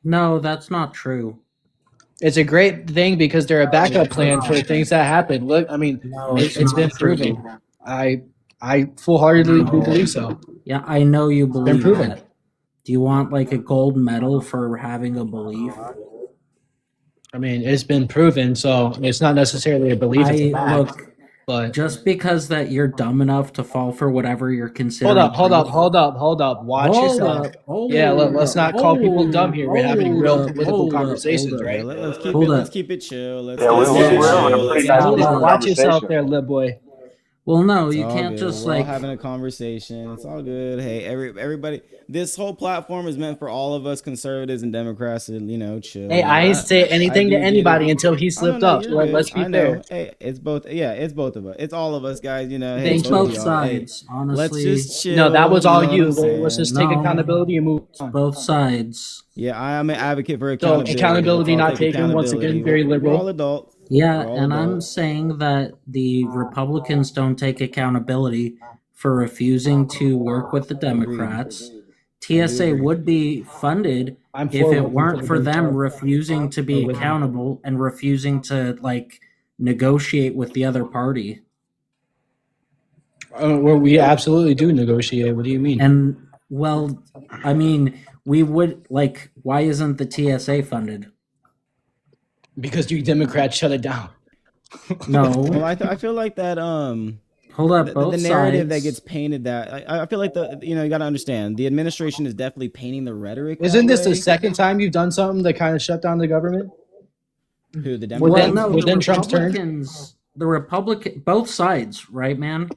No, that's not true. It's a great thing because they're a backup plan for things that happen. Look, I mean, No, it's it's not been true. proven. I full-heartedly do believe so. Yeah, I know you Been believe proven. that. Do you want like a gold medal for having a belief? I mean, it's been proven, so it's not necessarily a belief. It's a fact. Look, But just because that you're dumb enough to fall for whatever you're considering. hold up. Watch yourself. Yeah, let's not call people dumb here. We're having real political conversations, Yeah, right? let's keep it chill. Let's Yeah, let's keep it we're having a chill. pretty Let's nice not- peaceful Watch yourself conversation. there, little boy. Well, no, It's you all can't good. just We're all like. having a conversation. It's all good. Hey, everybody. This whole platform is meant for all of us conservatives and Democrats to, chill. Hey, I ain't say anything to do get anybody it. until he Oh, slipped no, up. you're So good. let's be I know. fair. Hey, it's both. Yeah, it's both of us. It's all of us, guys. Hey, Thank It's it's both both of y'all. Hey, sides, honestly. let's just chill. No, that was all know what you. I'm saying? Let's just take No. accountability and move It's on. both sides. Yeah, I am an advocate for So accountability. accountability Let's all not take taken, once accountability. again, very We're all liberal. adults. Yeah, We're all and I'm adults. saying that the Republicans don't take accountability for refusing to work with the Democrats. TSA would be funded I'm if for it working weren't the for them Democrats. refusing to be accountable and refusing to like negotiate with the other party. Well, we absolutely do negotiate. What do you mean? And well, I mean, we would like. Why isn't the TSA funded? Because you Democrats shut it down. No. Well, I feel like that Hold up, both the narrative sides. that gets painted that I feel like you got to understand the administration is definitely painting the rhetoric. Isn't this way. the second time you've done something that kind of shut down the government? Who the Well, Democrats? no, within the Trump's term? Republicans, both sides, right, man?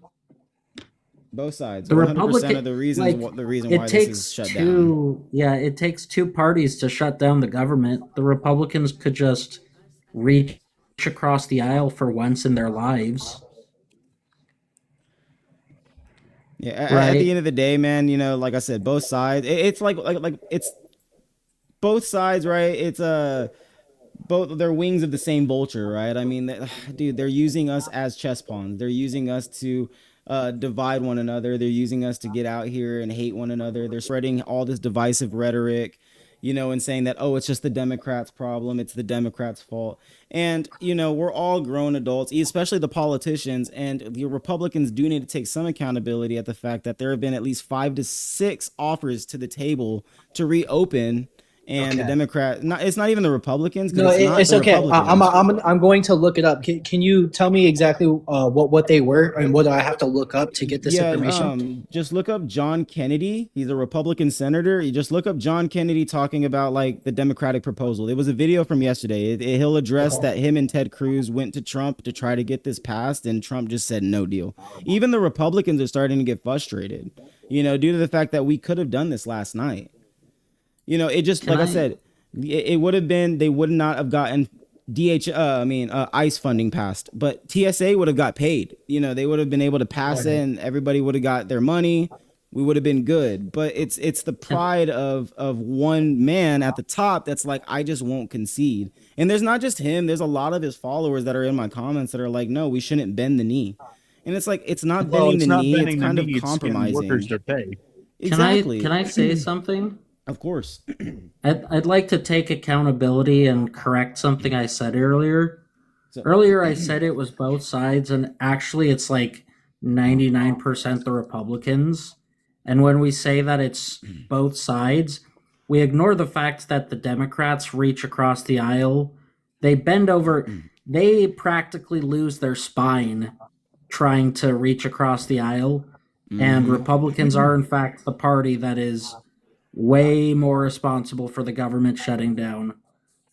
Both sides. The 100% of the reasons like, the reason it why this takes is shut down. two. Yeah, it takes two parties to shut down the government. The Republicans could just reach across the aisle for once in their lives. Yeah, at Right. the end of the day, man, like I said, both sides. It's like it's both sides, right? It's both they're wings of the same vulture, right? I mean, dude, they're using us as chess pawns. They're using us to divide one another. They're using us to get out here and hate one another. They're spreading all this divisive rhetoric, and saying that, oh, it's just the Democrats' problem. It's the Democrats' fault. And, we're all grown adults, especially the politicians. And the Republicans do need to take some accountability at the fact that there have been at least 5 to 6 offers to the table to reopen. And the Democrat, it's not even the Republicans. No, it's okay. I'm going to look it up. Can you tell me exactly what they were and what do I have to look up to get this information? Just look up John Kennedy. He's a Republican senator. You just look up John Kennedy talking about like the Democratic proposal. It was a video from yesterday. He'll address that him and Ted Cruz went to Trump to try to get this passed, and Trump just said no deal. Even the Republicans are starting to get frustrated, due to the fact that we could have done this last night. It just, I said, it would have been, they would not have gotten ICE funding passed, but TSA would have got paid. They would have been able to pass it and everybody would have got their money. We would have been good. But it's the pride of one man at the top that's like, I just won't concede. And there's not just him. There's a lot of his followers that are in my comments that are like, no, we shouldn't bend the knee. And it's like, it's not bending the knee. It's kind of compromising. Workers their pay. Exactly. Can I say something? Of course. I'd like to take accountability and correct something I said earlier. Earlier, I said it was both sides, and actually, it's like 99% the Republicans. And when we say that it's both sides, we ignore the fact that the Democrats reach across the aisle. They bend over. They practically lose their spine trying to reach across the aisle. And Republicans are, in fact, the party that is way more responsible for the government shutting down,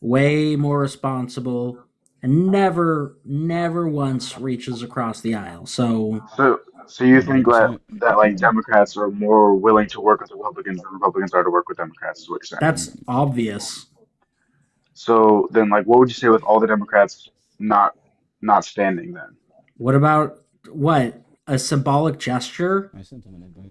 way more responsible, and never once reaches across the aisle. So you think that like Democrats are more willing to work with Republicans than Republicans are to work with Democrats, is what you're saying? that's obvious. So then, like, what would you say with all the Democrats not standing then? What about what? A symbolic gesture? I sent him an invite.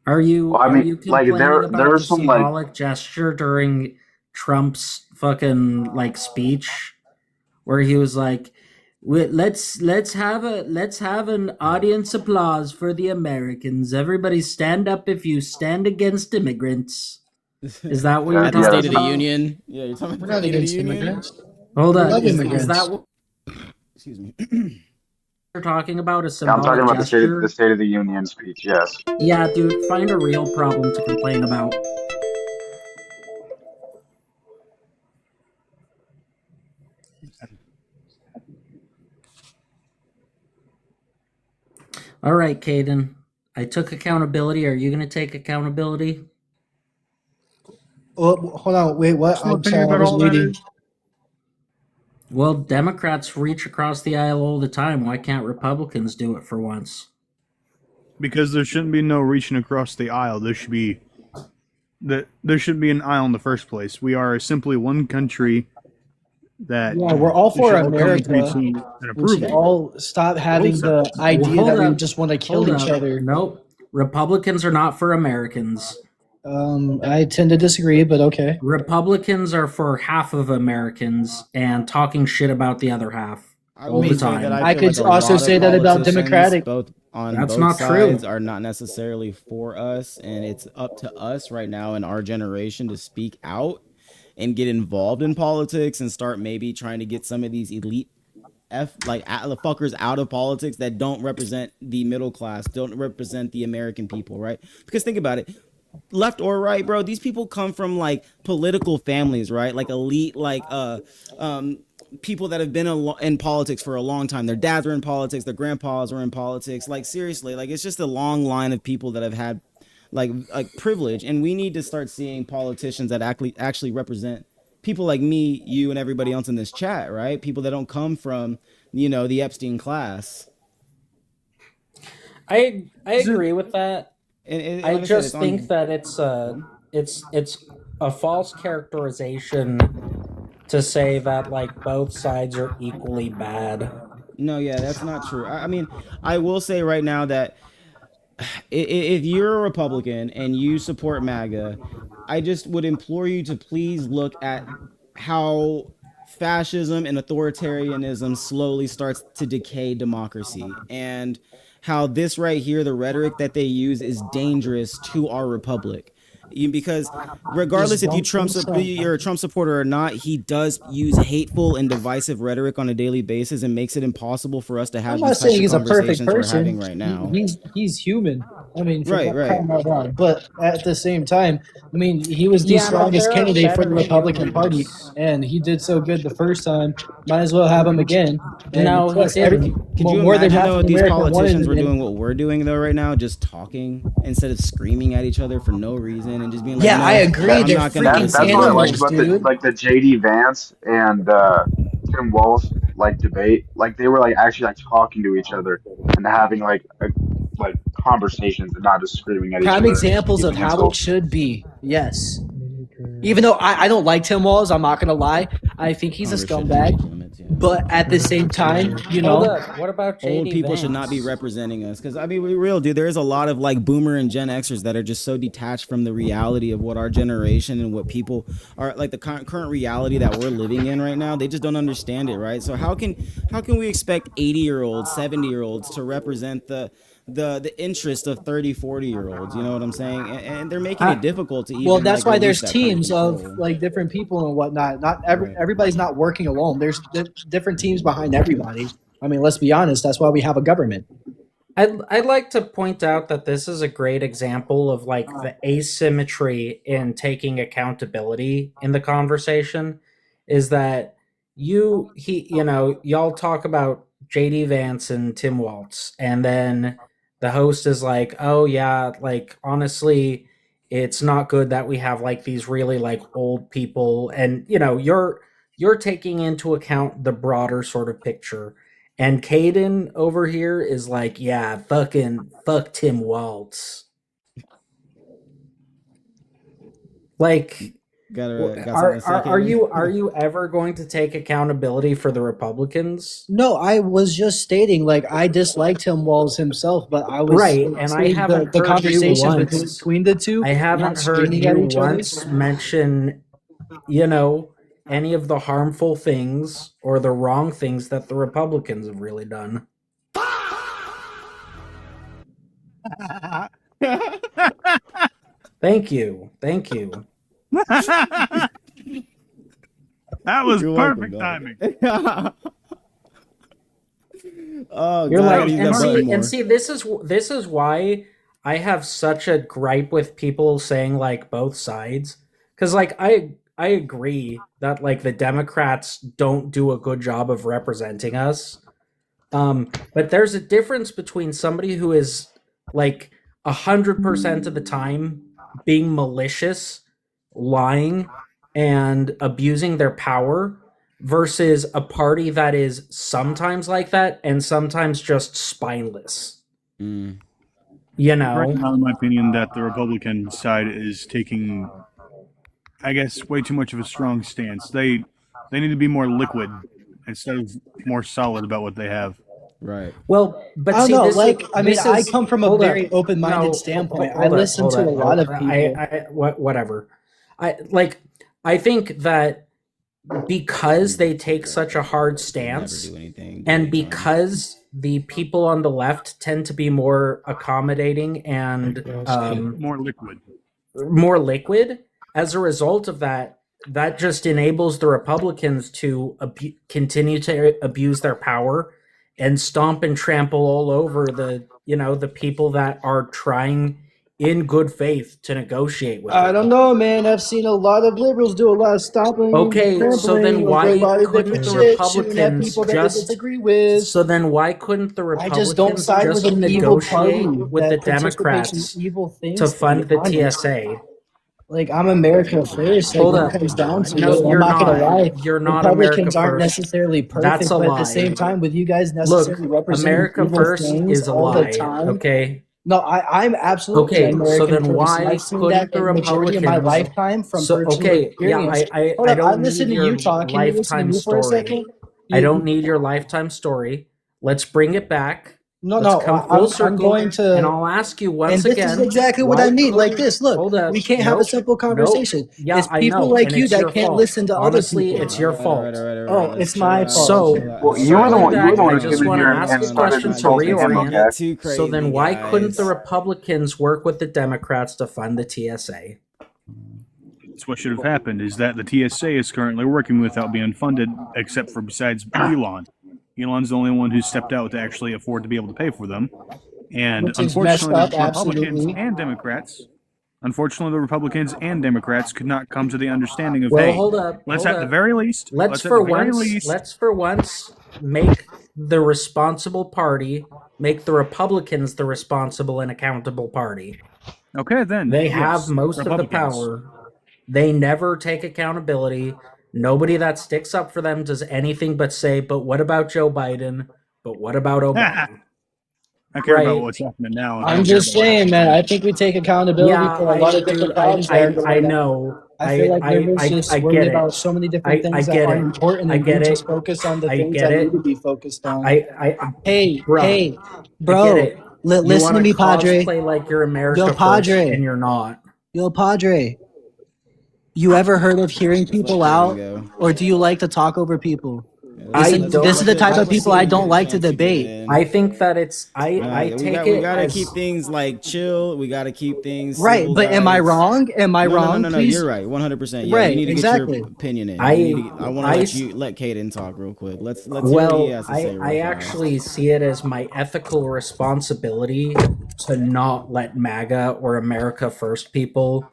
Are you Well, I are mean, you like complaining there about are the some like symbolic gesture during Trump's fucking like speech where he was like, let's have an audience applause for the Americans. Everybody stand up if you stand against immigrants." Is that what you're yeah, At the yeah, State that's of talking the not about? Union. Yeah, you're talking We're about the not State of the against Union. immigrants. Hold We on. love Is immigrants. that what Excuse me. you're talking about? A yeah. I'm talking symbolic about the gesture? State of the Union speech. Yes. Yeah, dude, find a real problem to complain about. All right, Caden. I took accountability. Are you going to take accountability? Oh, hold on. Wait, what? What's my I'm opinion sorry. I about was all that reading. is? Well, Democrats reach across the aisle all the time. Why can't Republicans do it for once? Because there shouldn't be no reaching across the aisle. There should be an aisle in the first place. We are simply one country that Yeah, we're all we for should all come to America. an We should approval. all stop having the Well, idea hold that we up. just want to kill Hold each up. other. Nope. Republicans are not for Americans. I tend to disagree, but okay. Republicans are for half of Americans and talking shit about the other half I all will the say that time. I I feel could like a also lot of say that about politicians, Democratic. both on That's both not true. sides, are not necessarily for us, and it's up to us right now in our generation to speak out and get involved in politics and start maybe trying to get some of these elite the fuckers out of politics that don't represent the middle class, don't represent the American people, right? Because think about it, left or right, bro, these people come from like political families, right? Like elite, um, people that have been in politics for a long time. Their dads were in politics, their grandpas were in politics. Like seriously, like it's just a long line of people that have had like privilege, and we need to start seeing politicians that actually represent people like me, you, and everybody else in this chat, right? People that don't come from, the Epstein class. I agree with that. And I like I said, just it's think on. that it's a false characterization to say that like both sides are equally bad. No, yeah, that's not true. I mean, I will say right now that if you're a Republican and you support MAGA, I just would implore you to please look at how fascism and authoritarianism slowly starts to decay democracy, and how this right here, the rhetoric that they use, is dangerous to our republic. Because regardless Just if don't you're a Trump supporter or not, he does use hateful and divisive rhetoric on a daily basis and makes it impossible for us to I'm have not these types saying of he's a perfect conversations we're person. having right now. He's human. I mean, for Right, right. crying out loud. But at the same time, I mean, he was the Yeah, but strongest there are candidate for the better Republican Party, humans. and he did so good the first time. Might as well have him again. And No, he plus, every didn't. Could you more than imagine half though of if these America wanted politicians him were in. doing what we're doing though right now, just talking instead of screaming at each other for no reason and just being like, Yeah, I agree. That I'm They're not gonna freaking that's listen to what I like you. animals, about the dude. JD Vance and Tim Walz like debate. Like they were like actually like talking to each other and having like conversations and not just screaming at each Prime other and examples of using how it insults. should be. Yes. Even though I don't like Tim Walz, I'm not gonna lie. I think he's a Congress should have scumbag. age limits, yeah. But at the same time, Hold up. What about Old JD people should not be Vance? representing us, because I mean, we real dude. There is a lot of like boomer and Gen Xers that are just so detached from the reality of what our generation and what people are like, the current reality that we're living in right now. They just don't understand it, right? So how can we expect 80-year-olds, 70-year-olds to represent the interest of 30, 40-year-olds? You know what I'm saying? And they're making it difficult to well, even that's like why release there's that kind of teams of control. like different people and whatnot. Not Right. everybody's not working alone. There's different teams behind everybody. I mean, let's be honest. That's why we have a government. I'd like to point out that this is a great example of like the asymmetry in taking accountability in the conversation. Is that y'all talk about JD Vance and Tim Waltz, and then the host is like, oh yeah, like honestly, it's not good that we have like these really like old people, and you're taking into account the broader sort of picture. And Caden over here is like, yeah, fuck Tim Waltz. Like, Are you ever going to take accountability for the Republicans? No, I was just stating like I disliked him Walls himself, but I was Right, and I saying haven't the heard you conversation once. between the two. I haven't not heard screaming at you each other. once mention, any of the harmful things or the wrong things that the Republicans have really done. Thank you. That was You're perfect welcome, timing. Oh, You're God, like, use that button more. and see, this is why I have such a gripe with people saying like both sides, because like I agree that like the Democrats don't do a good job of representing us, but there's a difference between somebody who is like 100% of the time being malicious, lying, and abusing their power versus a party that is sometimes like that and sometimes just spineless. Mm. Right now, in my opinion, that the Republican side is taking, I guess, way too much of a strong stance. They need to be more liquid instead of more solid about what they have. Right. Well, but I don't see, know. this Like, is, I mean, this I is- come from a hold up. very open-minded No, standpoint. hold I up, listen hold to up, a lot of hold up. people. Whatever. I think that because they take such a hard stance, Never do anything. and because the people on the left tend to be more accommodating and More liquid. more liquid, as a result of that, that just enables the Republicans to continue to abuse their power and stomp and trample all over the people that are trying in good faith to negotiate with I them. don't know, man. I've seen a lot of liberals do a lot of stomping. Okay, and so then trampling why over a lot of couldn't different the shit, shooting at Republicans people that they just- disagree with? So then why couldn't the I Republicans just don't side with just an evil party negotiate with the that participates Democrats in evil things. to fund be the honest. TSA? Like, I'm America first. Like, Hold when up. it comes down to No, it, I'm you're not gonna not. lie. You're not America Republicans aren't first. necessarily perfect, That's a but at lie. the same time, with you guys Look, necessarily representing America evil first things is a all lie. the time. Okay. No, I'm absolutely Okay, American so then first. why And I've seen couldn't that the in the majority of my Republicans- lifetime from So personal okay, yeah, experience. I Hold up, don't listen need to your you talk. Can you listen to lifetime me for a story. second? I don't need your lifetime story. Let's bring it back. No, Let's no, come full I'm circle, going to. and I'll ask you And once this again. is exactly what why I mean. Like couldn't- this, look, hold up. we can't have a Nope. simple conversation. Yeah, It's I people know, like and you it's that your can't fault. listen to Honestly, other people. it's your fault. Oh, it's my fault. So, Well, you were the one. You were the one I who just came in want to here ask and a started question to insulting him. reorient. Okay. Too crazy, So then why couldn't the guys. Republicans work with the Democrats to fund the TSA? That's what should have happened. Is that the TSA is currently working without being funded, except for besides Elon. Elon's the only one who stepped out to actually afford to be able to pay for them. And Which is messed unfortunately, up, the Republicans absolutely. and Democrats, could not come to the understanding of, Well, hey, hold up. let's hold at the up. very least, Let's for once make the responsible party, make the Republicans the responsible and accountable party. Okay, then They yes, have most of the Republicans. power. They never take accountability. Nobody that sticks up for them does anything but say, "But what about Joe Biden? But what about Obama?" I care Right. about what's happening now. I I'm don't care just about what's saying, man. happening. I think we take accountability for a lot of different problems that are going I on. know. I feel like liberals just I worry get about it. so many different I things that get aren't it. important, I and get we just it. focus on the I things get that it. need to be focused on. Bruh, Hey, I get bro, it. You listen to wanna me, Padre. cosplay like you're America Yo, first, Padre. and you're not. Yo, Padre. You ever heard of hearing people out, go. or do you like to talk over people? I This don't- is the type of people I don't like to debate. I think that it's I take it we gotta as, keep things like chill. We gotta keep things Right, civil, but am I guys. wrong? Am I No, wrong? No, Please. you're right, 100%. Yeah, Right, you need to exactly. get your opinion in. I want to let Caden talk real quick. Let's hear what he well, has to say. real I fast. actually see it as my ethical responsibility to not let MAGA or America First people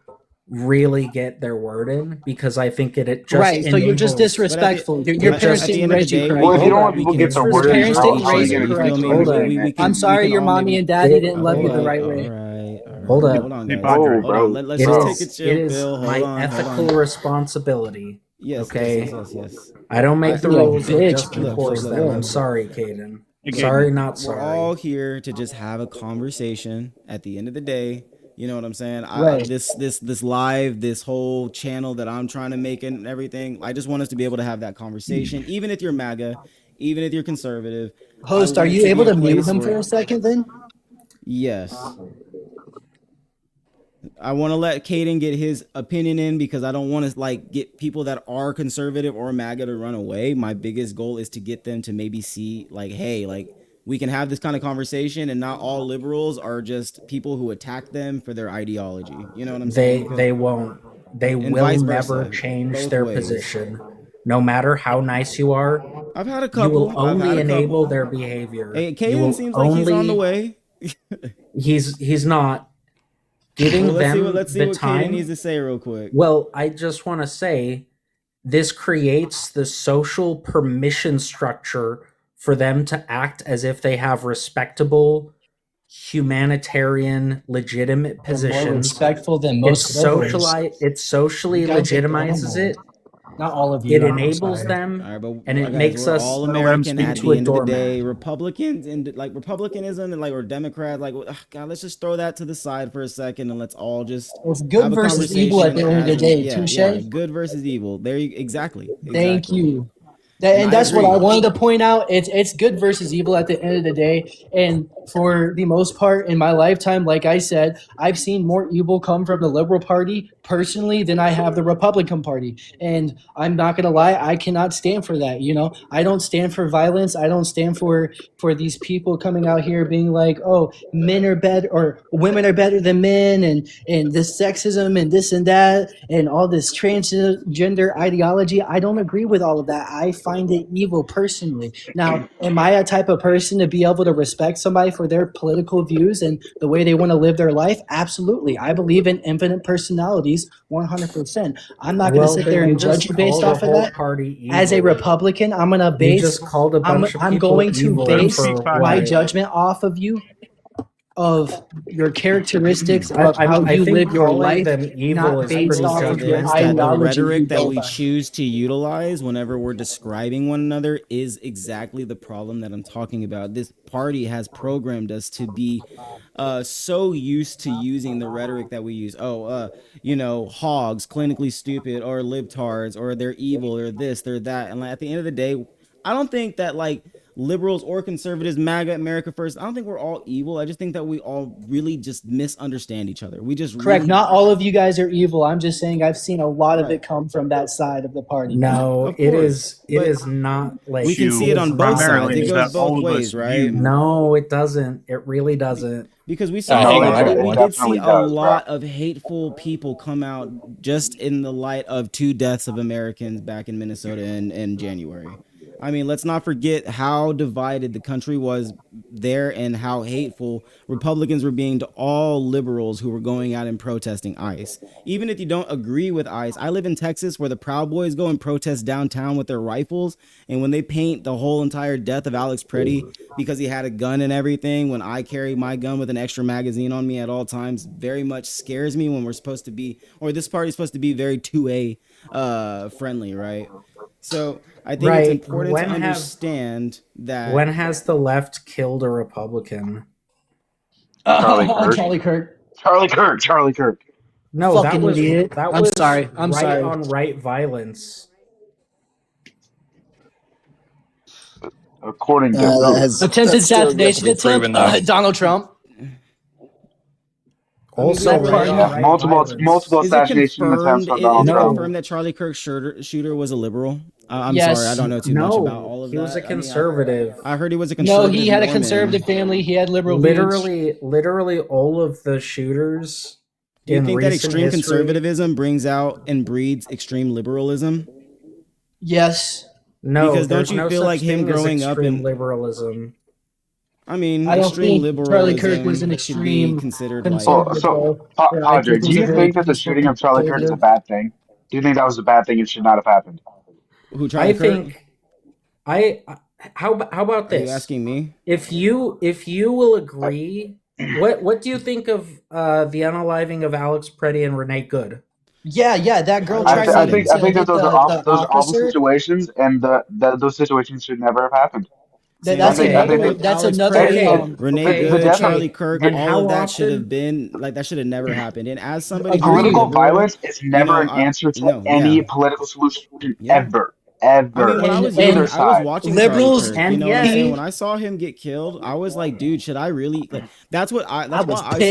really get their word in, because I think it just Right, so you're just enables- disrespectful. Your at the parents end of didn't the raise you day, correctly. Well, if you don't Hold want on. people to get their Your word in, parents how didn't are you raise going you to correctly. continue Hold doing on. that? I'm sorry your only- mommy and daddy didn't love you the All right way. All right. Hold up. Hold on, Hey, guys. Padre. Hold on. Let's It just is, take a chill it is pill. Hold my on, ethical responsibility. Yes. Okay. Yes. I don't make the You're a rules, I bitch, just look, enforce look, them. look. I'm sorry, Caden. Hey, Caden. Sorry, not We're sorry. all here to just have a conversation. At the end of the day, You know what I'm saying? Right. This live, this whole channel that I'm trying to make and everything. I just want us to be able to have that conversation, even if you're MAGA, even if you're conservative. Host, are you able to mute him for a second then? Yes. I want to let Caden get his opinion in because I don't want to like get people that are conservative or MAGA to run away. My biggest goal is to get them to maybe see like, hey, like we can have this kind of conversation and not all liberals are just people who attack them for their ideology. You know what I'm saying? They won't. They will never change their position. No matter how nice you are, I've had a couple. You will only enable their behavior. Hey, Caden seems like he's on the way. he's not. Giving let's see what Caden needs to say real quick. Well, I just want to say this creates the social permission structure for them to act as if they have respectable, humanitarian, legitimate positions. More respectful than most. It socially legitimizes it. Not all of you. It enables them, and it makes us all American at the end of the day. Republicans and like republicanism and like or Democrat, like God, let's just throw that to the side for a second and let's all just. It's good versus evil at the end of the day. Touche. Yeah, good versus evil. There you exactly. Thank you. And that's what I wanted to point out. It's good versus evil at the end of the day. And for the most part in my lifetime, like I said, I've seen more evil come from the Liberal Party personally than I have the Republican Party. And I'm not going to lie, I cannot stand for that. You know, I don't stand for violence. I don't stand for these people coming out here being like, oh, men are better or women are better than men and this sexism and this and that and all this transgender ideology. I don't agree with all of that. I find it evil personally. Now, am I a type of person to be able to respect somebody for their political views and the way they want to live their life? Absolutely. I believe in infinite personalities 100%. I'm not going to sit there and judge you based off of that. As a Republican, I'm going to base I'm going to base my judgment off of you of your characteristics of how you live your life, not based off of your ideology. The rhetoric that we choose to utilize whenever we're describing one another is exactly the problem that I'm talking about. This party has programmed us to be so used to using the rhetoric that we use. You know, hogs, clinically stupid, or libtards, or they're evil, or this, they're that. And like, at the end of the day, I don't think that like liberals or conservatives, MAGA, America First, I don't think we're all evil. I just think that we all really just misunderstand each other. We just correct. Not all of you guys are evil. I'm just saying I've seen a lot of it come from that side of the party. No, it is not like we can see it on both sides. It goes both ways, right? No, it doesn't. It really doesn't. Because we did see a lot of hateful people come out just in the light of 2 deaths of Americans back in Minnesota in January. I mean, let's not forget how divided the country was there and how hateful Republicans were being to all liberals who were going out and protesting ICE. Even if you don't agree with ICE, I live in Texas where the Proud Boys go and protest downtown with their rifles. And when they paint the whole entire death of Alex Preddy because he had a gun and everything, when I carry my gun with an extra magazine on me at all times, very much scares me when we're supposed to be, or this party's supposed to be very 2A friendly, right? So I think it's important to understand that. When has the left killed a Republican? Charlie Kirk. No, fucking idiot. I'm sorry. I'm sorry. On right violence. According to attempted assassination attempt, Donald Trump. Also, multiple assassination attempts on Donald Trump. Is it confirmed that Charlie Kirk's shooter was a liberal? I'm sorry, I don't know too much about all of that. He was a conservative. I heard he was a conservative. No, he had a conservative family. He had liberal views. Literally all of the shooters. Do you think that extreme conservatism brings out and breeds extreme liberalism? Yes. No, because don't you feel like him growing up in liberalism? I mean, I don't extreme think Charlie Kirk was an extreme considered Padre, do you think that the shooting of Charlie Kirk is a bad thing? Do you think that was a bad thing and should not have happened? Who Charlie Kirk? How about this? Are you asking me? If you will agree, what do you think of the unaliving of Alex Preddy and Renee Good? Yeah, that girl. I think that those are awful situations, and those situations should never have happened. That's another Renee Good, Charlie Kirk, And all of that should have been like that should have never happened. And as somebody who's Political liberal, violence is never an I answer to no, any political solution yeah. I mean, when I was young, either I was side. watching liberals, Charlie Kirk. You know what I'm saying? When I saw him get killed, I was like, dude, should I really? Like, that's why I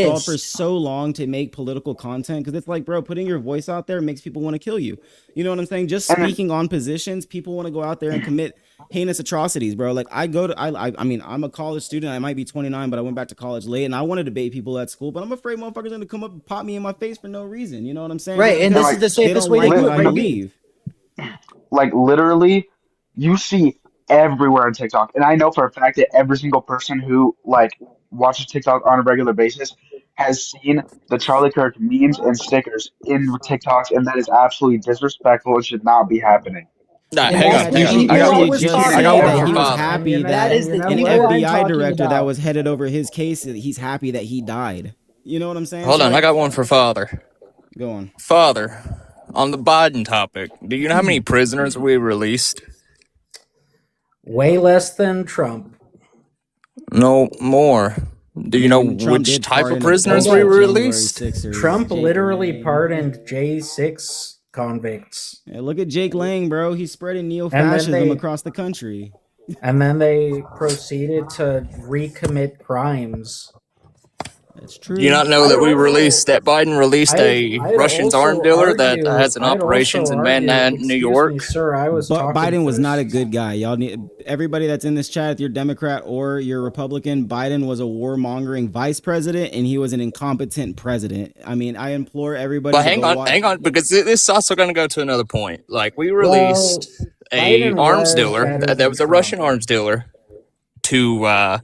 stalled for so long to make political content, because it's like, bro, putting your voice out there makes people want to kill you. You know what I'm saying? Just speaking on positions, people want to go out there and commit heinous atrocities, bro. Like I mean, I'm a college student. I might be 29, but I went back to college late, and I want to debate people at school, but I'm afraid motherfuckers are gonna come up and pop me in my face for no reason. You know what I'm saying? Right, and this is the safest way to do it. I believe. Like literally, you see everywhere on TikTok, and I know for a fact that every single person who like watches TikTok on a regular basis has seen the Charlie Kirk memes and stickers in TikToks, and that is absolutely disrespectful and should not be happening. Nah, hang on. I got one. I got one for he was Bob. happy that is the an ego I'm FBI talking director that about. was headed over his case, he's happy that he died. You know what I'm saying? Hold on, I got one for Father. Go on. Father, on the Biden topic, do you know how many prisoners we released? Way less than Trump. No, more. Do you know which type of prisoners we released? Trump literally pardoned J6 convicts. Yeah, look at Jake Lang, bro. He's spreading neo-fascism across the country. And then they proceeded to recommit crimes. That's true. Do you not know that Biden released a Russian arms dealer that has an operations in Manhattan, New York? Me, sir, but Biden was first. not a good guy. Y'all need everybody that's in this chat, if you're Democrat or you're Republican, Biden was a warmongering vice president and he was an incompetent president. I mean, I implore everybody But hang on, because this is also going to go to another point. Like, we released a arms dealer that was a Russian arms dealer to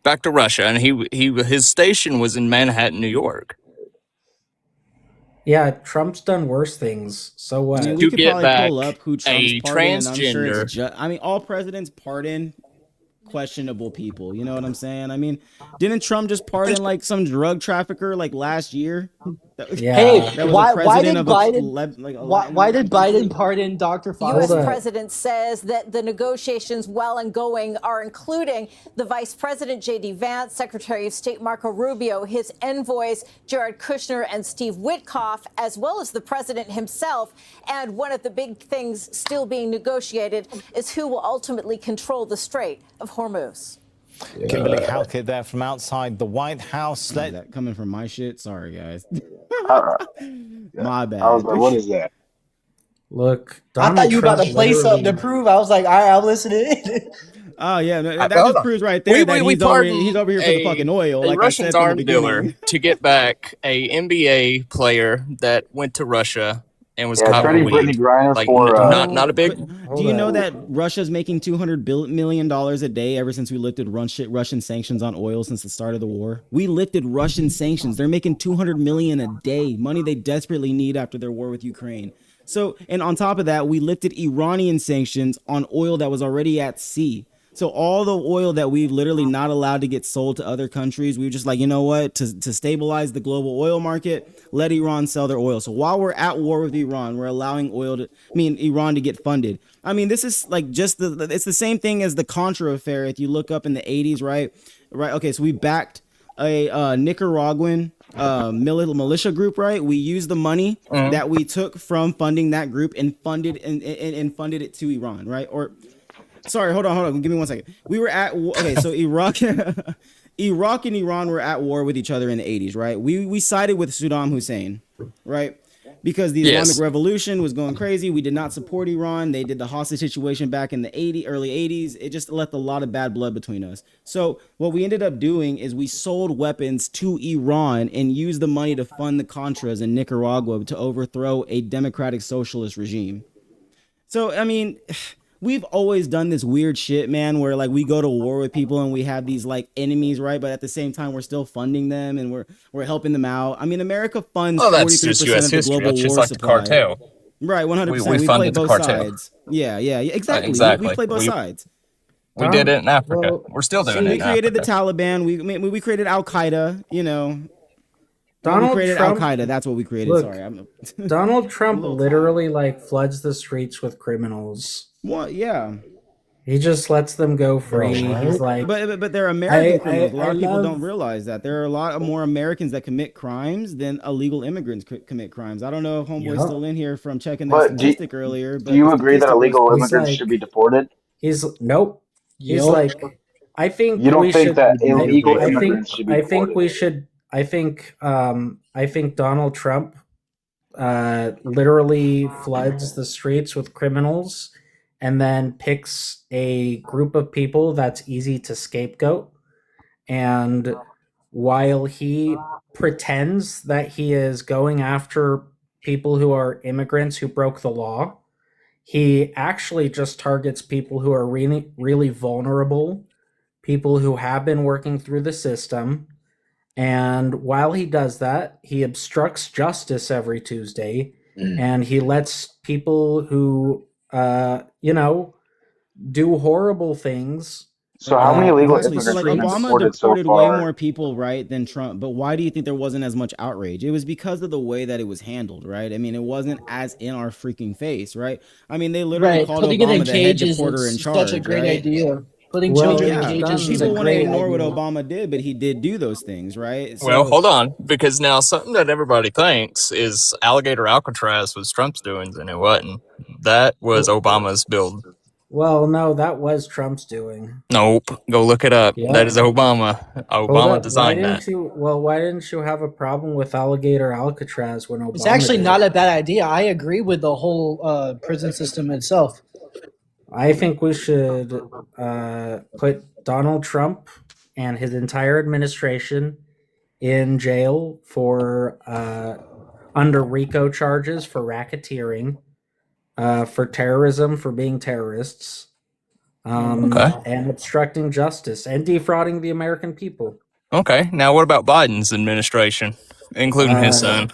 back to Russia, and his station was in Manhattan, New York. Yeah, Trump's done worse things. So what? I mean, we could probably pull up who Trump's pardoned, and I'm sure it's I mean, all presidents pardon questionable people. You know what I'm saying? I mean, didn't Trump just pardon like some drug trafficker like last year? Hey, why did Biden pardon Dr. Fauci? U.S. President says that the negotiations well and going are including the Vice President J.D. Vance, Secretary of State Marco Rubio, his envoys Jared Kushner and Steve Witkoff, as well as the president himself. And one of the big things still being negotiated is who will ultimately control the Strait of Hormuz. Kimberly Halkett there from outside the White House. That coming from my shit? Sorry, guys. My bad. I was like, what is that? Look, I thought you were about to play something to prove. I was like, all right, I'll listen to it. Oh, yeah. No, that just proves right there that he's over here for the fucking oil. A like Russian arms dealer to get back a NBA player that went to Russia and was caught with weed. Like, not a big. Do you know that Russia's making $200 million a day ever since we lifted Russian sanctions on oil since the start of the war? We lifted Russian sanctions. They're making $200 million a day, money they desperately need after their war with Ukraine. So, and on top of that, we lifted Iranian sanctions on oil that was already at sea. So all the oil that we've literally not allowed to get sold to other countries, we're just like, you know what, to stabilize the global oil market, let Iran sell their oil. So while we're at war with Iran, we're allowing Iran to get funded. I mean, this is like it's the same thing as the Contra affair. If you look up in the 80s, right? Okay, so we backed a Nicaraguan militia group, right? We used the money that we took from funding that group and funded it to Iran, right? Sorry, hold on. Give me 1 second. We were at so Iraq and Iran were at war with each other in the 80s, right? We sided with Saddam Hussein, right? Because the Islamic Revolution was going crazy. We did not support Iran. They did the hostage situation back in the early 80s. It just left a lot of bad blood between us. So what we ended up doing is we sold weapons to Iran and used the money to fund the Contras in Nicaragua to overthrow a democratic socialist regime. So, I mean, we've always done this weird shit, man, where like we go to war with people and we have these like enemies, right? But at the same time, we're still funding them and we're helping them out. I mean, America funds 43% of the global war supply. The cartel. Right, 100%. We play both sides. Yeah, exactly. We play both sides. We did it in Africa. We're still doing it. We created the Taliban. We created Al Qaeda. You know. We created Al Qaeda. That's what we created. Look, sorry, Donald Trump literally like floods the streets with criminals. What? Yeah. He just lets them go free. He's like, but they're American criminals. A lot of people don't realize that there are a lot of more Americans that commit crimes than illegal immigrants commit crimes. I don't know if Homeboy's still in here from checking that statistic earlier. But do you agree that illegal immigrants should be deported? Nope. He's like, I think you don't we think should, that illegal immigrants should be deported? I think we should. I think Donald Trump literally floods the streets with criminals and then picks a group of people that's easy to scapegoat. And while he pretends that he is going after people who are immigrants who broke the law, he actually just targets people who are really, really vulnerable, people who have been working through the system. And while he does that, he obstructs justice every Tuesday, and he lets people who, do horrible things. So how many illegal immigrants have been Obama deported so deported far? way more people, right, than Trump. But why do you think there wasn't as much outrage? It was because of the way that it was handled, right? I mean, it wasn't as in our freaking face, right? I mean, they literally called Obama the head deporter in charge. Such a great idea. Putting Well, children yeah, in cages is a people want to great ignore what idea. Obama did, but he did do those things, right? Well, hold on, because now something that everybody thinks is Alligator Alcatraz was Trump's doings, and it wasn't. That was Obama's build. Well, no, that was Trump's doing. Nope. Go look it up. Yep. That is Obama. Obama designed that. Why didn't you have a problem with Alligator Alcatraz when Obama It's actually did not it? a bad idea. I agree with the whole prison system itself. I think we should put Donald Trump and his entire administration in jail for under RICO charges for racketeering, for terrorism, for being terrorists, and obstructing justice and defrauding the American people. Okay, now what about Biden's administration, including his son?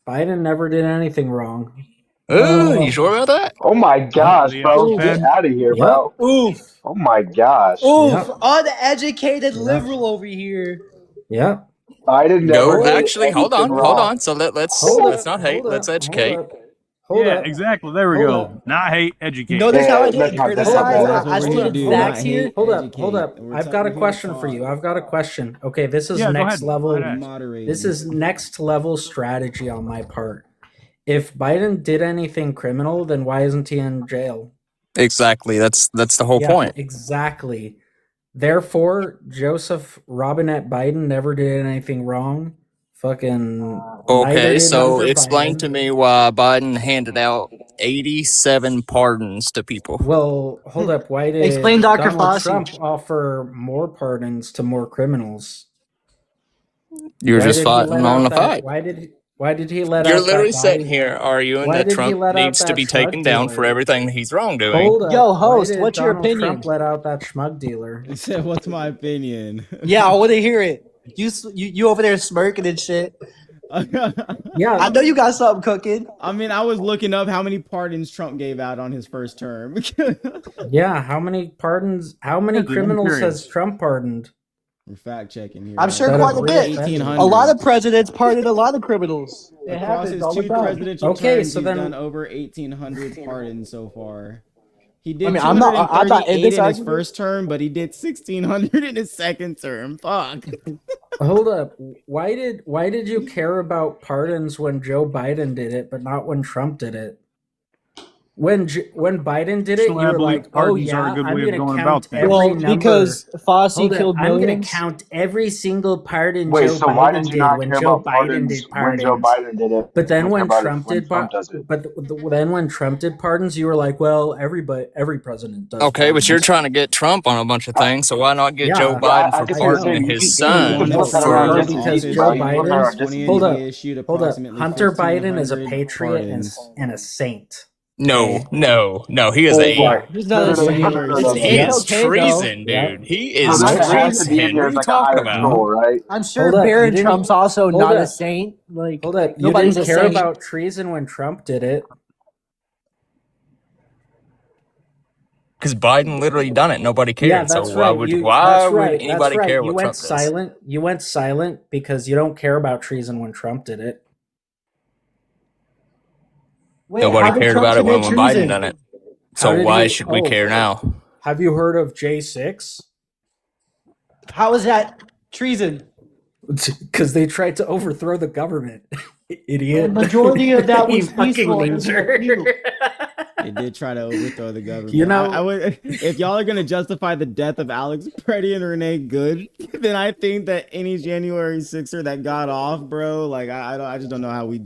Biden never did anything wrong. Oh, you sure about that? Oh my gosh, bro. Get out of here, bro. Oof. Oh my gosh. Oof. Uneducated liberal over here. Yeah. Biden never did actually, hold anything on, wrong. hold on. So let's not hate, let's educate. Exactly. There we go. Not hate, educate. Notice how I didn't criticize. I stated facts here. Hold up. I've got a question for you. Okay, this is next level. This is next level strategy on my part. If Biden did anything criminal, then why isn't he in jail? Exactly. That's the whole point. Exactly. Therefore, Joseph Robinette Biden never did anything wrong. Fucking. Okay, so explain to me why Biden handed out 87 pardons to people. Well, hold up. Why did Explain Dr. Donald Fauci. Trump offer more pardons to more criminals? You're just fighting on the fight. Why did he let out? You're literally that sitting here arguing that Trump needs to be taken down for everything that he's wrongdoing. Hold up. Yo, host, Why did what's your Donald opinion? Trump let out that schmug dealer. He said, "What's my opinion?" Yeah, I want to hear it. You over there smirking and shit. Yeah, I know you got something cooking. I mean, I was looking up how many pardons Trump gave out on his first term. Yeah, how many pardons? How many criminals has Trump pardoned? We're fact checking here. I'm sure quite a bit. 1,800. A lot of presidents pardoned a lot of criminals. It Across happens his all the 2 time. presidential Okay, terms, so he's then- done over 1,800 pardons so far. He did I mean, I'm not in 238 this in his argument. first term, but he did 1,600 in his second term. Fuck. Hold up. Why did you care about pardons when Joe Biden did it, but not when Trump did it? When Biden did it, you Personally, I were believe like, "Oh pardons yeah, are a good I'm way of going to going count about things." every Well, number." because Fauci Hold up, killed I'm going millions. to count every single pardon Wait, Joe so why Biden did you did not when care Joe about Biden pardons did when pardons. Joe Biden did it? But then You when care about it Trump did, Trump does it. but then when Trump did pardons, you were like, "Well, every president does." Okay, but you're pardons." trying to get Trump on a bunch of things, so why not get Yeah. Joe Yeah, Biden I for can see the same. pardoning You his can- you can son flip that around for... just as because easy, Joe bro. You can flip that around Biden. just as Hold easy. up. Hold up. Issued Hold up. approximately Hunter Biden is a 1,500 patriot and pardons. a saint. No, he is a... Right. He's not a saint. He It's is okay, though. treason, Yeah. dude. He So is then it has to be treason. here What are as you like a talking higher about? tool, right? I'm sure Hold up, you Barron didn't- Trump's also hold not up. a saint. Like, Hold up. You nobody's didn't a care saint. about treason when Trump did it. Because Biden literally done it. Nobody cared. Yeah, that's so why right. would That's right. anybody That's right. care You what went Trump does? silent. You went silent because you don't care about treason when Trump did it. Wait, how Nobody did cared Trump about it when commit Biden treason? done it. How So did why he- should we oh. care now? Have you heard of J6? How is that treason? Because they tried to overthrow the government. Idiot. The majority of that was You fucking peaceful. loser. They did try to overthrow the government. You know- I would, if y'all are gonna justify the death of Alex Preddy and Renee Good, then I think that any January 6er that got off, bro, like I just don't know how we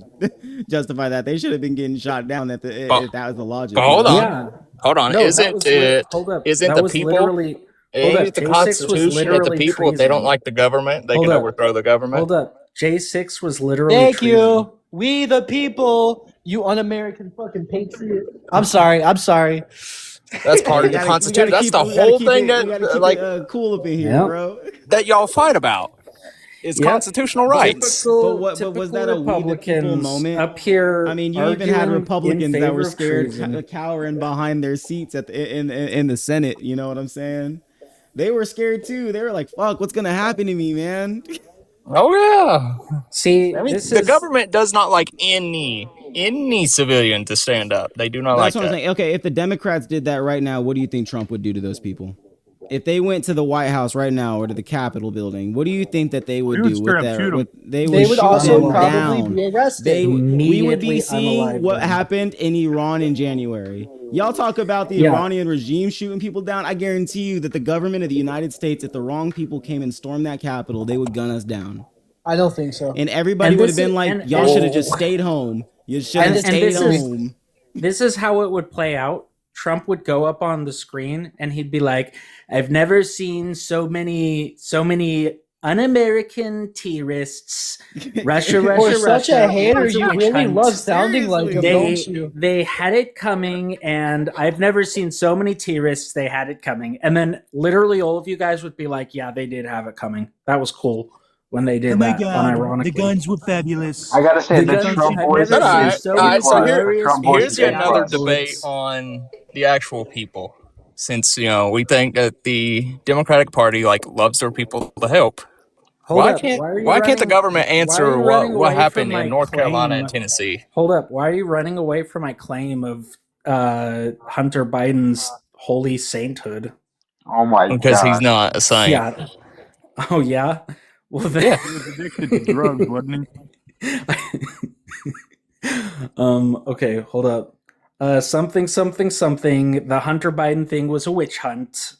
justify that. They should have been getting shot down if that was the logic. But hold on. Yeah. Hold on. No, that isn't was it? hold up. Isn't That the was people? literally- hold Ain't up, it the J6 was Constitution that the literally people, if they don't treason. like the government, they Hold can up. overthrow the government? Hold up. J6 was literally Thank treason. you. We the people. You un-American fucking patriot. I'm sorry. That's part of the Constitution. That's the whole thing that, cool up in here, Yep. bro. that y'all fight about. Is Yep. constitutional rights. But was that a we the people Republicans moment? up here? I mean, you even had arguing Republicans in that favor were of scared, treason. cowering behind their seats in the Senate. You know what I'm saying? They were scared too. They were like, "Fuck, what's gonna happen to me, man?" Oh yeah. See, I mean, this the is government does not like any civilian to stand up. They do not That's like what I'm that. saying. Okay, if the Democrats did that right now, what do you think Trump would do to those people? If they went to the White House right now or to the Capitol building, what do you think that they would We would do straight with up that? shoot 'em. They They would shoot also them probably down. be arrested. We would Immediately be seeing unalive what them. happened in Iran in January. Y'all talk about the Yeah. Iranian regime shooting people down. I guarantee you that the government of the United States, if the wrong people came and stormed that Capitol, they would gun us down. I don't think so. And everybody And would this have been is- like, and- y'all and- should have just stayed home. You should have And stayed this is- home. This is how it would play out. Trump would go up on the screen and he'd be like, "I've never seen so many un-American terrorists. Russia, For Russia, such Russia. a hater, It's a you witch really hunt. love sounding like him, don't you? They had it coming, and I've never seen so many terrorists. They had it coming." And then literally all of you guys would be like, "Yeah, they did have it coming. That was cool when they did that." Unironically. The guns were fabulous. I gotta say, The the guns Trump have voice never All is seen right, so all A right. So plus. The hilarious Trump voice here's is yet A another plus. debate on the actual people. Since we think that the Democratic Party loves their people to help. Hold Why up. can't Why are you why can't the running- government why are answer you what running away happened from my in North Carolina claim? and Tennessee? Hold up. Why are you running away from my claim of Hunter Biden's holy sainthood? Oh my Because god. he's not a saint. Yeah. Oh yeah. Well then. Yeah. He was addicted to drugs, wasn't he? Okay, hold up. Something. The Hunter Biden thing was a witch hunt.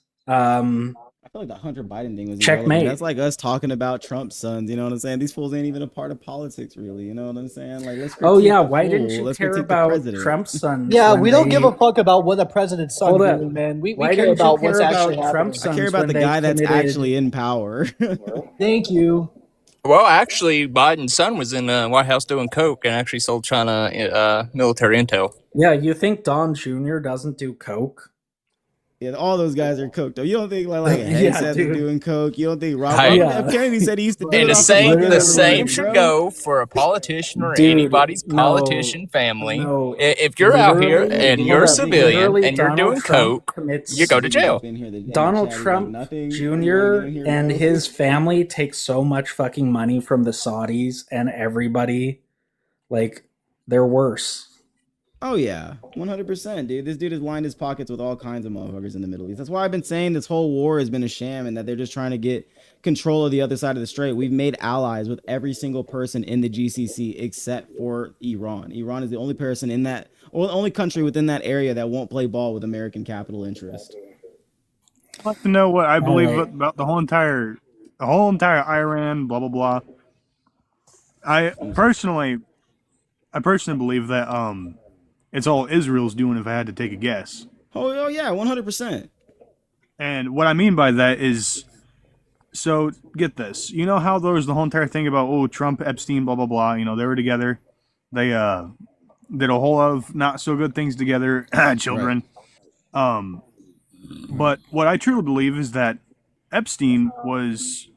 I feel like the Hunter Biden thing was Checkmate. irrelevant. That's like us talking about Trump's sons. You know what I'm saying? These fools ain't even a part of politics, really. You know what I'm saying? Like, let's. Oh critique yeah, the why fool. didn't you Let's care critique the about president. Trump's sons? Yeah, when we don't they- give a fuck about what the president's son Hold up. doing, man. We Why care didn't you about care what's about actually happening. Trump's I sons care about when the they guy that's committed- actually in power. Thank you. Well, actually, Biden's son was in the White House doing coke and actually sold China military intel. Yeah, you think Don Jr. doesn't do coke? Yeah, all those guys are cooked. Though you don't think like Yeah, Hegseth dude. is doing coke. You don't think Robert Hey. F. Kennedy said he used to do And it the off same fucking the drugs, same should bro. go for a politician or Dude, anybody's no, politician family. no. If you're out here Literally- and you're a hold up, civilian literally and you're Donald doing Trump coke, commits- you go to jail. Donald Trump Jr. and his family take so much fucking money from the Saudis and everybody. Like, they're worse. Oh yeah, 100%, dude. This dude has lined his pockets with all kinds of motherfuckers in the Middle East. That's why I've been saying this whole war has been a sham and that they're just trying to get control of the other side of the strait. We've made allies with every single person in the GCC except for Iran. Iran is the only person in that, or the only country within that area that won't play ball with American capital interest. I'd like to know what I believe Alright. about the whole entire Iran, blah blah blah. I personally believe that it's all Israel's doing, if I had to take a guess. Oh yeah, 100%. And what I mean by that is, so get this. You know how there was the whole entire thing about Trump, Epstein, blah blah blah. You know, they were together. They did a whole lot of not so good things together, children. But what I truly believe is that Epstein was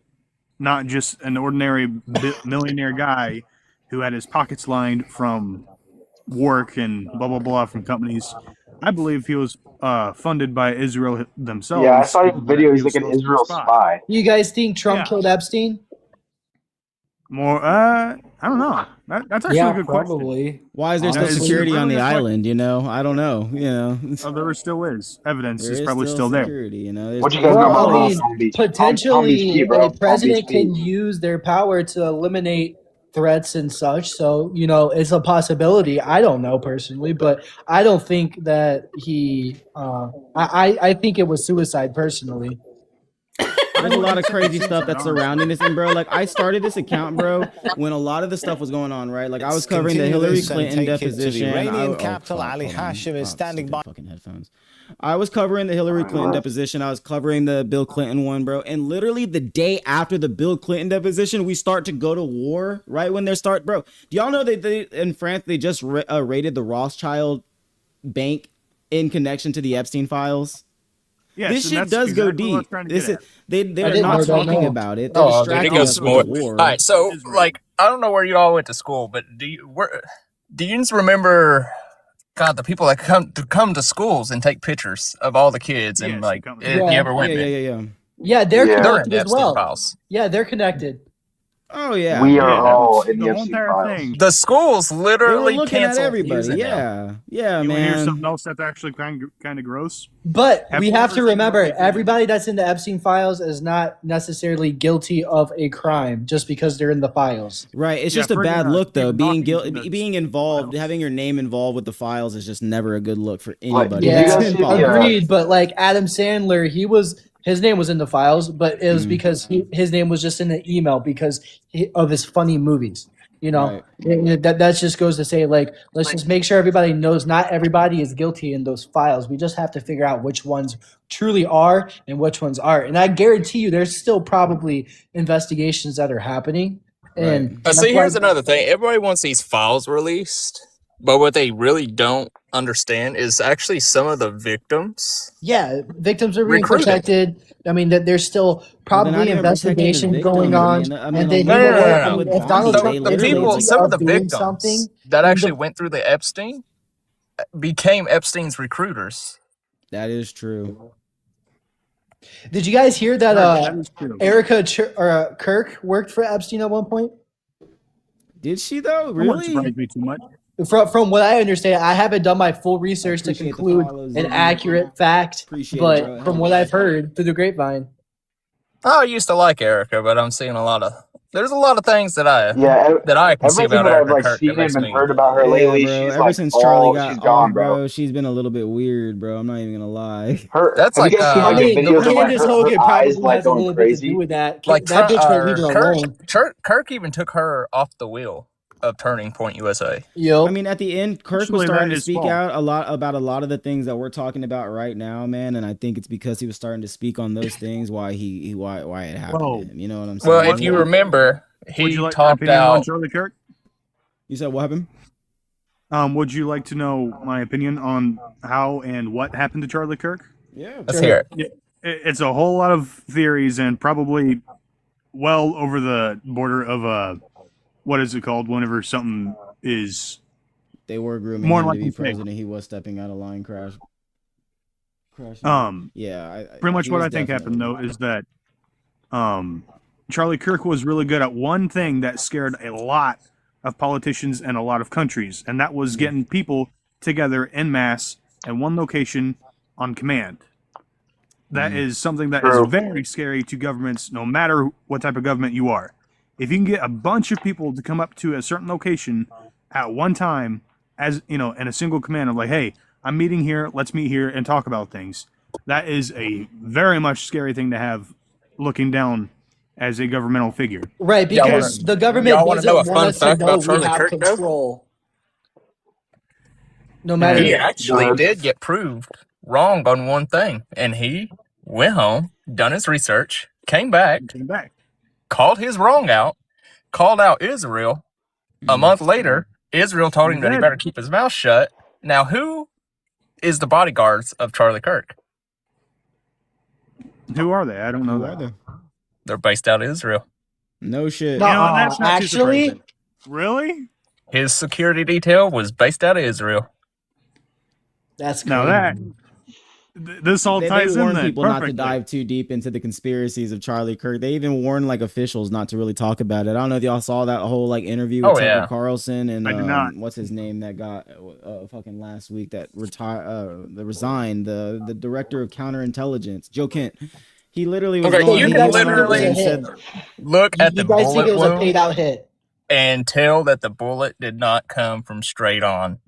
not just an ordinary millionaire guy who had his pockets lined from work and blah blah blah from companies. I believe he was funded by Israel themselves. Yeah, I saw your video. He's like an Israel spy. You guys think Trump killed Epstein? More, I don't know. That's actually a good probably. question. Why is there still security on the island? You know, I don't know. You know, there still is evidence. there is is probably still security. there. You know, What you guys know about I mean, Palm Beach? Palm Beach potentially Pete, bro. a Palm Beach president can Pete. use their power to eliminate threats and such. So, you know, it's a possibility. I don't know personally, but I don't think that he. I think it was suicide personally. There's a lot of crazy stuff that's surrounding this, and bro, like I started this account, bro, when a lot of the stuff was going on, right? Like I was covering the Hillary Clinton deposition. The Iranian capital, Ali Hashim, is standing by. Fucking headphones. I was covering the Hillary Clinton deposition. I was covering the Bill Clinton one, bro. And literally the day after the Bill Clinton deposition, we start to go to war, right? When they start, bro. Do y'all know that they in France they just raided the Rothschild bank in connection to the Epstein files? Yes, this shit does go deep. They're not talking about it. They're distracting us with the war. All right, so like I don't know where you all went to school, but do you remember? God, the people that come to schools and take pictures of all the kids and like, if you ever went there. Yeah, they're connected in as well. Files. Yeah, they're connected. Oh yeah, we are all in the Epstein files. The schools literally looking at canceled everybody. Yeah, you man. Hear something else that's actually kind of gross. But we have to remember, everybody that's in the Epstein files is not necessarily guilty of a crime just because they're in the files. Right. It's just a bad look, though. Being involved, having your name involved with the files is just never a good look for anybody. Yeah, agreed. But like Adam Sandler, his name was in the files, but it was because his name was just in the email because of his funny movies. You know, that just goes to say, like, let's just make sure everybody knows not everybody is guilty in those files. We just have to figure out which ones truly are and which ones aren't. And I guarantee you, there's still probably investigations that are happening. And see, here's another thing. Everybody wants these files released, but what they really don't understand is actually some of the victims. Yeah, victims are being protected. I mean, that there's still probably investigations going on, and they if Donald Trump some of the victims that actually went through the Epstein became Epstein's recruiters. That is true. Did you guys hear that Erica Kirk worked for Epstein at one point? Did she though? Really? Surprised me too much. From what I understand, I haven't done my full research to conclude an accurate fact, but from what I've heard through the grapevine. I used to like Erica, but I'm seeing there's a lot of things that I can see about Erica. Everything I've like seen and heard about her lately, bro. she's Ever like, since Charlie got she's gone, bro, she's been a little bit weird, bro. I'm not even gonna lie. That's like Candace Hogan probably has a little bit to do with that. Like that bitch won't leave her alone. Kirk even took her off the wheel of Turning Point USA. I mean, at the end, Kirk was starting to speak out a lot of the things that we're talking about right now, man. And I think it's because he was starting to speak on those things why it happened to him. You know what I'm saying? Well, if you remember, he talked out. Charlie Kirk? You said what happened? Would you like to know my opinion on how and what happened to Charlie Kirk? Yeah, let's hear it. It's a whole lot of theories and probably well over the border of what is it called whenever something is. They were grooming him to be president. He was stepping out of line crashing. Yeah. Pretty much what I think happened though is that Charlie Kirk was really good at one thing that scared a lot of politicians and a lot of countries, and that was getting people together en masse at one location on command. That is something that is very scary to governments, no matter what type of government you are. If you can get a bunch of people to come up to a certain location at one time, as you know, in a single command of like, hey, I'm meeting here, let's meet here and talk about things. That is a very much scary thing to have looking down as a governmental figure. Right, because the government doesn't want us to know we have control. No matter. He actually did get proved wrong on one thing, and he went home, done his research, came back, called his wrong out, called out Israel. A month later, Israel told him that he better keep his mouth shut. Now, who is the bodyguards of Charlie Kirk? Who are they? I don't know that. They're based out of Israel. No shit. No, that's not actually, really? His security detail was based out of Israel. That's crazy. Now This all ties they in warn then people not to perfectly. dive too deep into the conspiracies of Charlie Kirk. They even warn like officials not to really talk about it. I don't know if y'all saw that whole like interview with Tucker Carlson and I did not. what's his name that got fucking last week that resigned, the director of counterintelligence, Joe Kent. He literally was Okay, going. you He can went on literally and said, look at the You guys think bullet it was a wound paid out hit? and tell that the bullet did not come from straight on.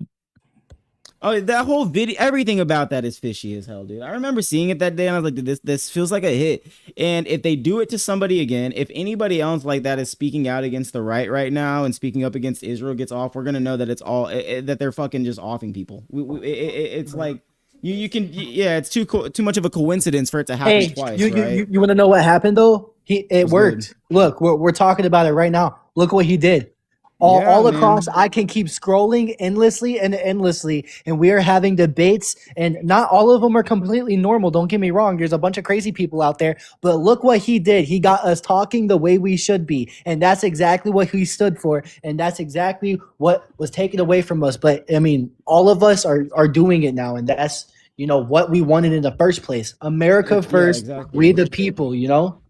"Oh, that whole video, everything about that is fishy as hell, dude." I remember seeing it that day, and I was like, "This feels like a hit." And if they do it to somebody again, if anybody else like that is speaking out against the right now and speaking up against Israel gets off, we're gonna know that it's all that they're fucking just offing people. It's like you can, yeah, it's too much of a coincidence for it to happen twice, right? You want to know what happened though? It worked. good. Look, we're talking about it right now. Look what he did. All across, I can keep scrolling endlessly, and we are having debates, and not all of them are completely normal. Don't get me wrong. There's a bunch of crazy people out there, but look what he did. He got us talking the way we should be, and that's exactly what he stood for, and that's exactly what was taken away from us. But I mean, all of us are doing it now, and that's what we wanted in the first place. America first, we the people.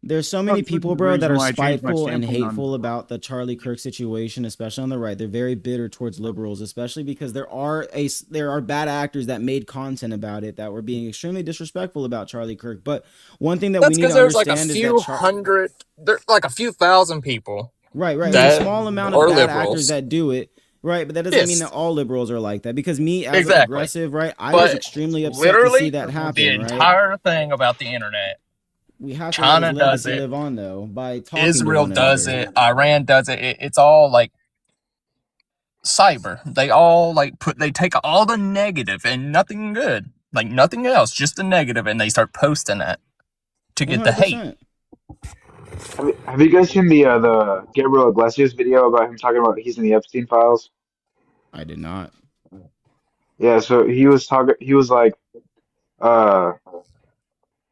There's so many people, bro, that are why I changed my spiteful and standpoint on hateful about the Charlie Kirk situation, especially on the right. They're very bitter towards liberals, especially because there are bad actors that made content about it that were being extremely disrespectful about Charlie Kirk. But one thing that we need to understand is that there's like a few thousand people. Right. There's a small amount of bad actors that do it. Right, but that doesn't mean that all liberals are like that. Because me, as a progressive, right, I was extremely upset to see that happen. The entire thing about the internet. We have to China let does it. live on though by talking. Israel does it. Iran does it. It's all like cyber. They all they take all the negative and nothing good, like nothing else, just the negative, and they start posting that to get 100%. The hate. Have you guys seen the Gabriel Iglesias video about him talking about he's in the Epstein files? I did not. Yeah, so he was talking. He was like,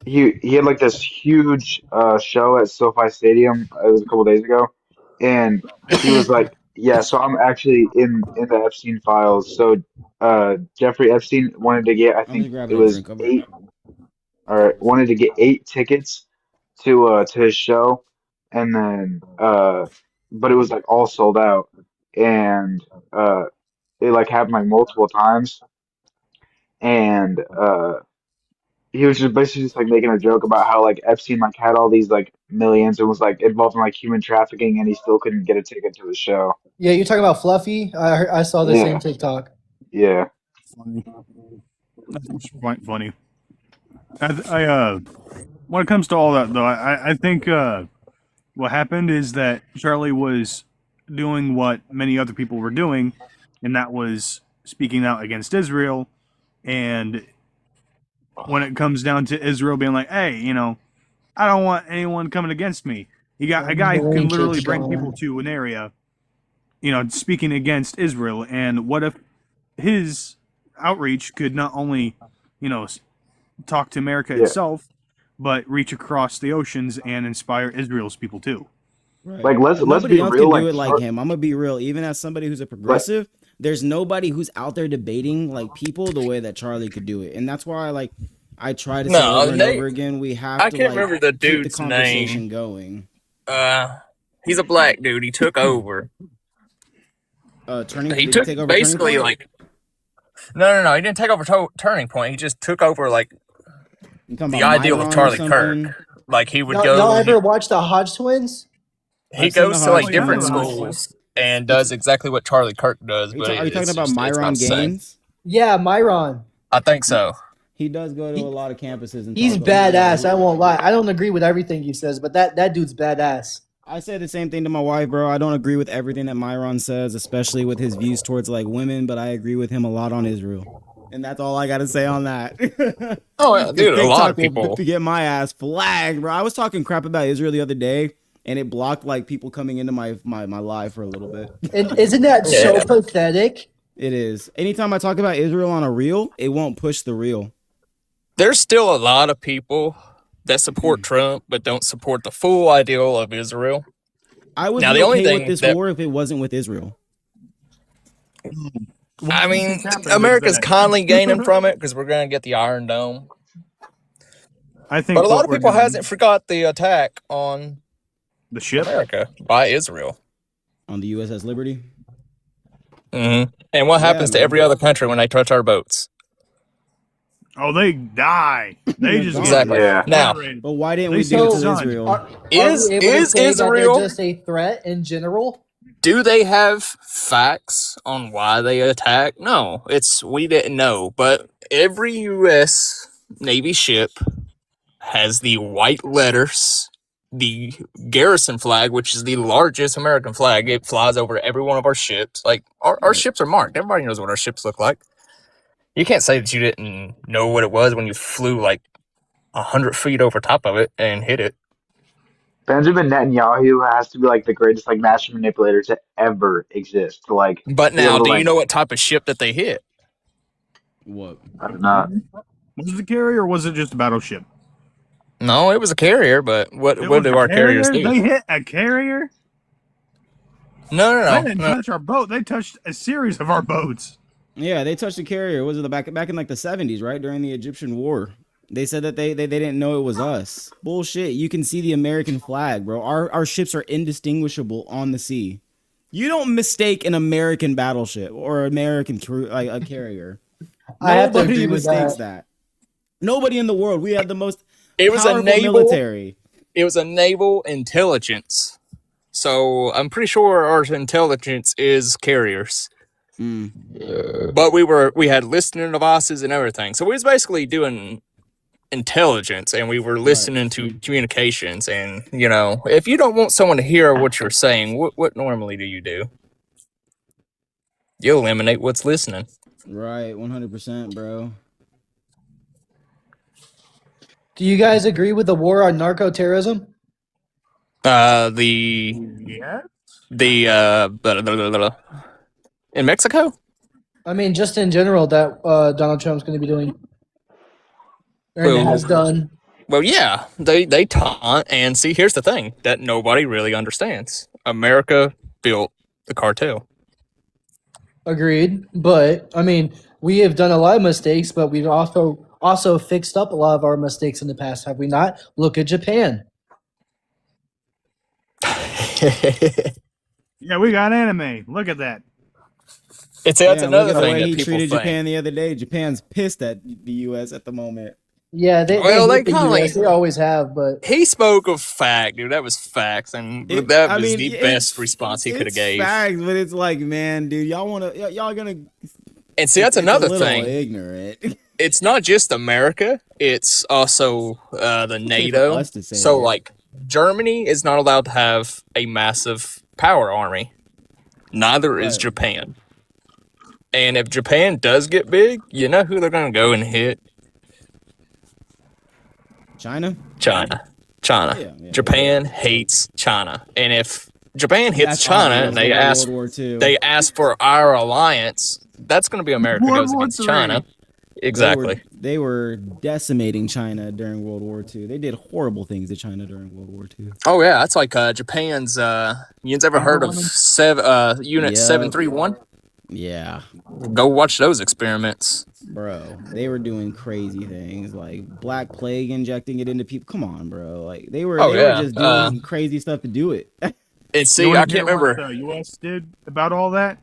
he had like this huge show at SoFi Stadium. It was a couple days ago, and he was like, "Yeah, so I'm actually in the Epstein files." So Jeffrey Epstein wanted to get, I think it was wanted to get 8 tickets to his show, and then but it was like all sold out, and it like happened like multiple times, and he was just basically just like making a joke about how like Epstein like had all these like millions and was like involved in like human trafficking, and he still couldn't get a ticket to the show. Yeah, you're talking about Fluffy. I saw the same TikTok. Yeah. That's quite funny. I when it comes to all that though, I think what happened is that Charlie was doing what many other people were doing, and that was speaking out against Israel. And when it comes down to Israel being like, hey, I don't want anyone coming against me. You got a guy who can literally bring people to an area, speaking against Israel. And what if his outreach could not only, talk to America itself, but reach across the oceans and inspire Israel's people too? Right. Like let's nobody be else real, can do it like him. I'm gonna be real. Even as somebody who's a progressive, there's nobody who's out there debating like people the way that Charlie could do it, and that's why I try to say over and over again, we have to. I can't remember the dude's keep the conversation name. Going. He's a black dude. He took over. He took take over basically like. No. He didn't take over Turning Point. He just took over like the ideal of Charlie Kirk. Like he would go. Y'all ever watch the Hodge twins? He goes to like different schools and does exactly what Charlie Kirk does. Are you talking about Myron Gaines? Yeah, Myron. I think so. He does go to a lot of campuses. And he's badass. I won't lie. I don't agree with everything he says, but that dude's badass. I say the same thing to my wife, bro. I don't agree with everything that Myron says, especially with his views towards like women, but I agree with him a lot on Israel. And that's all I got to say on that. Oh, yeah, dude, a lot of people to get my ass flagged, bro. I was talking crap about Israel the other day, and it blocked like people coming into my live for a little bit. And isn't that so pathetic? It is. Anytime I talk about Israel on a reel, it won't push the reel. There's still a lot of people that support Trump, but don't support the full ideal of Israel. I would be okay with this war if it wasn't with Israel. I mean, America's kindly gaining from it because we're going to get the Iron Dome. I think, but a lot of people hasn't forgot the attack on the ship America by Israel on the USS Liberty. Mm-hmm. And what happens to every other country when they touch our boats? Oh, they die. They just exactly. get Now, but why didn't we do it to Israel? Are we able to say that they're just a threat in general? Do they have facts on why they attack? No, we didn't know. But every U.S. Navy ship has the white letters, the garrison flag, which is the largest American flag. It flies over every one of our ships. Like our ships are marked. Everybody knows what our ships look like. You can't say that you didn't know what it was when you flew like 100 feet over top of it and hit it. Benjamin Netanyahu has to be like the greatest like master manipulator to ever exist. To like, but be able now, to, do like, you know what type of ship that they hit? What? I don't know. Was it a carrier or was it just a battleship? No, it was a carrier, but what do our carriers do? They hit a carrier? No. They didn't touch our boat. They touched a series of our boats. Yeah, they touched the carrier. Was it back in like the 70s, right? During the Egyptian war. They said that they didn't know it was us. Bullshit. You can see the American flag, bro. Our ships are indistinguishable on the sea. You don't mistake an American battleship or American like a carrier. Nobody mistakes that. Nobody in the world. We have the most powerful military. It was a naval intelligence. So I'm pretty sure our intelligence is carriers. But we had listening devices and everything. So we was basically doing intelligence, and we were listening to communications. And if you don't want someone to hear what you're saying, what normally do? You eliminate what's listening. Right, 100%, bro. Do you guys agree with the war on narco-terrorism? In Mexico? I mean, just in general, that Donald Trump's going to be doing, and has done. Well, yeah, they taunt, and see, here's the thing that nobody really understands. America built the cartel. Agreed, but I mean, we have done a lot of mistakes, but we've also fixed up a lot of our mistakes in the past, have we not? Look at Japan. Yeah, we got anime. Look at that. That's another thing the way that he people treated think. Japan the other day. Japan's pissed at the U.S. at the moment. Yeah, they always have, but he spoke of fact, dude. That was facts, and that was the best response he could have gave. Facts, but it's like, man, dude, y'all gonna. And see, that's another thing. Ignorant. It's not just America; it's also the NATO. So, like, Germany is not allowed to have a massive power army. Neither is Japan. And if Japan does get big, you know who they're going to go and hit? China. Yeah. Japan hates China. And if Japan hits China and they ask for our alliance, that's going to be America goes against China. Exactly. They were decimating China during World War II. They did horrible things to China during World War II. Oh, yeah. That's like Japan's... you ever heard of Unit 731? Yeah. Go watch those experiments. Bro, they were doing crazy things like Black Plague, injecting it into people. Come on, bro. Like they were just doing crazy stuff to do it. And see, I can't remember what the U.S. did about all that.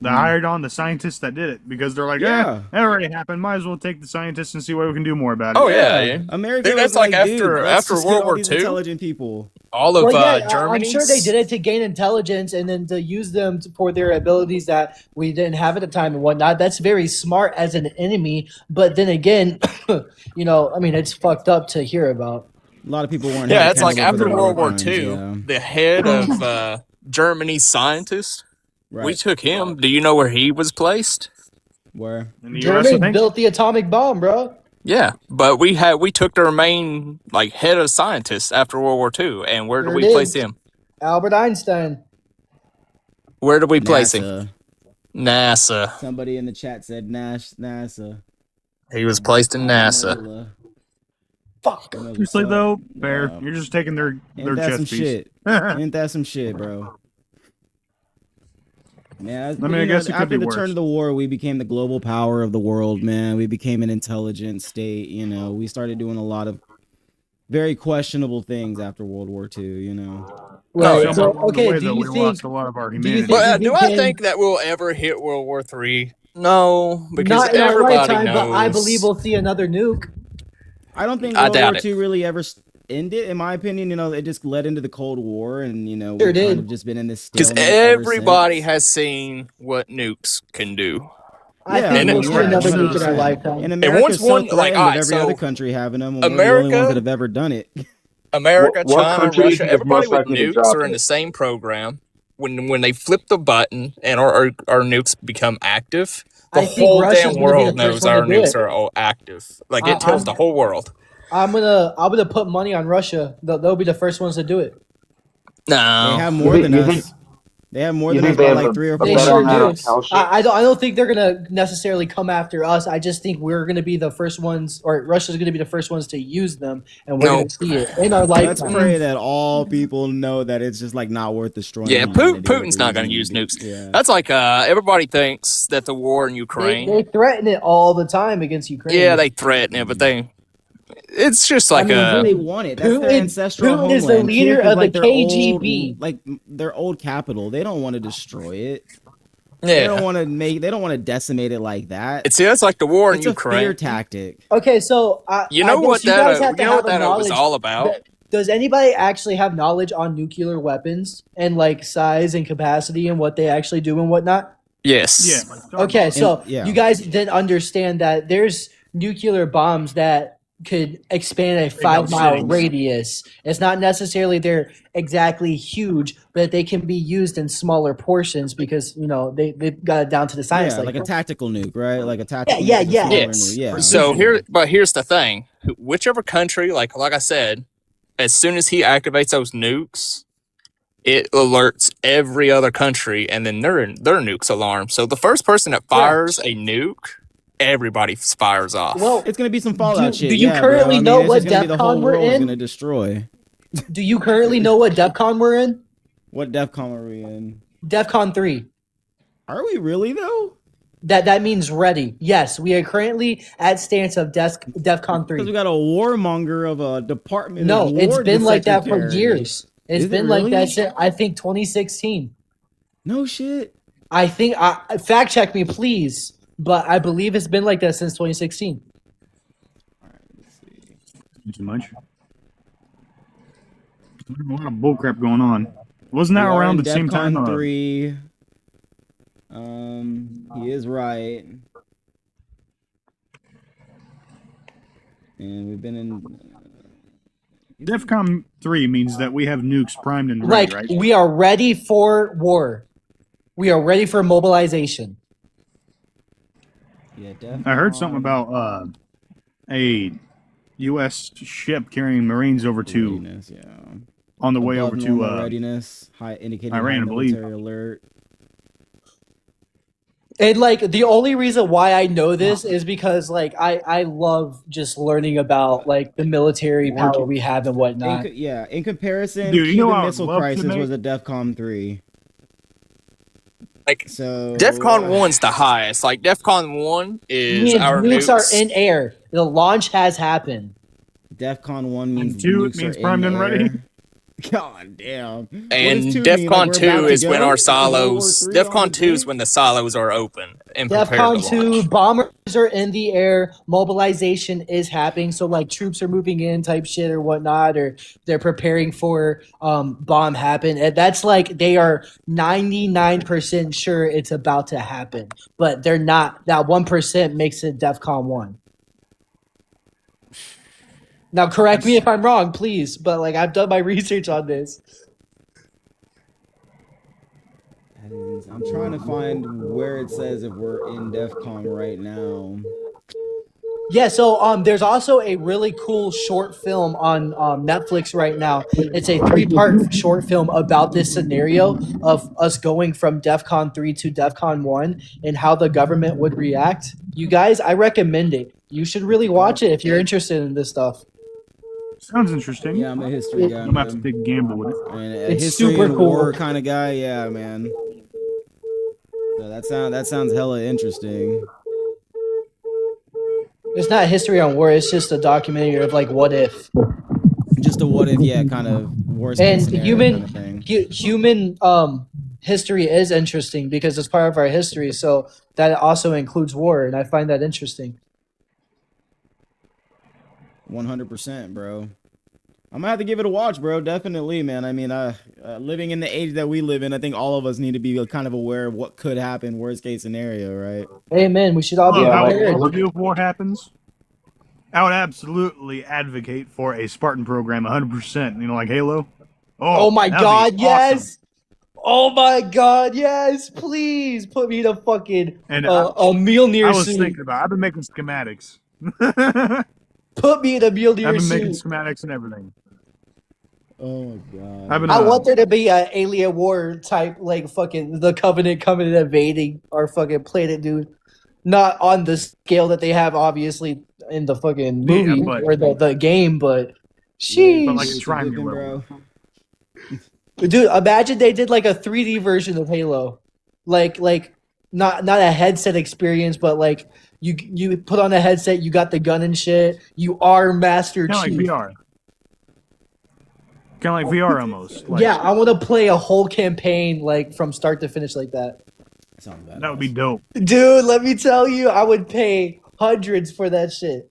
They hired on the scientists that did it because they're like, that already happened. Might as well take the scientists and see what we can do more about it. Oh yeah. America. Dude, that's like after World War II. Intelligent people. All of Germany. I'm sure they did it to gain intelligence and then to use them for their abilities that we didn't have at the time and whatnot. That's very smart as an enemy. But then again, I mean, it's fucked up to hear about. A lot of people weren't. Yeah, it's like after World War II, the head of Germany's scientist. Right. We took him. Do you know where he was placed? Where? Germany built the atomic bomb, bro. Yeah, but we took their main head of scientists after World War II, and where did we place him? Albert Einstein. Where did we place him? NASA. Somebody in the chat said NASA. He was placed in NASA. Fuck. Seriously though, fair. You're just taking their chest piece. Ain't that some shit, bro? Yeah, I guess it could be after the worse. turn of the war, we became the global power of the world, man. We became an intelligent state. We started doing a lot of very questionable things after World War II. You know. Right. yeah. So, Along the okay, way, do though, you we think? lost a lot of our Do you humanity. think But we do I can? think that we'll ever hit World War III? No, because Not in our everybody lifetime, knows. but I believe we'll see another nuke. I don't think I World War doubt II it. really ever ended. In my opinion, you know, it just led into the Cold War, and you know, Sure we've kind did. of just been in this Because stalemate ever everybody since. has seen what nukes can do. I Yeah, I think And we'll mean, see yeah, another nuke in our 100%. lifetime. And And America once is so one, like, all threatened of right, every other so country having them, and we're the only ones that America, have ever done it. America, What China, country do you Russia, think is everybody most with likely to nukes drop are in it? the same program. When they flip the button and our nukes become active, the I think whole Russia's damn going to be the world first knows one to our do nukes it. are all active. Like, I, it tells I'm the whole world. I'm gonna put money on Russia. They'll be the first ones to do it. They No. have You more think than you think us. They have more you than think us they by have like 3 or a 4 They bet sure on that hundred on do. years. Kalshi? I don't think they're gonna necessarily come after us. I just think we're gonna be the first ones, or Russia's gonna be the first ones to use them, and we're No. gonna see it in our Let's lifetime. pray that all people know that it's just like not worth destroying Yeah, humanity over Putin's not going to using use nukes. yeah. That's like everybody thinks that the war in They Ukraine, threaten it all the time against Ukraine. yeah, they threaten it, but it's just I like mean, They dude, want it. That's their ancestral Putin is the homeland. leader Kiev is of the like their old, KGB. their old capital. They don't want to destroy it. They yeah. don't want to They don't want to decimate it like that. See, that's like the war in It's a fear Ukraine. tactic. Okay, so You I know what guess you guys have you to know have what a that was knowledge. all about? Does anybody actually have knowledge on nuclear weapons and like size and capacity and what they actually do and whatnot? Yes. Yeah. Okay, so yeah. you guys then understand that there's nuclear bombs that could expand a 5-mile cities. radius. It's not necessarily they're exactly huge, but they can be used in smaller portions because you know they've got it down to the science. Yeah, like a tactical nuke, right? Like a tactical Yeah, nuke is a yeah. smaller Yes. nuke. Yeah. So here's the thing: whichever country, like I said, as soon as he activates those nukes, it alerts every other country, and then their nukes alarm. So the first person that fires a nuke, everybody fires off. Well, It's gonna be some Fallout shit. do you yeah, currently bro. I mean, know it's what just gonna be the whole DEFCON we're world's in? gonna destroy. Do you currently know what DEFCON we're in? What DEFCON are we in? DEFCON 3. Are we really though? That means ready. Yes, we are currently at stance of DEFCON Because 3. we got a warmonger of a department. No, of it's War been like that for Secretary. years. It's Is it been like really? that since I think 2016. No shit. I think fact check me please, but I believe it's been like that since 2016. Too much. There's a lot of bullcrap going on. Wasn't that We are around in the same time? DEFCON 3. He is right. And we've been in. DEFCON 3 means that we have nukes primed and Like ready, right? we are ready for war. We are ready for mobilization. Yeah, DEFCON. I heard something about a U.S. ship carrying Marines over to readiness, yeah. on the way Above over normal to readiness, high indicating Iran, high I believe. military alert. And like the only reason why I know this is because like I love just learning about like the military power we have and whatnot. In comparison, Dude, you know Cuban what I would Missile love to Crisis make? was a DEFCON 3. Like So DEFCON 1's the highest. Like DEFCON 1 is Means our nukes nukes. are in air. The launch has happened. DEFCON 1 means And 2 nukes means are primed in and the ready? air. God damn. What And does 2 mean? DEFCON Like we're 2 about to is when go? our Is World War silos. III on DEFCON the 2 is brink? when the silos are open and prepared DEFCON to 2 launch. bombers are in the air. Mobilization is happening. So like troops are moving in type shit or whatnot, or they're preparing for bomb happen. And that's like they are 99% sure it's about to happen, but they're not. That 1% makes it DEFCON 1. Now correct me if I'm wrong, please. But like I've done my research on this. I'm trying to find where it says if we're in DEFCON right now. Yeah, so there's also a really cool short film on Netflix right now. It's a 3-part short film about this scenario of us going from DEFCON 3 to DEFCON 1 and how the government would react. You guys, I recommend it. You should really watch it if you're interested in this stuff. Sounds interesting. Yeah, I'm a history guy. I'm about to take a gamble with it. And a It's history super and cool. war kind of guy. Yeah, man. So that sounds hella interesting. It's not history on war. It's just a documentary of like what if. Just a what if, yeah, kind of worst case And scenario kind of thing. human history is interesting because it's part of our history. So that also includes war, and I find that interesting. 100%, bro. I'm gonna have to give it a watch, bro. Definitely, man. I mean, living in the age that we live in, I think all of us need to be kind of aware of what could happen, worst case scenario, right? Amen. We should all be prepared. If war happens, I would absolutely advocate for a Spartan program 100%. You know, like Halo. Oh my God, awesome. yes! Oh my God, yes! Please put me in a fucking And a Mjolnir I was suit. thinking about. I've been making schematics. Put me in a Mjolnir suit. I've been making schematics and everything. Oh my God. I want there to be an alien war type, like fucking the Covenant coming and invading our fucking planet, dude. Not on the scale that they have, obviously, in the fucking movie or the game, but sheesh. But like a triangle, bro. Dude, imagine they did like a 3D version of Halo, like not a headset experience, but like you put on a headset, you got the gun and shit. You are Master Chief. Kind of like VR. Kind of like VR almost. Like, yeah, I want to play a whole campaign like from start to finish like that. That would be dope. Dude, let me tell you, I would pay hundreds for that shit.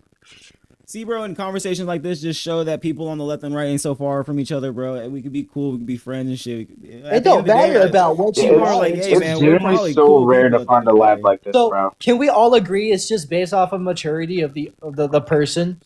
See, bro, and conversations like this just show that people on the left and right ain't so far from each other, bro. We could be cool, we could be friends and shit. It don't matter about what you are. Like, hey, it's man, generally so rare to find a lab like this, bro. Can we all agree it's just based off of maturity of the person?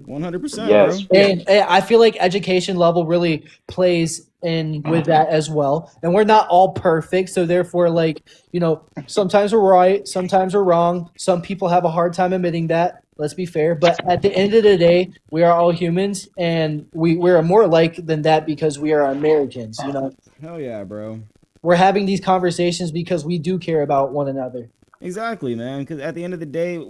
100%, yes. bro. And I feel like education level really plays in with that as well. And we're not all perfect, so therefore, like, you know, sometimes we're right, sometimes we're wrong. Some people have a hard time admitting that. Let's be fair. But at the end of the day, we are all humans, and we're more alike than that because we are Americans, you know? Hell yeah, bro. We're having these conversations because we do care about one another. Exactly, man. Because at the end of the day,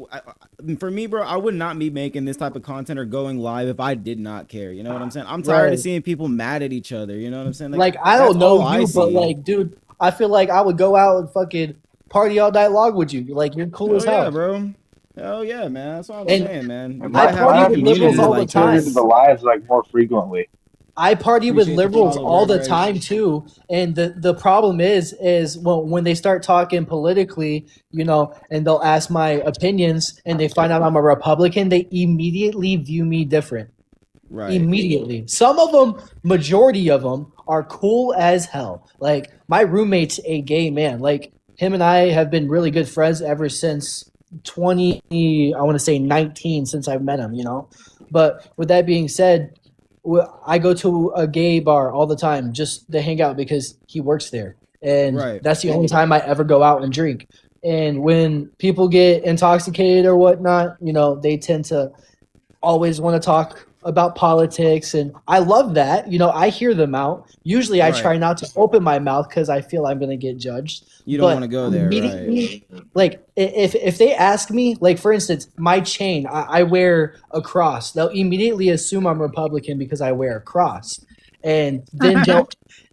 for me, bro, I would not be making this type of content or going live if I did not care. You know what I'm saying? I'm tired of seeing people mad at each other. You know what I'm saying? Like I don't know you, but like, dude, I feel like I would go out and fucking party all night long with you. Like you're cool as hell, yeah, bro. Hell yeah, man. That's what I'm saying, man. I party with liberals all the time. Into the lives like more frequently. I party with liberals all the time too, and the problem is when they start talking politically, you know, and they'll ask my opinions, and they find out I'm a Republican, they immediately view me different. Right. Immediately. Some of them, majority of them, are cool as hell. Like my roommate's a gay man. Like him and I have been really good friends ever since 19, since I've met him. You know, but with that being said, I go to a gay bar all the time just to hang out because he works there. And that's the only time I ever go out and drink. And when people get intoxicated or whatnot, you know, they tend to always want to talk about politics. And I love that. You know, I hear them out. Usually I try not to open my mouth because I feel I'm going to get judged. You don't want to go there, right? Like if they ask me, like for instance, my chain, I wear a cross. They'll immediately assume I'm Republican because I wear a cross, and then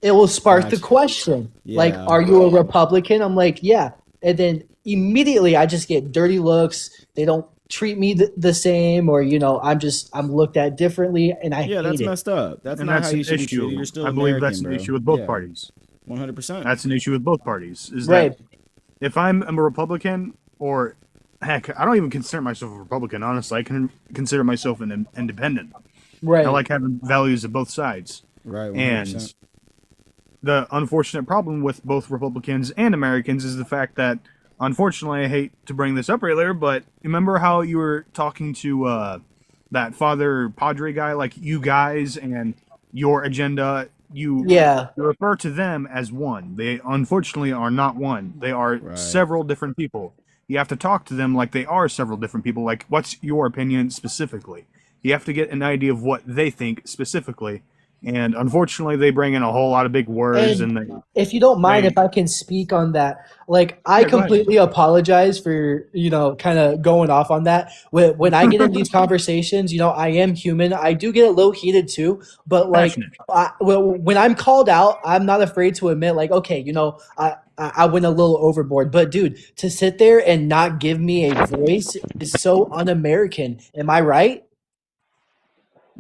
it will spark the question, like, "Are you a Republican?" I'm like, "Yeah," and then immediately I just get dirty looks. They don't treat me the same, or you know, I'm looked at differently, and I hate that's it. messed up. That's not how you should be treated. You're still American, believe that's an issue with both parties. 100%. That's an issue with both parties. Is that if I'm a Republican, or heck, I don't even consider myself a Republican. Honestly, I can consider myself an independent. Right. I like having values of both sides. Right. 100%. And the unfortunate problem with both Republicans and Americans is the fact that, unfortunately, I hate to bring this up earlier, but remember how you were talking to that Father Padre guy, like you guys and your agenda. You refer to them as one. They unfortunately are not one. They are several different people. You have to talk to them like they are several different people. Like, what's your opinion specifically? You have to get an idea of what they think specifically. And unfortunately, they bring in a whole lot of big words. And if you don't mind, if I can speak on that, like I completely apologize for, you know, kind of going off on that. When I get in these conversations, you know, I am human. I do get a little heated too, but like when I'm called out, I'm not afraid to admit, like, okay, you know, I went a little overboard. But dude, to sit there and not give me a voice is so un-American. Am I right?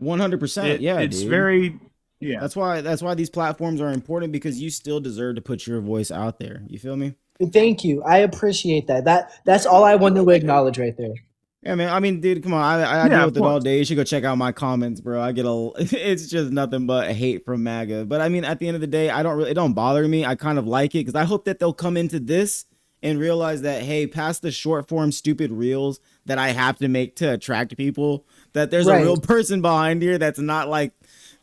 100%. Yeah, it's dude. very. Yeah. That's why these platforms are important, because you still deserve to put your voice out there. You feel me? Thank you. I appreciate that. That's all I wanted to acknowledge right there. Yeah, man. I mean, dude, come on. I Yeah, deal of with it all course. day. You should go check out my comments, bro. I get it's just nothing but hate from MAGA. But I mean, at the end of the day, it don't bother me. I kind of like it because I hope that they'll come into this and realize that, hey, past the short form stupid reels that I have to make to attract people, that there's a real person behind here that's not like,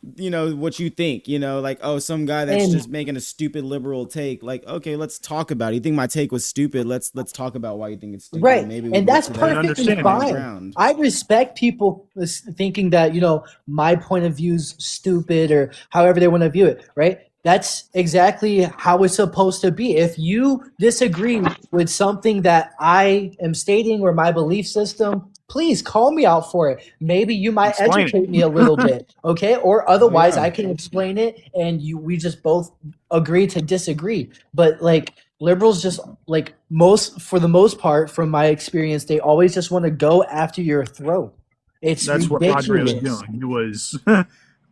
what you think, like, oh, some guy that's just making a stupid liberal take. Like, okay, let's talk about it. You think my take was stupid? Let's talk about why you think it's stupid. Right. Maybe and that's perfectly fine. I respect people thinking that, my point of view is stupid or however they want to view it, right? That's exactly how it's supposed to be. If you disagree with something that I am stating or my belief system, please call me out for it. Maybe you might educate me a little bit, okay? Or otherwise, I can explain it, and we just both agree to disagree. But like liberals, just like for the most part, from my experience, they always just want to go after your throat. That's ridiculous. What Padre was doing. He was.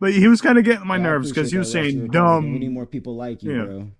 But he was kind of getting my nerves because he was saying dumb. We need more people like you, bro.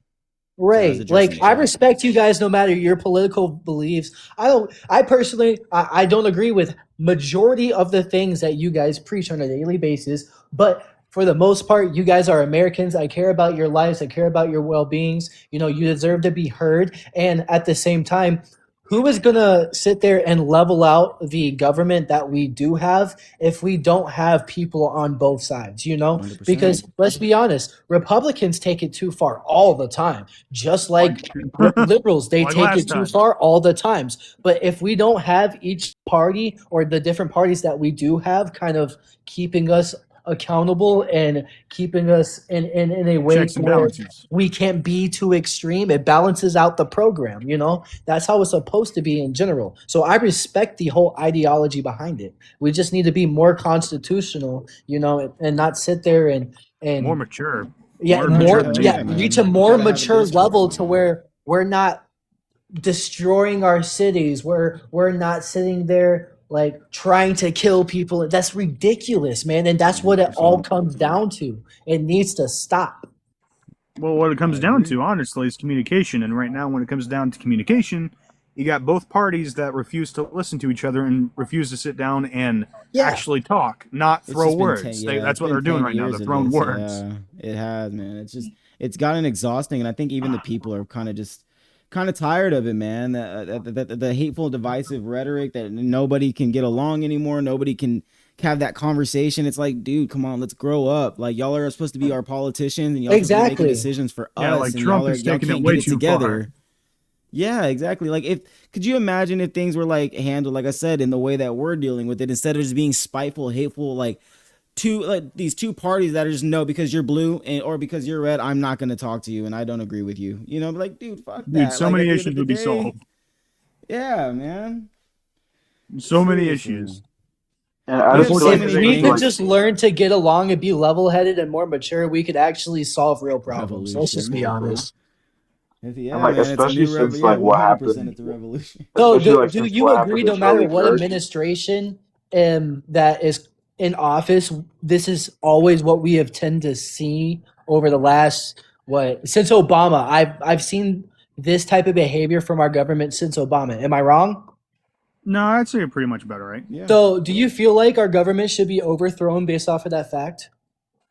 Right. Like, I respect you guys no matter your political beliefs. I personally don't agree with majority of the things that you guys preach on a daily basis, but for the most part, you guys are Americans. I care about your lives. I care about your well-beings. You deserve to be heard. And at the same time, who is going to sit there and level out the government that we do have if we don't have people on both sides, 100%. Because let's be honest, Republicans take it too far all the time, just like liberals, they take it too far all the times. But if we don't have each party or the different parties that we do have kind of keeping us accountable and keeping us in a way where we can't be too extreme, it balances out the program. That's how it's supposed to be in general. So I respect the whole ideology behind it. We just need to be more constitutional, and not sit there and more mature. Reach a more mature level to where we're not destroying our cities, we're not sitting there like trying to kill people. That's ridiculous, man. And that's what it all comes down to. It needs to stop. Well, what it comes down to, honestly, is communication. And right now, when it comes down to communication, you got both parties that refuse to listen to each other and refuse to sit down and actually talk, not throw words. That's what they're doing right now. They're throwing words. Yeah, it has, man. It's gotten exhausting. And I think even the people are kind of tired of it, man. The hateful, divisive rhetoric that nobody can get along anymore. Nobody can have that conversation. It's like, dude, come on, let's grow up. Like, y'all are supposed to be our politicians, and y'all are supposed to be making decisions for us. Like and Trump is taking it way too far. Yeah, exactly. Like, could you imagine if things were like handled, like I said, in the way that we're dealing with it, instead of just being spiteful, hateful, like these two parties that are just, no, because you're blue or because you're red, I'm not going to talk to you and I don't agree with you. Like, dude, fuck that. Dude, so many issues would be solved. Yeah, man. So many issues. And if we could just learn to get along and be level-headed and more mature, we could actually solve real problems. Let's just be honest. Yeah, man, especially since what happened. It's a revolution. So, do you agree? No matter what administration that is in office, this is always what we have tend to see over the last since Obama. I've seen this type of behavior from our government since Obama. Am I wrong? No, I'd say you're pretty much about it, right? Yeah. So, do you feel like our government should be overthrown based off of that fact?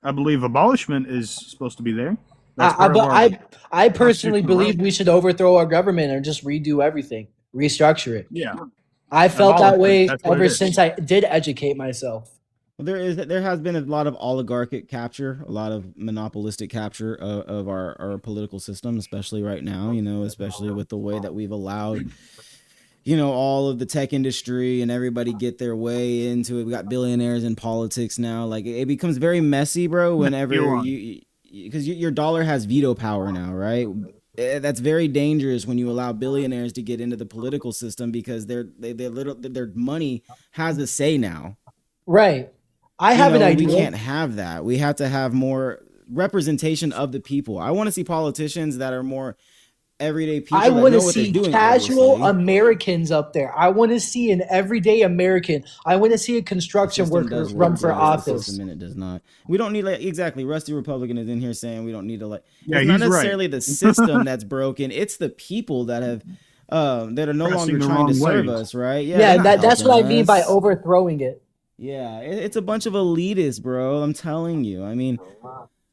I believe abolishment is supposed to be there. I personally believe we should overthrow our government and just redo everything, restructure it. Yeah. I felt that way ever since I did educate myself. Well, there has been a lot of oligarchic capture, a lot of monopolistic capture of our political system, especially right now, especially with the way that we've allowed, all of the tech industry and everybody get their way into it. We got billionaires in politics now. Like, it becomes very messy, bro, whenever because your dollar has veto power now, right? That's very dangerous when you allow billionaires to get into the political system because their money has a say now. Right. I have an idea. We can't have that. We have to have more representation of the people. I want to see politicians that are more everyday people I that want know to what they're see doing. casual Obviously, Americans up there. I want to see an everyday American. I want to see a the construction system worker does run work for against the office. system, and it does not. We don't need like exactly. Rusty Republican is in here saying we don't need to like. Yeah, It's not he's right. necessarily the system that's broken. It's the people that have that are no Pressing longer the trying to wrong serve ways. us, right? Yeah, Yeah, they're not that's what I helping mean by us. overthrowing it. Yeah, it's a bunch of elitists, bro. I'm telling you. I mean,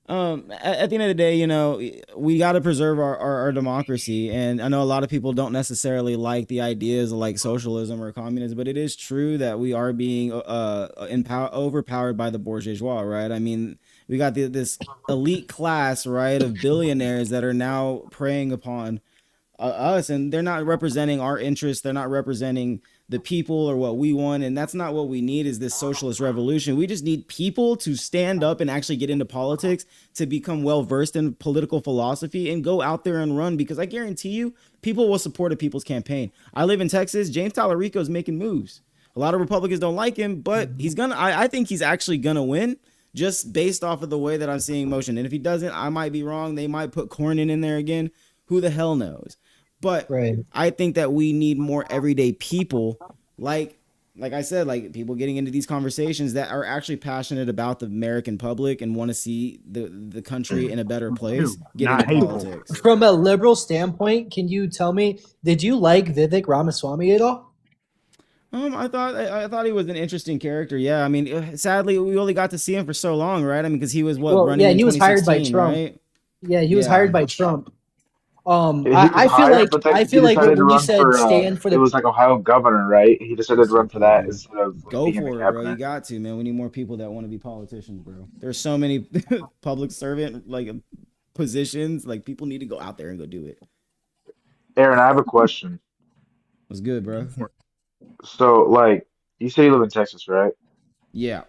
at the end of the day, you know, we got to preserve our democracy. And I know a lot of people don't necessarily like the ideas of like socialism or communism, but it is true that we are being overpowered by the bourgeoisie, right? I mean, we got this elite class, right, of billionaires that are now preying upon us, and they're not representing our interests. They're not representing the people or what we want, and that's not what we need. Is this socialist revolution? We just need people to stand up and actually get into politics, to become well versed in political philosophy and go out there and run, because I guarantee you people will support a people's campaign. I live in Texas. James Talarico is making moves. A lot of Republicans don't like him, but he's gonna I think he's actually gonna win, just based off of the way that I'm seeing motion. And if he doesn't, I might be wrong. They might put Cornyn in there again. Who the hell knows? But I think that we need more everyday people, like I said, like people getting into these conversations that are actually passionate about the American public and want to see the country in a better place. Get into politics. From a liberal standpoint, can you tell me, did you like Vivek Ramaswamy at all? I thought he was an interesting character. Yeah, I mean, sadly, we only got to see him for so long, right? I mean, because he was running. Yeah, in he was hired by 2016, Trump. right? Yeah, he was hired by Trump. I feel like when you said stand for the, it was like Ohio governor, right? He decided to run for that instead of go being in the for it, bro. You cabinet. got to, man. We need more people that want to be politicians, bro. There's so many public servant like positions. Like people need to go out there and go do it. Aaron, I have a question. What's good, bro? So, like, you say you live in Texas, right? Yeah.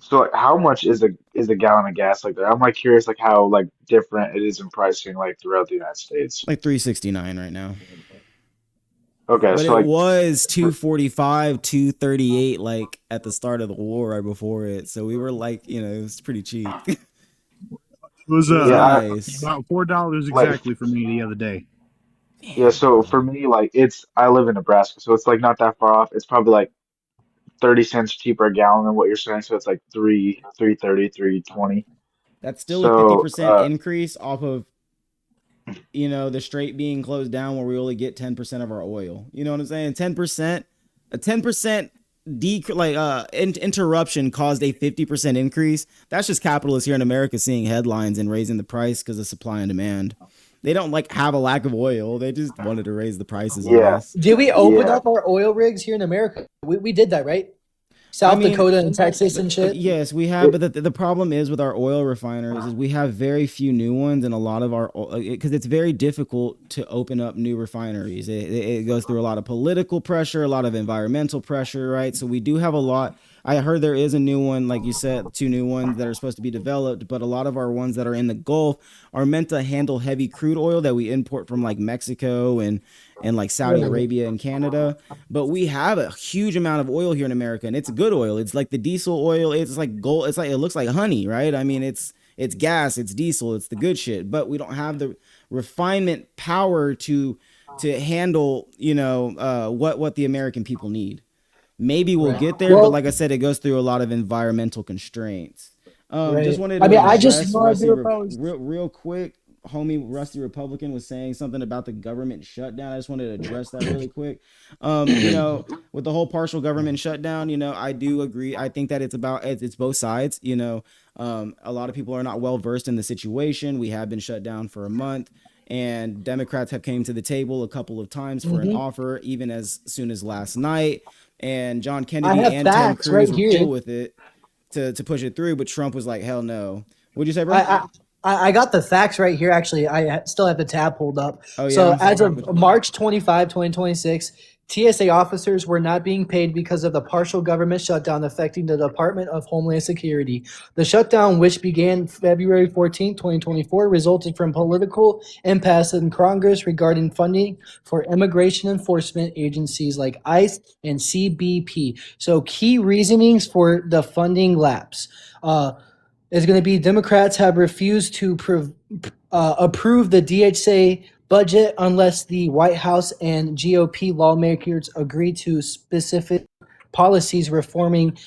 So, like, how much is a gallon of gas like there? I'm like curious, like how like different it is in pricing like throughout the United States. Like $3.69 right now. Okay, But so it like was $2.45, $2.38 like at the start of the war, right before it. So we were like, you know, it was pretty cheap. It was nice. about $4 exactly for me the other day. Yeah, so for me, like I live in Nebraska, so it's like not that far off. It's probably like 30 cents cheaper a gallon than what you're saying, so it's like 3.30, 3.20. That's still a So 50% increase off of, you know, the strait being closed down, where we only get 10% of our oil. You know what I'm saying? 10%, a 10% interruption caused a 50% increase. That's just capitalists here in America seeing headlines and raising the price because of supply and demand. They don't like have a lack of oil. They just wanted to raise the prices. I guess. Did we open up our oil rigs here in America? We did that, right? South Dakota and Texas and shit. Yes, we have. But the problem is with our oil refineries is we have very few new ones, and a lot of our, because it's very difficult to open up new refineries. It goes through a lot of political pressure, a lot of environmental pressure, right? So we do have a lot. I heard there is a new one, like you said, 2 new ones that are supposed to be developed, but a lot of our ones that are in the Gulf are meant to handle heavy crude oil that we import from like Mexico and like Saudi Arabia and Canada. But we have a huge amount of oil here in America, and it's good oil. It's like the diesel oil. It's like gold. It's like, it looks like honey, right? I mean, it's gas, it's diesel, it's the good shit, but we don't have the refinement power to handle, you know, what the American people need. Maybe we'll get there, but like I said, it goes through a lot of environmental constraints. Just wanted to real quick. Homie Rusty Republican was saying something about the government shutdown. I just wanted to address that really quick. You know, with the whole partial government shutdown, you know, I do agree. I think that it's both sides. You know, a lot of people are not well versed in the situation. We have been shut down for a month, and Democrats have came to the table a couple of times for an offer, even as soon as last night. And John Kennedy and Ted Cruz were cool with it to push it through, but Trump was like, hell no. What'd you say, bro? I got the facts right here. Actually, I still have the tab pulled up. Oh, yeah, so as of March 25, 2026, TSA officers were not being paid because of the partial government shutdown affecting the Department of Homeland Security. The shutdown, which began February 14, 2024, resulted from political impasse in Congress regarding funding for immigration enforcement agencies like ICE and CBP. So key reasonings for the funding lapse is going to be Democrats have refused to approve the DHA budget unless the White House and GOP lawmakers agree to specific policies reforming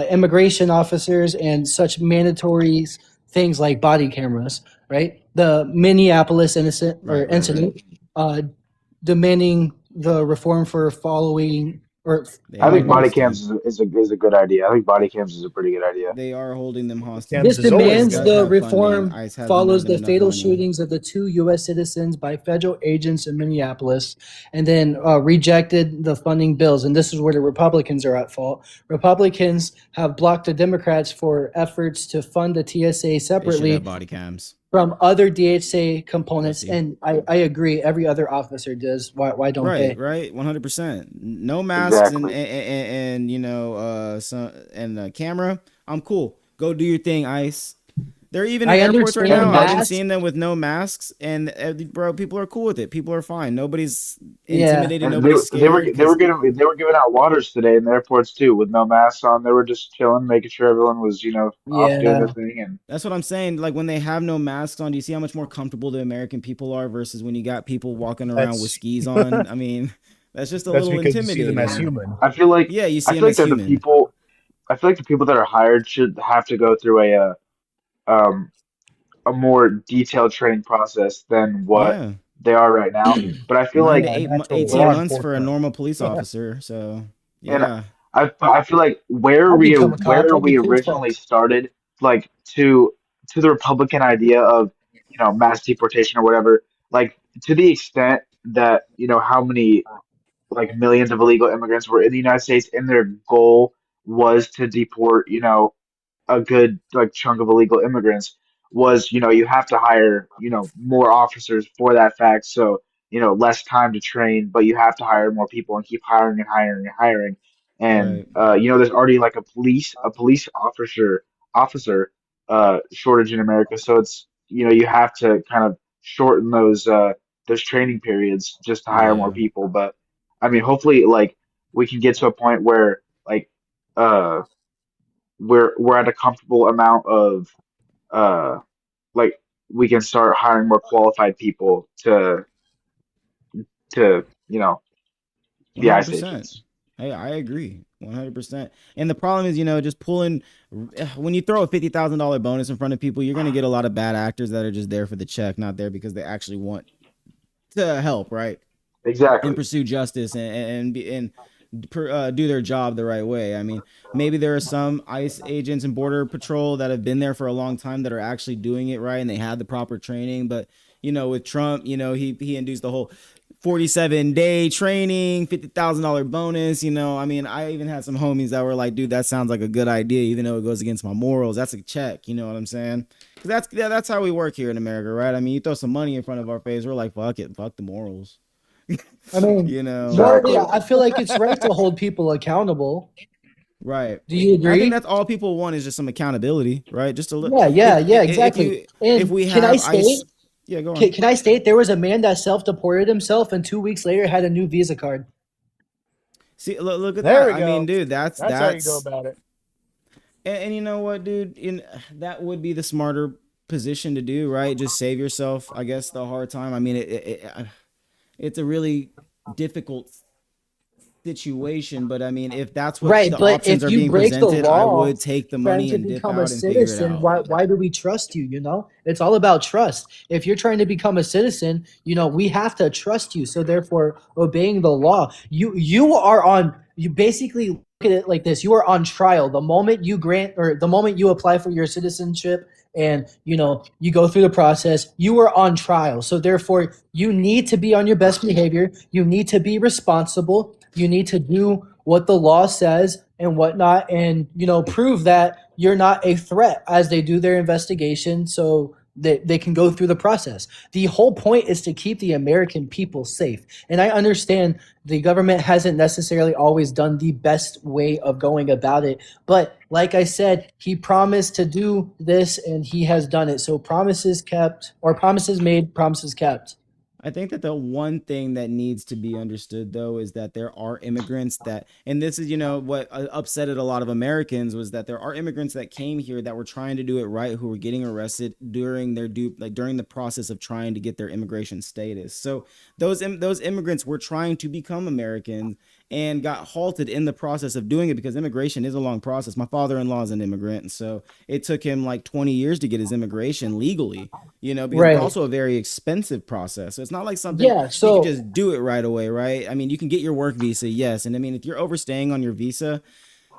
immigration officers and such mandatory things like body cameras, right? The Minneapolis incident demanding the reform for following or I think body Almost cams is a good idea. I think body cams is a pretty good idea. They are holding them hostage. this is always demands good. the Have funding. reform ICE hasn't follows given the enough fatal money. shootings of the 2 U.S. citizens by federal agents in Minneapolis, and then rejected the funding bills. And this is where the Republicans are at fault. Republicans have blocked the Democrats for efforts to fund the TSA They should separately have body cams. from other DHA components. Pussy. And I agree, every other officer does. Why don't they? Right, 100%. No masks Exactly. and camera. I'm cool. Go do your thing, ICE. They're even in I airports right understand now. I've been masks. seeing them with no masks, and bro, people are cool with it. People are fine. Nobody's Yeah. intimidated. And Nobody's scared. they were giving out waters today in the airports too with no masks on. They were just chilling, making sure everyone was off doing their Yeah. thing. And That's what I'm saying. Like when they have no masks on, do you see how much more comfortable the American people are versus when you got people walking around with That's skis on? I mean, that's just a that's little because you see intimidating. them as human. I feel like Yeah, you see I them feel like as that the human. people I feel like the people that are hired should have to go through um a more detailed training process than what Yeah. they are right now. But I feel 9 to like 8 Natural 18 law months for a enforcement. normal police officer. So and yeah. I feel like where I'll we become a cop. That'd be cool as fuck. originally started, like to the Republican idea of mass deportation or whatever, like to the extent that how many like millions of illegal immigrants were in the United States, and their goal was to deport a good like chunk of illegal immigrants was you have to hire more officers for that fact, so less time to train, but you have to hire more people and keep hiring and hiring and hiring. And Right. there's already like a police officer shortage in America, so it's you have to kind of shorten those training periods just to hire more Yeah. people. But I mean, hopefully, like we can get to a point where like uh we're at a comfortable amount of uh like we can start hiring more qualified people to be ICE 100%. agents. Hey, I agree. 100%. And the problem is, just pulling when you throw a $50,000 bonus in front of people, you're going to get a lot of bad actors that are just there for the check, not there because they actually want to help, right? Exactly. And pursue justice and do their job the right way. I mean, maybe there are some ICE agents and Border Patrol that have been there for a long time that are actually doing it right and they had the proper training. But with Trump, he induced the whole 47-day training, $50,000 bonus. I mean, I even had some homies that were like, dude, that sounds like a good idea, even though it goes against my morals. That's a check. You know what I'm saying? Because that's how we work here in America, right? I mean, you throw some money in front of our face, we're like, fuck it, fuck the morals. I mean, Exactly. I feel like it's right to hold people accountable. Right. Do you agree? I think that's all people want is just some accountability, right? Just a little. Yeah, exactly. If we have can I state? ICE, yeah, go on. Can I state there was a man that self-deported himself and 2 weeks later had a new Visa card? See, look at There that. we I mean, go. dude, that's how you go about it. And you know what, dude? That would be the smarter position to do, right? Just save yourself, I guess, the hard time. I mean, it's a really difficult situation, but I mean, if that's what Right, the but options if are you being break the presented, I law, would take the trying money to and dip become a out and figure it citizen, out. why do we trust you? It's all about trust. If you're trying to become a citizen, we have to trust you. So therefore, obeying the law, you basically look at it like this: you are on trial the moment you apply for your citizenship. And you go through the process, you are on trial. So therefore, you need to be on your best behavior. You need to be responsible. You need to do what the law says and whatnot, and prove that you're not a threat as they do their investigation, so that they can go through the process. The whole point is to keep the American people safe. And I understand the government hasn't necessarily always done the best way of going about it, but like I said, he promised to do this and he has done it. So promises kept, or promises made, promises kept. I think that the one thing that needs to be understood, though, is that there are immigrants that, and this is, what upsetted a lot of Americans was that there are immigrants that came here that were trying to do it right, who were getting arrested during during the process of trying to get their immigration status. So those immigrants were trying to become Americans and got halted in the process of doing it because immigration is a long process. My father-in-law is an immigrant, and so it took him like 20 years to get his immigration legally, because it's also a very expensive process. So it's not like something you can just do it right away, right? I mean, you can get your work visa, yes. And I mean, if you're overstaying on your visa,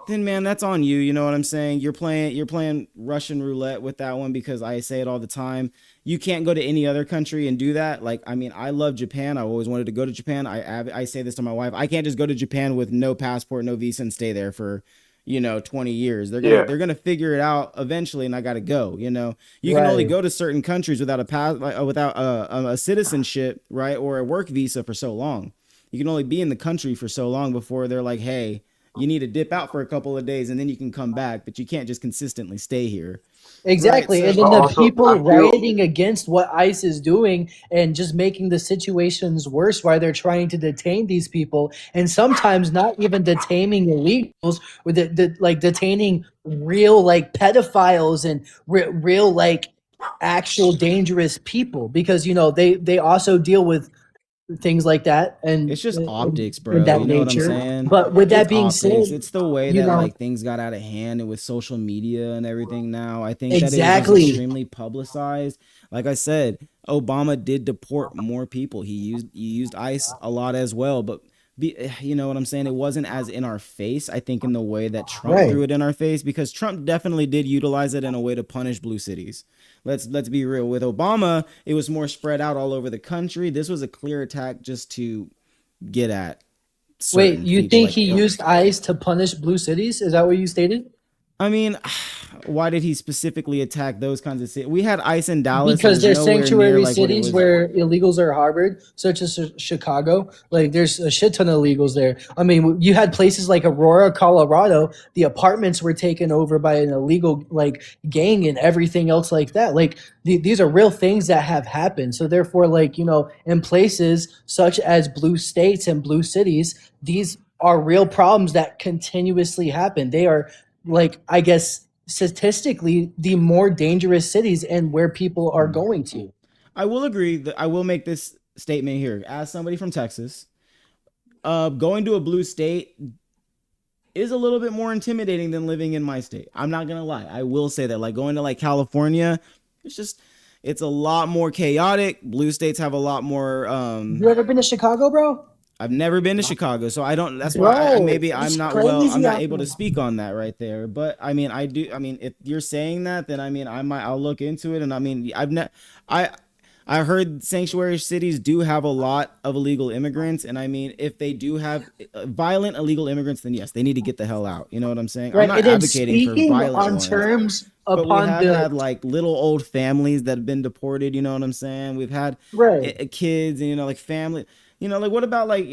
then man, that's on you. You know what I'm saying? You're playing Russian roulette with that one, because I say it all the time. You can't go to any other country and do that. Like, I mean, I love Japan. I always wanted to go to Japan. I say this to my wife. I can't just go to Japan with no passport, no visa, and stay there for 20 years. They're gonna figure it out eventually, and I gotta go. You can only go to certain countries without a citizenship, right, or a work visa for so long. You can only be in the country for so long before they're like, hey, you need to dip out for a couple of days and then you can come back, but you can't just consistently stay here. Exactly. Right? And then the people rioting against what ICE is doing and just making the situations worse while they're trying to detain these people, and sometimes not even detaining illegals, with like detaining real like pedophiles and real like actual dangerous people, because they also deal with things like that, and it's just optics, in bro. that You know what I'm nature. saying? But with that It's being optics. said, It's the way that like things got out of hand, and with social media and everything now, I think that it was just extremely publicized. Like I said, Obama did deport more people. He used ICE a lot as well, but you know what I'm saying? It wasn't as in our face, I think, in the way that Trump threw it in our face, because Trump definitely did utilize it in a way to punish blue cities. Let's be real. With Obama, it was more spread out all over the country. This was a clear attack just to get at certain Wait, you people. think he used ICE to punish blue cities? Is that what you stated? I mean, why did he specifically attack those kinds of cities? We had ICE in Dallas. Because there's nowhere sanctuary near like cities where illegals are harbored, such as Chicago. Like, there's a shit ton of illegals there. I mean, you had places like Aurora, Colorado. The apartments were taken over by an illegal like gang and everything else like that. Like, these are real things that have happened. So therefore, like, in places such as blue states and blue cities, these are real problems that continuously happen. They are, like, I guess, statistically the more dangerous cities and where people are going to. I will agree that I will make this statement here as somebody from Texas. Going to a blue state is a little bit more intimidating than living in my state. I'm not gonna lie. I will say that, like, going to like California, it's a lot more chaotic. Blue states have a lot more. You ever been to Chicago, bro? I've never been to Chicago, so I don't. That's why I'm not able to speak on that right there. But I mean, I do. I mean, if you're saying that, then I mean, I'll look into it. And I mean, I heard sanctuary cities do have a lot of illegal immigrants, and I mean, if they do have violent illegal immigrants, then yes, they need to get the hell out. You know what I'm saying? Right. I'm not advocating for violent on ones. Terms But we have had like little old families that have been deported. You know what I'm saying? We've had kids and like family. Like, what about like,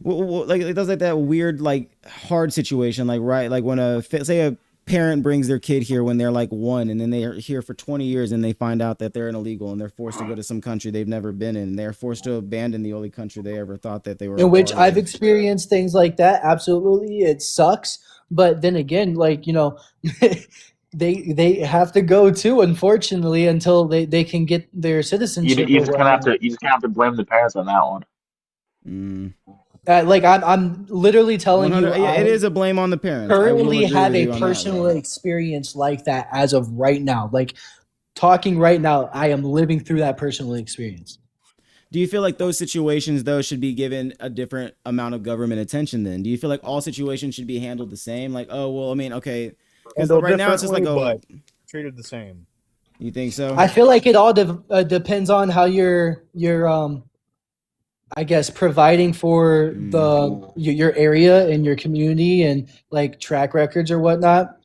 like it does like that weird like hard situation, like, right, like when say a parent brings their kid here when they're like 1, and then they're here for 20 years and they find out that they're an illegal and they're forced to go to some country they've never been in, and they're forced to abandon the only country they ever thought that they were. In which I've experienced things like that. Absolutely, it sucks. But then again, like, they have to go too, unfortunately, until they can get their citizenship. You just kind of have to blame the parents on that one. Like, I'm literally telling you, it is a blame on the parents. Currently have a personal experience like that as of right now. Like, talking right now, I am living through that personal experience. Do you feel like those situations, though, should be given a different amount of government attention then? Do you feel like all situations should be handled the same? Like, oh, well, I mean, okay. Because right now it's just like, treated the same. You think so? I feel like it all depends on how you're I guess, providing for your area and your community and like track records or whatnot.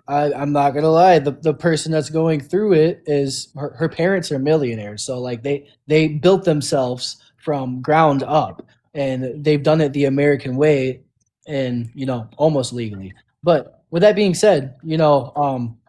I'm not gonna lie, the person that's going through it is her parents are millionaires, so like they built themselves from ground up, and they've done it the American way, and almost legally. But with that being said,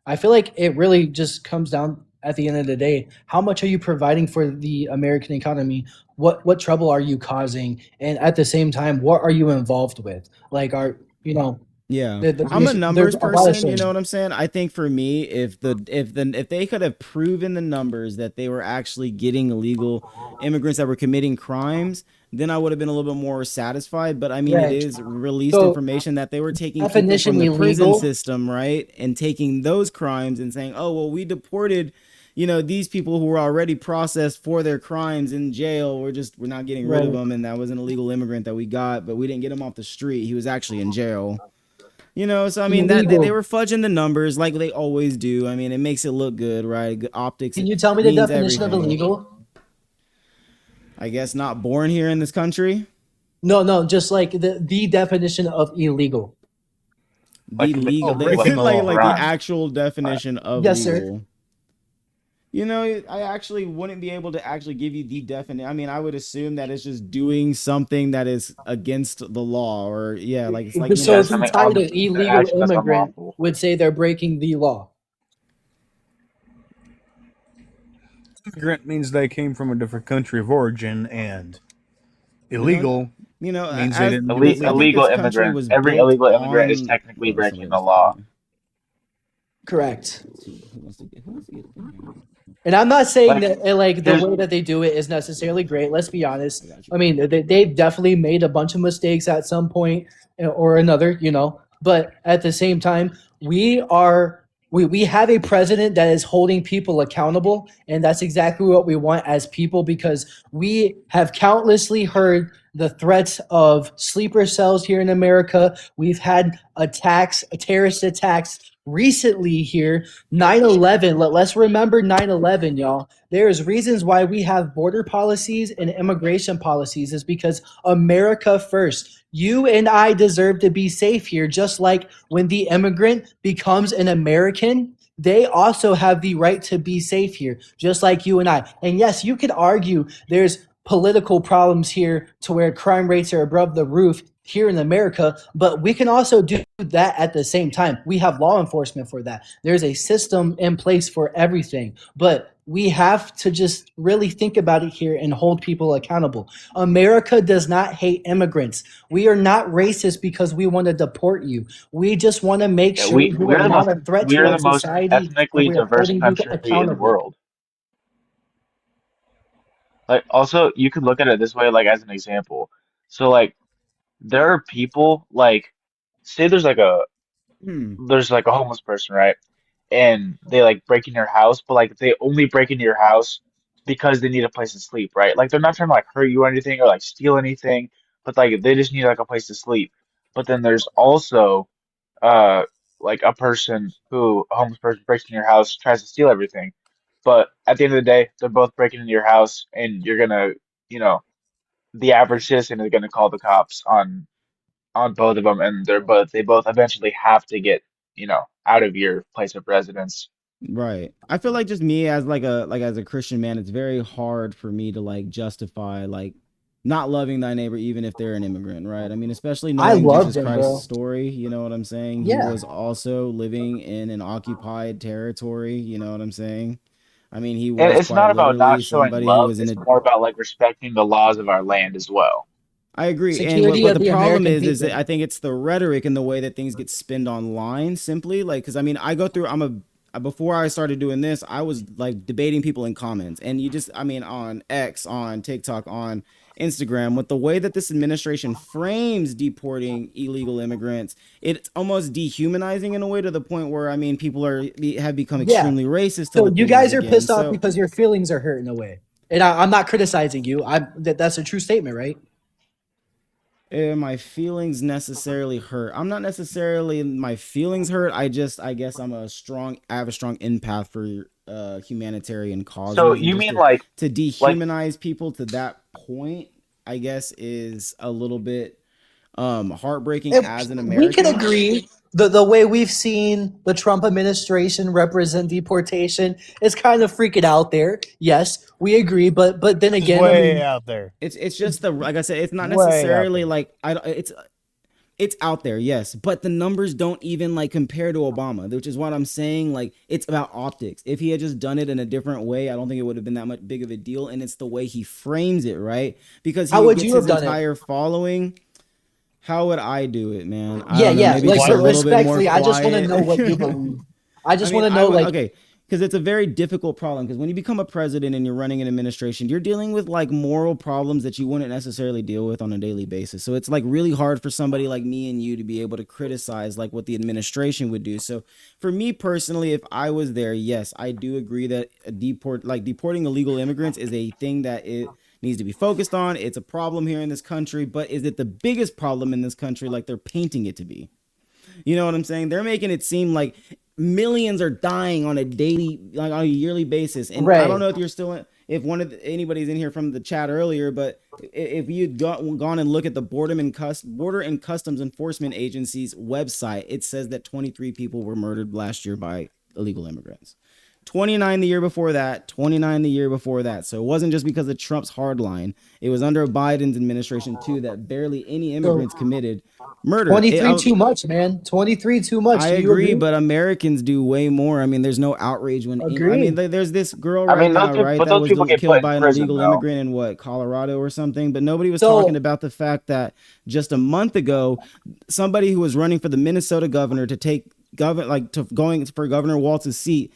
I feel like it really just comes down at the end of the day, how much are you providing for the American economy? What trouble are you causing? And at the same time, what are you involved with? Like, Yeah, I'm a there's numbers a lot of person. You things. know what I'm saying? I think for me, if they could have proven the numbers that they were actually getting illegal immigrants that were committing crimes, then I would have been a little bit more satisfied. But I mean, it Right. is released So information that they were taking people definition from the prison illegal. system, right, and taking those crimes and saying, oh well, we deported, these people who were already processed for their crimes in jail. We're not getting rid of Right. them, and that was an illegal immigrant that we got, but we didn't get him off the street. He was actually in jail. So I mean that they Illegal. were fudging the numbers like they always do. I mean, it makes it look good, right? Good optics. Can you tell me the means definition of everything. illegal? I guess not born here in this country. No, just like the definition of illegal. The legal, breaking the law. like the actual definition of Yes, sir. legal. I actually wouldn't be able to actually give you the definition. I mean, I would assume that it's just doing something that is against the law, or like it's like So if you something title that's illegal actually that's immigrant, unlawful. would say they're breaking the law. Immigrant means they came from a different country of origin, and illegal means they didn't do it. Illegal immigrant. Every illegal immigrant is technically breaking the law. Correct. And I'm not saying that the there's- way that they do it is necessarily great. Let's be honest. I mean, they've definitely made a bunch of mistakes at some point or another, But at the same time, we have a president that is holding people accountable, and that's exactly what we want as people, because we have countlessly heard the threats of sleeper cells here in America. We've had terrorist attacks recently here. 9/11. Let's remember 9/11, y'all. There's reasons why we have border policies and immigration policies, is because America first. You and I deserve to be safe here, just like when the immigrant becomes an American, they also have the right to be safe here, just like you and I. And yes, you could argue there's political problems here to where crime rates are above the roof here in America, but we can also do that at the same time. We have law enforcement for that. There's a system in place for everything, but we have to just really think about it here and hold people accountable. America does not hate immigrants. We are not racist because we want to deport you. We just want to make sure you are not a threat to our society. ethnically and we are diverse holding you country in the accountable. world. Like, also, you could look at it this way, like as an example. So, like, there are people say there's like a homeless person, right? And they like break into your house, but like they only break into your house because they need a place to sleep, right? Like they're not trying to like hurt you or anything or like steal anything, but like they just need like a place to sleep. But then there's also uh like a homeless person breaks into your house, tries to steal everything. But at the end of the day, they're both breaking into your house, and you're gonna, you know, the average citizen is gonna call the cops on both of them, and they both eventually have to get, out of your place of residence. Right. I feel like just me as as a Christian man, it's very hard for me to like justify like not loving thy neighbor even if they're an immigrant, right? I mean, especially I knowing love Jesus them, Christ's bro. story, you know what I'm saying? Yeah. He was also living in an occupied territory, you know what I'm saying? I mean, he And was it's quite not about not literally showing somebody who love, was in it's a more about like respecting the laws of our land as well. I agree. And Security what of the the problem American is that people. I think it's the rhetoric and the way that things get spinned online simply because I mean, I go through, before I started doing this, I was like debating people in comments and on X, on TikTok, on Instagram, with the way that this administration frames deporting illegal immigrants, it's almost dehumanizing in a way to the point where, I mean, people have become Yeah. extremely racist. So to you things guys are again. pissed off So- because your feelings are hurt in a way. And I'm not criticizing you. That's a true statement, right? My feelings necessarily hurt. I'm not necessarily my feelings hurt. I guess I have a strong empath for humanitarian causes. So and you just mean to dehumanize people to that point, I guess, is a little bit heartbreaking as an American. We can agree the way we've seen the Trump administration represent deportation is kind of freaking out there. Yes, we agree, but then again, Way out there. It's just like I said, it's not Way out necessarily there. like it's It's out there, yes, but the numbers don't even like compare to Obama, which is what I'm saying. Like, it's about optics. If he had just done it in a different way, I don't think it would have been that much big of a deal. And it's the way he frames it, right? Because he gets his entire following. How would I do it, man? I don't know, maybe like, just so a little bit more respectfully, I just want to quiet. know what you believe. I just want to know, like, okay, because it's a very difficult problem. Because when you become a president and you're running an administration, you're dealing with like moral problems that you wouldn't necessarily deal with on a daily basis. So it's like really hard for somebody like me and you to be able to criticize like what the administration would do. So for me personally, if I was there, yes, I do agree that deporting illegal immigrants is a thing that it needs to be focused on. It's a problem here in this country, but is it the biggest problem in this country like they're painting it to be? You know what I'm saying? They're making it seem like millions are dying on a daily, like on a yearly basis. And I don't know if you're still, if anybody's in here from the chat earlier, but if you'd gone and look at the Border and Customs Enforcement Agency's website, it says that 23 people were murdered last year by illegal immigrants. 29 the year before that, 29 the year before that. So it wasn't just because of Trump's hardline. It was under Biden's administration too that barely any immigrants committed murder. 23 too much, man. 23 too much. I agree, but Americans do way more. I mean, there's no outrage when there's this girl right now, right, that was killed by an illegal immigrant in what, Colorado or something, but nobody was talking about the fact that just a month ago, somebody who was running for the Minnesota governor to take going for Governor Walz's seat,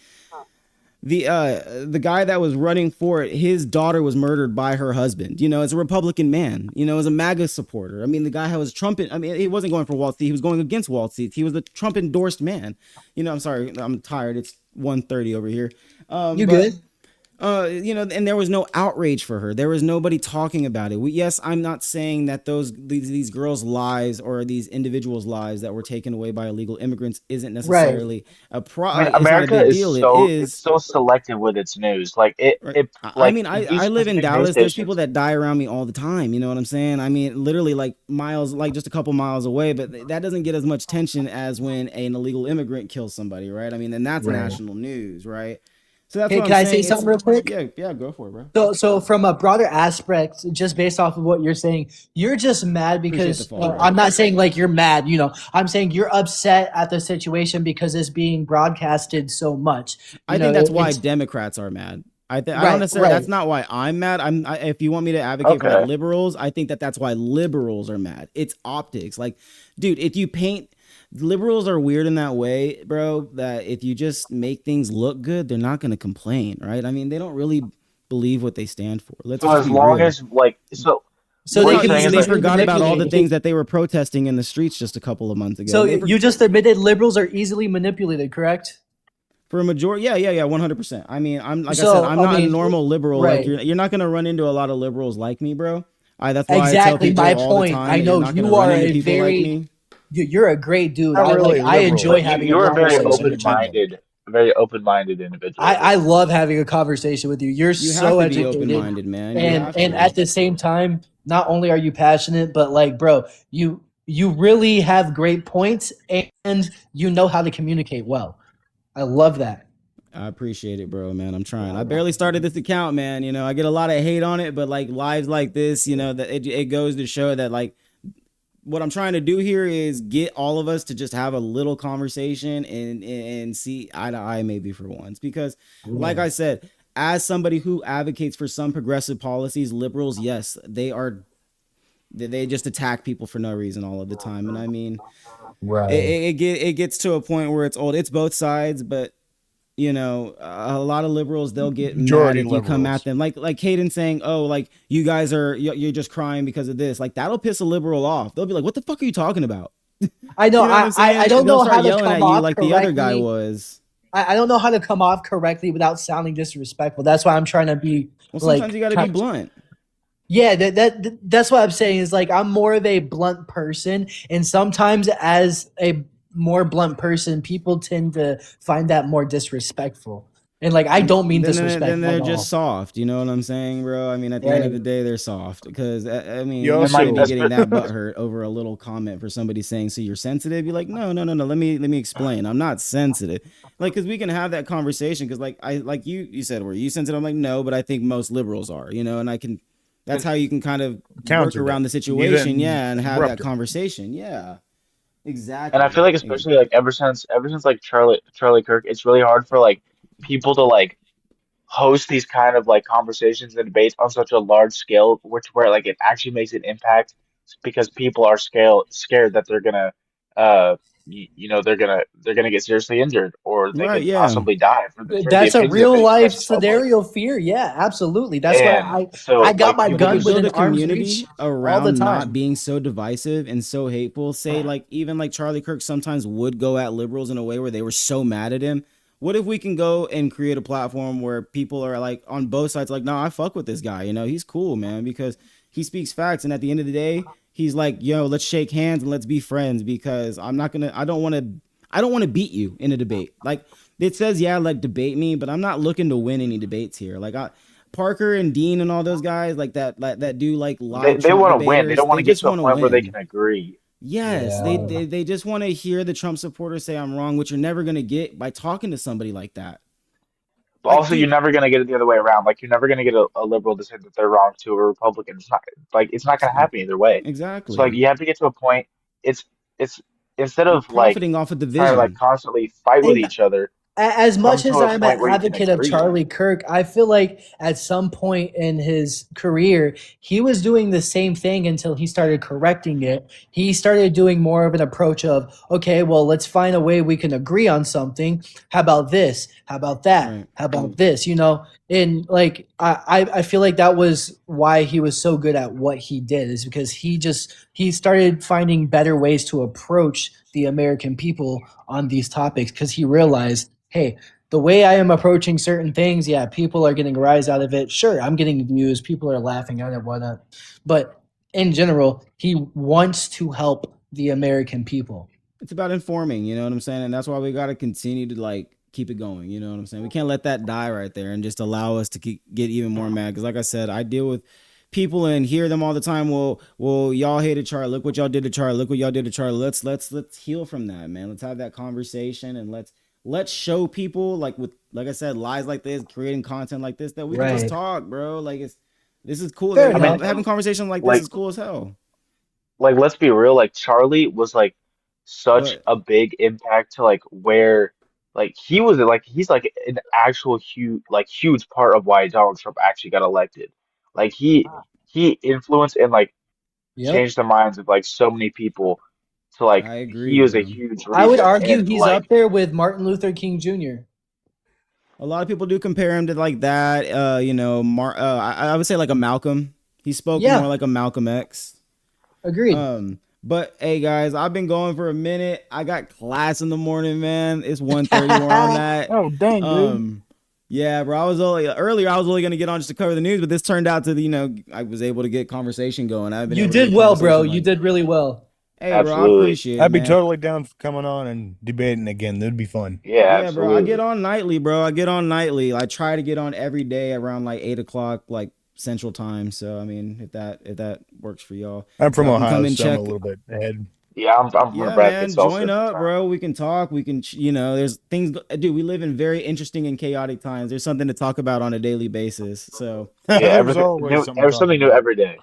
the guy that was running for it, his daughter was murdered by her husband. You know, as a Republican man, you know, as a MAGA supporter. I mean, the guy was Trump. I mean, he wasn't going for Walz. He was going against Walz. He was the Trump endorsed man. You know, I'm sorry, I'm tired. It's 1:30 over here. You good? You know, and there was no outrage for her. There was nobody talking about it. Yes, I'm not saying that these girls' lives or these individuals' lives that were taken away by illegal immigrants isn't necessarily a problem. America is so selective with its news. Like I mean, I live in Dallas. There's people that die around me all the time. You know what I'm saying? I mean, literally like miles, like just a couple miles away. But that doesn't get as much tension as when an illegal immigrant kills somebody, right? I mean, and that's national news, right? So that's can I say something real quick? Yeah, go for it, bro. So from a broader aspect, just based off of what you're saying, you're just mad because I'm not saying like you're mad, you know. I'm saying you're upset at the situation because it's being broadcasted so much. I think that's why Democrats are mad. I don't necessarily. That's not why I'm mad. If you want me to advocate for like liberals, I think that's why liberals are mad. It's optics. Like, dude, if you paint. Liberals are weird in that way, bro, that if you just make things look good, they're not going to complain, right? I mean, they don't really believe what they stand for. They forgot about all the things that they were protesting in the streets just a couple of months ago. So you just admitted liberals are easily manipulated, correct? For a majority, yeah, 100%. I mean, I'm like I said, I'm not a normal liberal. Right. Like you're not going to run into a lot of liberals like me, bro. That's why I tell people all the time. I know you are a very you're a great dude. I enjoy having. You're a very open-minded individual. I love having a conversation with you. You're so have to educated, be open-minded, man. And at the same time, not only are you passionate, but like, bro, you really have great points, and you know how to communicate well. I love that. I appreciate it, bro, man. I'm trying. I barely started this account, man. You know, I get a lot of hate on it, but like lives like this, you know, that it goes to show that like. What I'm trying to do here is get all of us to just have a little conversation and see eye to eye maybe for once. Because like I said, as somebody who advocates for some progressive policies, liberals, yes, they just attack people for no reason all of the time. And I mean, it gets to a point where it's old. It's both sides, but you know, a lot of liberals, they'll get mad if you come at them. Like Caden saying, oh, like you guys you're just crying because of this. Like that'll piss a liberal off. They'll be like, what the fuck are you talking about? I know. I don't know how to come at you off like correctly. the other guy was. I don't know how to come off correctly without sounding disrespectful. That's why I'm trying to be. Well, sometimes you got to be blunt. Yeah, that's what I'm saying is like I'm more of a blunt person, and sometimes as a more blunt person, people tend to find that more disrespectful. And like I don't mean disrespectful. Then they're just soft. You know what I'm saying, bro? I mean, at the end of the day, they're soft because I mean, you might be getting that butthurt over a little comment for somebody saying, "So you're sensitive?" You're like, no. Let me explain. I'm not sensitive. Like, because we can have that conversation. Because like you said, were you sensitive? I'm like, no, but I think most liberals are. You know, and I can. That's how you can kind of work around the situation, and have that conversation, Exactly. And I feel like especially like ever since like Charlie Kirk, it's really hard for like people to like host these kind of like conversations and debates on such a large scale, which where like it actually makes an impact because people are scared that they're gonna they're gonna get seriously injured or they Right, could yeah. possibly die for the That's a opinions that real they life express in public. scenario fear. Yeah, absolutely. That's why And I so got like my If we people gun could just build within a arm's reach community all the around not time. being so divisive and so hateful, say like even like Charlie Kirk sometimes would go at liberals in a way where they were so mad at him. What if we can go and create a platform where people are like on both sides, like, no, I fuck with this guy. You know, he's cool, man, because he speaks facts. And at the end of the day, he's like, yo, let's shake hands and let's be friends because I don't want to beat you in a debate. Like it says, yeah, like debate me, but I'm not looking to win any debates here. Parker and Dean and all those guys that do like live they Trump want to win. They debaters, don't want they to get just to a want to point where they can win. agree. Yes, Yeah. they just want to hear the Trump supporters say I'm wrong, which you're never gonna get by talking to somebody like that. But Like, also, you're dude, never gonna get it the other way around. Like you're never gonna get a liberal to say that they're wrong to a Republican. It's not gonna happen either way. So like exactly. you have to get to a point. It's it's instead You're of like profiting off of trying to like division. constantly fight with And each other, as come much to as a I'm an point where you can advocate of agree. Charlie Kirk, I feel like at some point in his career, he was doing the same thing until he started correcting it. He started doing more of an approach of, okay, well, let's find a way we can agree on something. How about this? How about that? Right. How about this? And like I feel like that was why he was so good at what he did, is because he started finding better ways to approach the American people on these topics, because he realized, hey, the way I am approaching certain things, yeah, people are getting a rise out of it. Sure, I'm getting views, people are laughing at it, whatnot. But in general, he wants to help the American people. It's about informing, you know what I'm saying? And that's why we gotta continue to like keep it going, you know what I'm saying? We can't let that die right there and just allow us to get even more mad. Because like I said, I deal with people and hear them all the time. Well, y'all hated Charlie. Look what y'all did to Charlie. Look what y'all did to Charlie. Let's heal from that, man. Let's have that conversation and let's show people like I said, lies like this, creating content like this, that we can just Right. talk, bro. This is cool. Fair I mean, enough. Having conversations like this like is cool as hell. let's be real. Like Charlie was like such But a big impact to like where like he was like he's like an actual huge part of why Donald Trump actually got elected. Like he influenced and like Yep. changed the minds of like so many people. So like I he agree, was a bro. huge I would reason. argue And he's like up there with Martin Luther King Jr. A lot of people do compare him to like that. I would say like a Malcolm. He spoke more Yeah, like a Malcolm X. agreed. But hey guys, I've been going for a minute. I got class in the morning, man. It's 1:30 where I'm at. Oh dang, dude. Yeah, bro. I was only gonna get on just to cover the news, but this turned out to I was able to get conversation going. I've been You able to did get well, bro. conversation You like, did really well. hey, bro, I absolutely. appreciate it, I'd be man. totally down for coming on and debating again. That'd be fun. Yeah, Yeah, bro. I get absolutely. on nightly, bro. I get on nightly. I try to get on every day around like 8 o'clock, like Central Time. So I mean, if that works for y'all, I'm from y'all can come Ohio, and so I'm a check. little bit ahead. Yeah, I'm from Yeah, Nebraska, man, so join Central up, Time. bro. We can talk. We can, there's things, dude. We live in very interesting and chaotic times. There's something to talk about on a daily basis. So Yeah, There's everything always new, something to there's talk something new about. every day.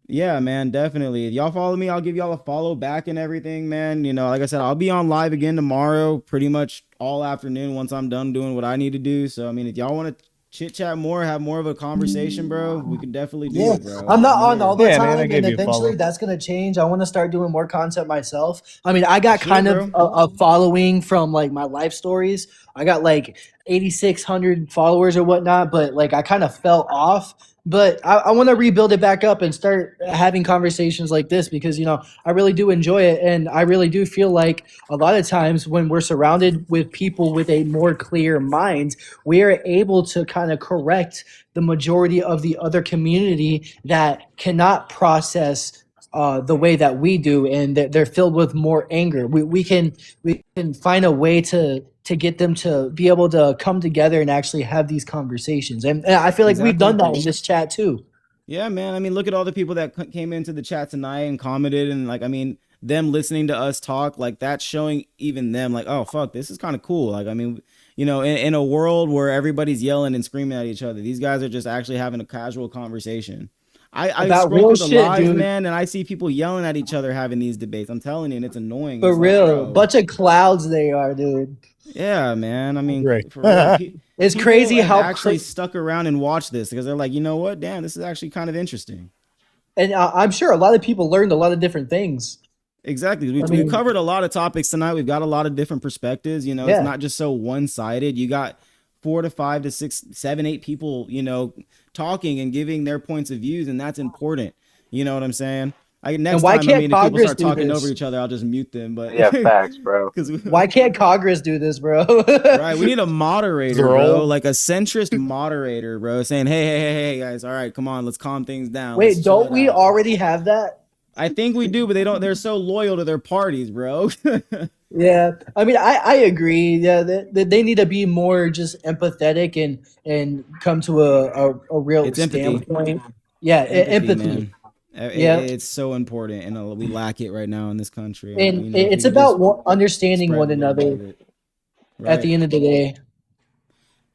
yeah, man, definitely. If y'all follow me, I'll give y'all a follow back and everything, man. Like I said, I'll be on live again tomorrow, pretty much all afternoon once I'm done doing what I need to do. So I mean, if y'all want to chit chat more, have more of a conversation, bro, we can definitely do Yeah, it, bro. I'm not I'm on here. all the Yeah, man, I time, and gave you a eventually follow. that's going to change. I want to start doing more content myself. I mean, I got Shit, kind of bro. a following from like my life stories. I got like 8,600 followers or whatnot, but like I kind of fell off. But I want to rebuild it back up and start having conversations like this, because I really do enjoy it, and I really do feel like a lot of times when we're surrounded with people with a more clear mind, we are able to kind of correct the majority of the other community that cannot process the way that we do, and they're filled with more anger. We can find a way to get them to be able to come together and actually have these conversations, and I feel like we've done Exactly. that in this chat too. Yeah, man. I mean, look at all the people that came into the chat tonight and commented, and like, I mean, them listening to us talk, like that's showing even them, like, oh fuck, this is kind of cool. Like, I mean, in a world where everybody's yelling and screaming at each other, these guys are just actually having a casual conversation. I About scroll real through the shit, lives, dude. man, and I see people yelling at each other having these debates. I'm telling you, and it's annoying. For It's like, real, bro. bunch of clouds they are, dude. Yeah, man. I mean, Great. for real. It's People crazy have how actually stuck around and watched this because they're like, you know what? Damn, this is actually kind of interesting. And I'm sure a lot of people learned a lot of different things. Exactly. We've covered a lot of topics tonight. We've got a lot of different perspectives. You know, it's not just so one-sided. You got 4 to 5 to 6, 7, 8 people, you know, talking and giving their points of views, and that's important. You know what I'm saying? Next time, if people start talking over each other, I'll just mute them. But yeah, facts, bro. Why can't Congress do this, bro? Right, we need a moderator, bro, like a centrist moderator, bro, saying, hey, guys, all right, come on, let's calm things down. Wait, don't we already have that? I think we do, but they're so loyal to their parties, bro. Yeah, I mean, I agree. Yeah, they need to be more just empathetic and come to a real standpoint. Yeah, empathy. Man. It's so important, and we lack it right now in this country. And you know, it's about understanding one another. Right. At the end of the day,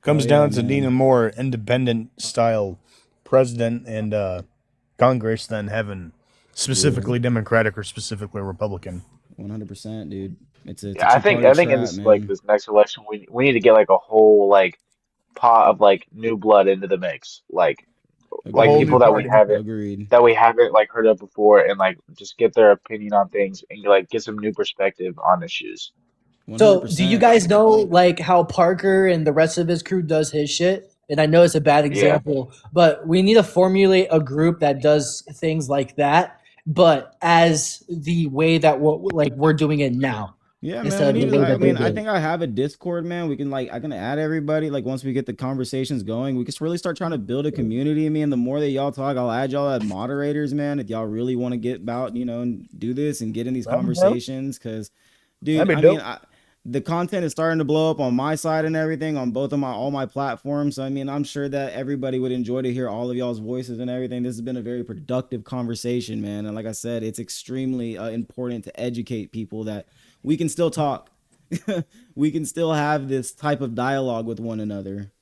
comes down to needing a more independent style president and Congress than having specifically Democratic or specifically Republican. 100%, dude. It's I think in this like this next election, we need to get like a whole like pot of like new blood into the mix, like people that we haven't like heard of before, and like just get their opinion on things and like get some new perspective on issues. 100%. So, do you guys know like how Parker and the rest of his crew does his shit? And I know it's a bad example, but we need to formulate a group that does things like that, but as the way that we're doing it now. Yeah, man. I think I have a Discord, man. We can I can add everybody. Like once we get the conversations going, we can really start trying to build a community. I mean, the more that y'all talk, I'll add y'all as moderators, man. If y'all really want to get about, you know, and do this and get in these conversations, because, dude, the content is starting to blow up on my side and everything on both of all my platforms. So, I mean, I'm sure that everybody would enjoy to hear all of y'all's voices and everything. This has been a very productive conversation, man. And like I said, it's extremely important to educate people that we can still talk. We can still have this type of dialogue with one another.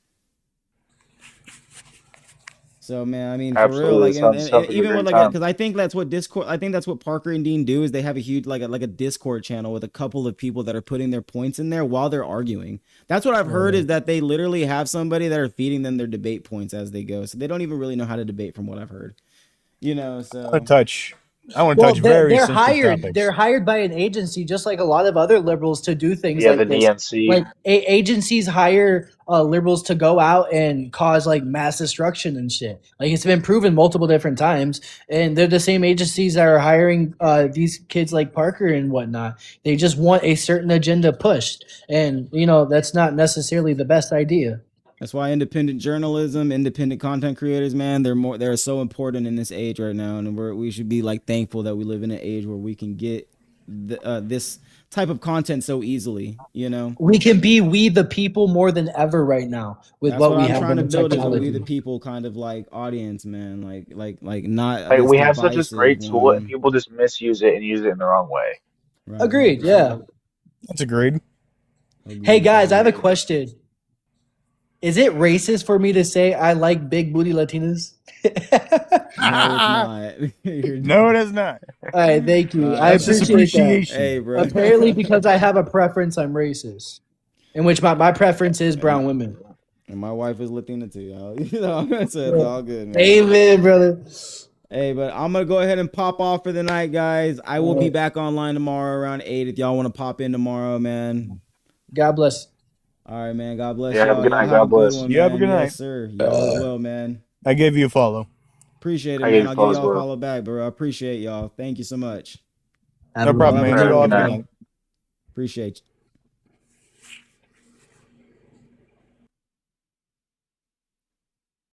So, man, I mean, absolutely. For real, like, even with because I think that's what Discord. I think that's what Parker and Dean do is they have a huge like a Discord channel with a couple of people that are putting their points in there while they're arguing. That's what I've heard is that they literally have somebody that are feeding them their debate points as they go. So they don't even really know how to debate, from what I've heard. You know, so I want to touch very they're sensitive hired. topics. They're hired by an agency, just like a lot of other liberals, to do things like the this. DNC. Like agencies hire liberals to go out and cause like mass destruction and shit. Like it's been proven multiple different times, and they're the same agencies that are hiring these kids like Parker and whatnot. They just want a certain agenda pushed, and you know that's not necessarily the best idea. That's why independent journalism, independent content creators, man, they're so important in this age right now, and we should be like thankful that we live in an age where we can get this type of content so easily. You know, we can be we the people more than ever right now with what we I'm have. Trying to build is a we the people kind of like audience, man. Like not like we have such a great tool, and people just misuse it and use it in the wrong way. Right. Agreed. Yeah, that's agreed. Hey guys, I have a question. Is it racist for me to say I like big booty Latinas? No, it's not. No, it is not. All right, thank you. I appreciate that. Hey, bro. Apparently, because I have a preference, I'm racist. In which my preference is brown women. And my wife is Latina too, y'all. You know, so it's all good, man. Amen, brother. Hey, but I'm going to go ahead and pop off for the night, guys. I will be back online tomorrow around 8 if y'all want to pop in tomorrow, man. God bless. All right, man. God bless y'all. Have a good night. God bless. One, you have a good night. Yes, sir. Y'all as well, man. I gave you a follow. Appreciate it, man. I'll give y'all a follow back, bro. I appreciate y'all. Thank you so much. No problem, man. Appreciate you.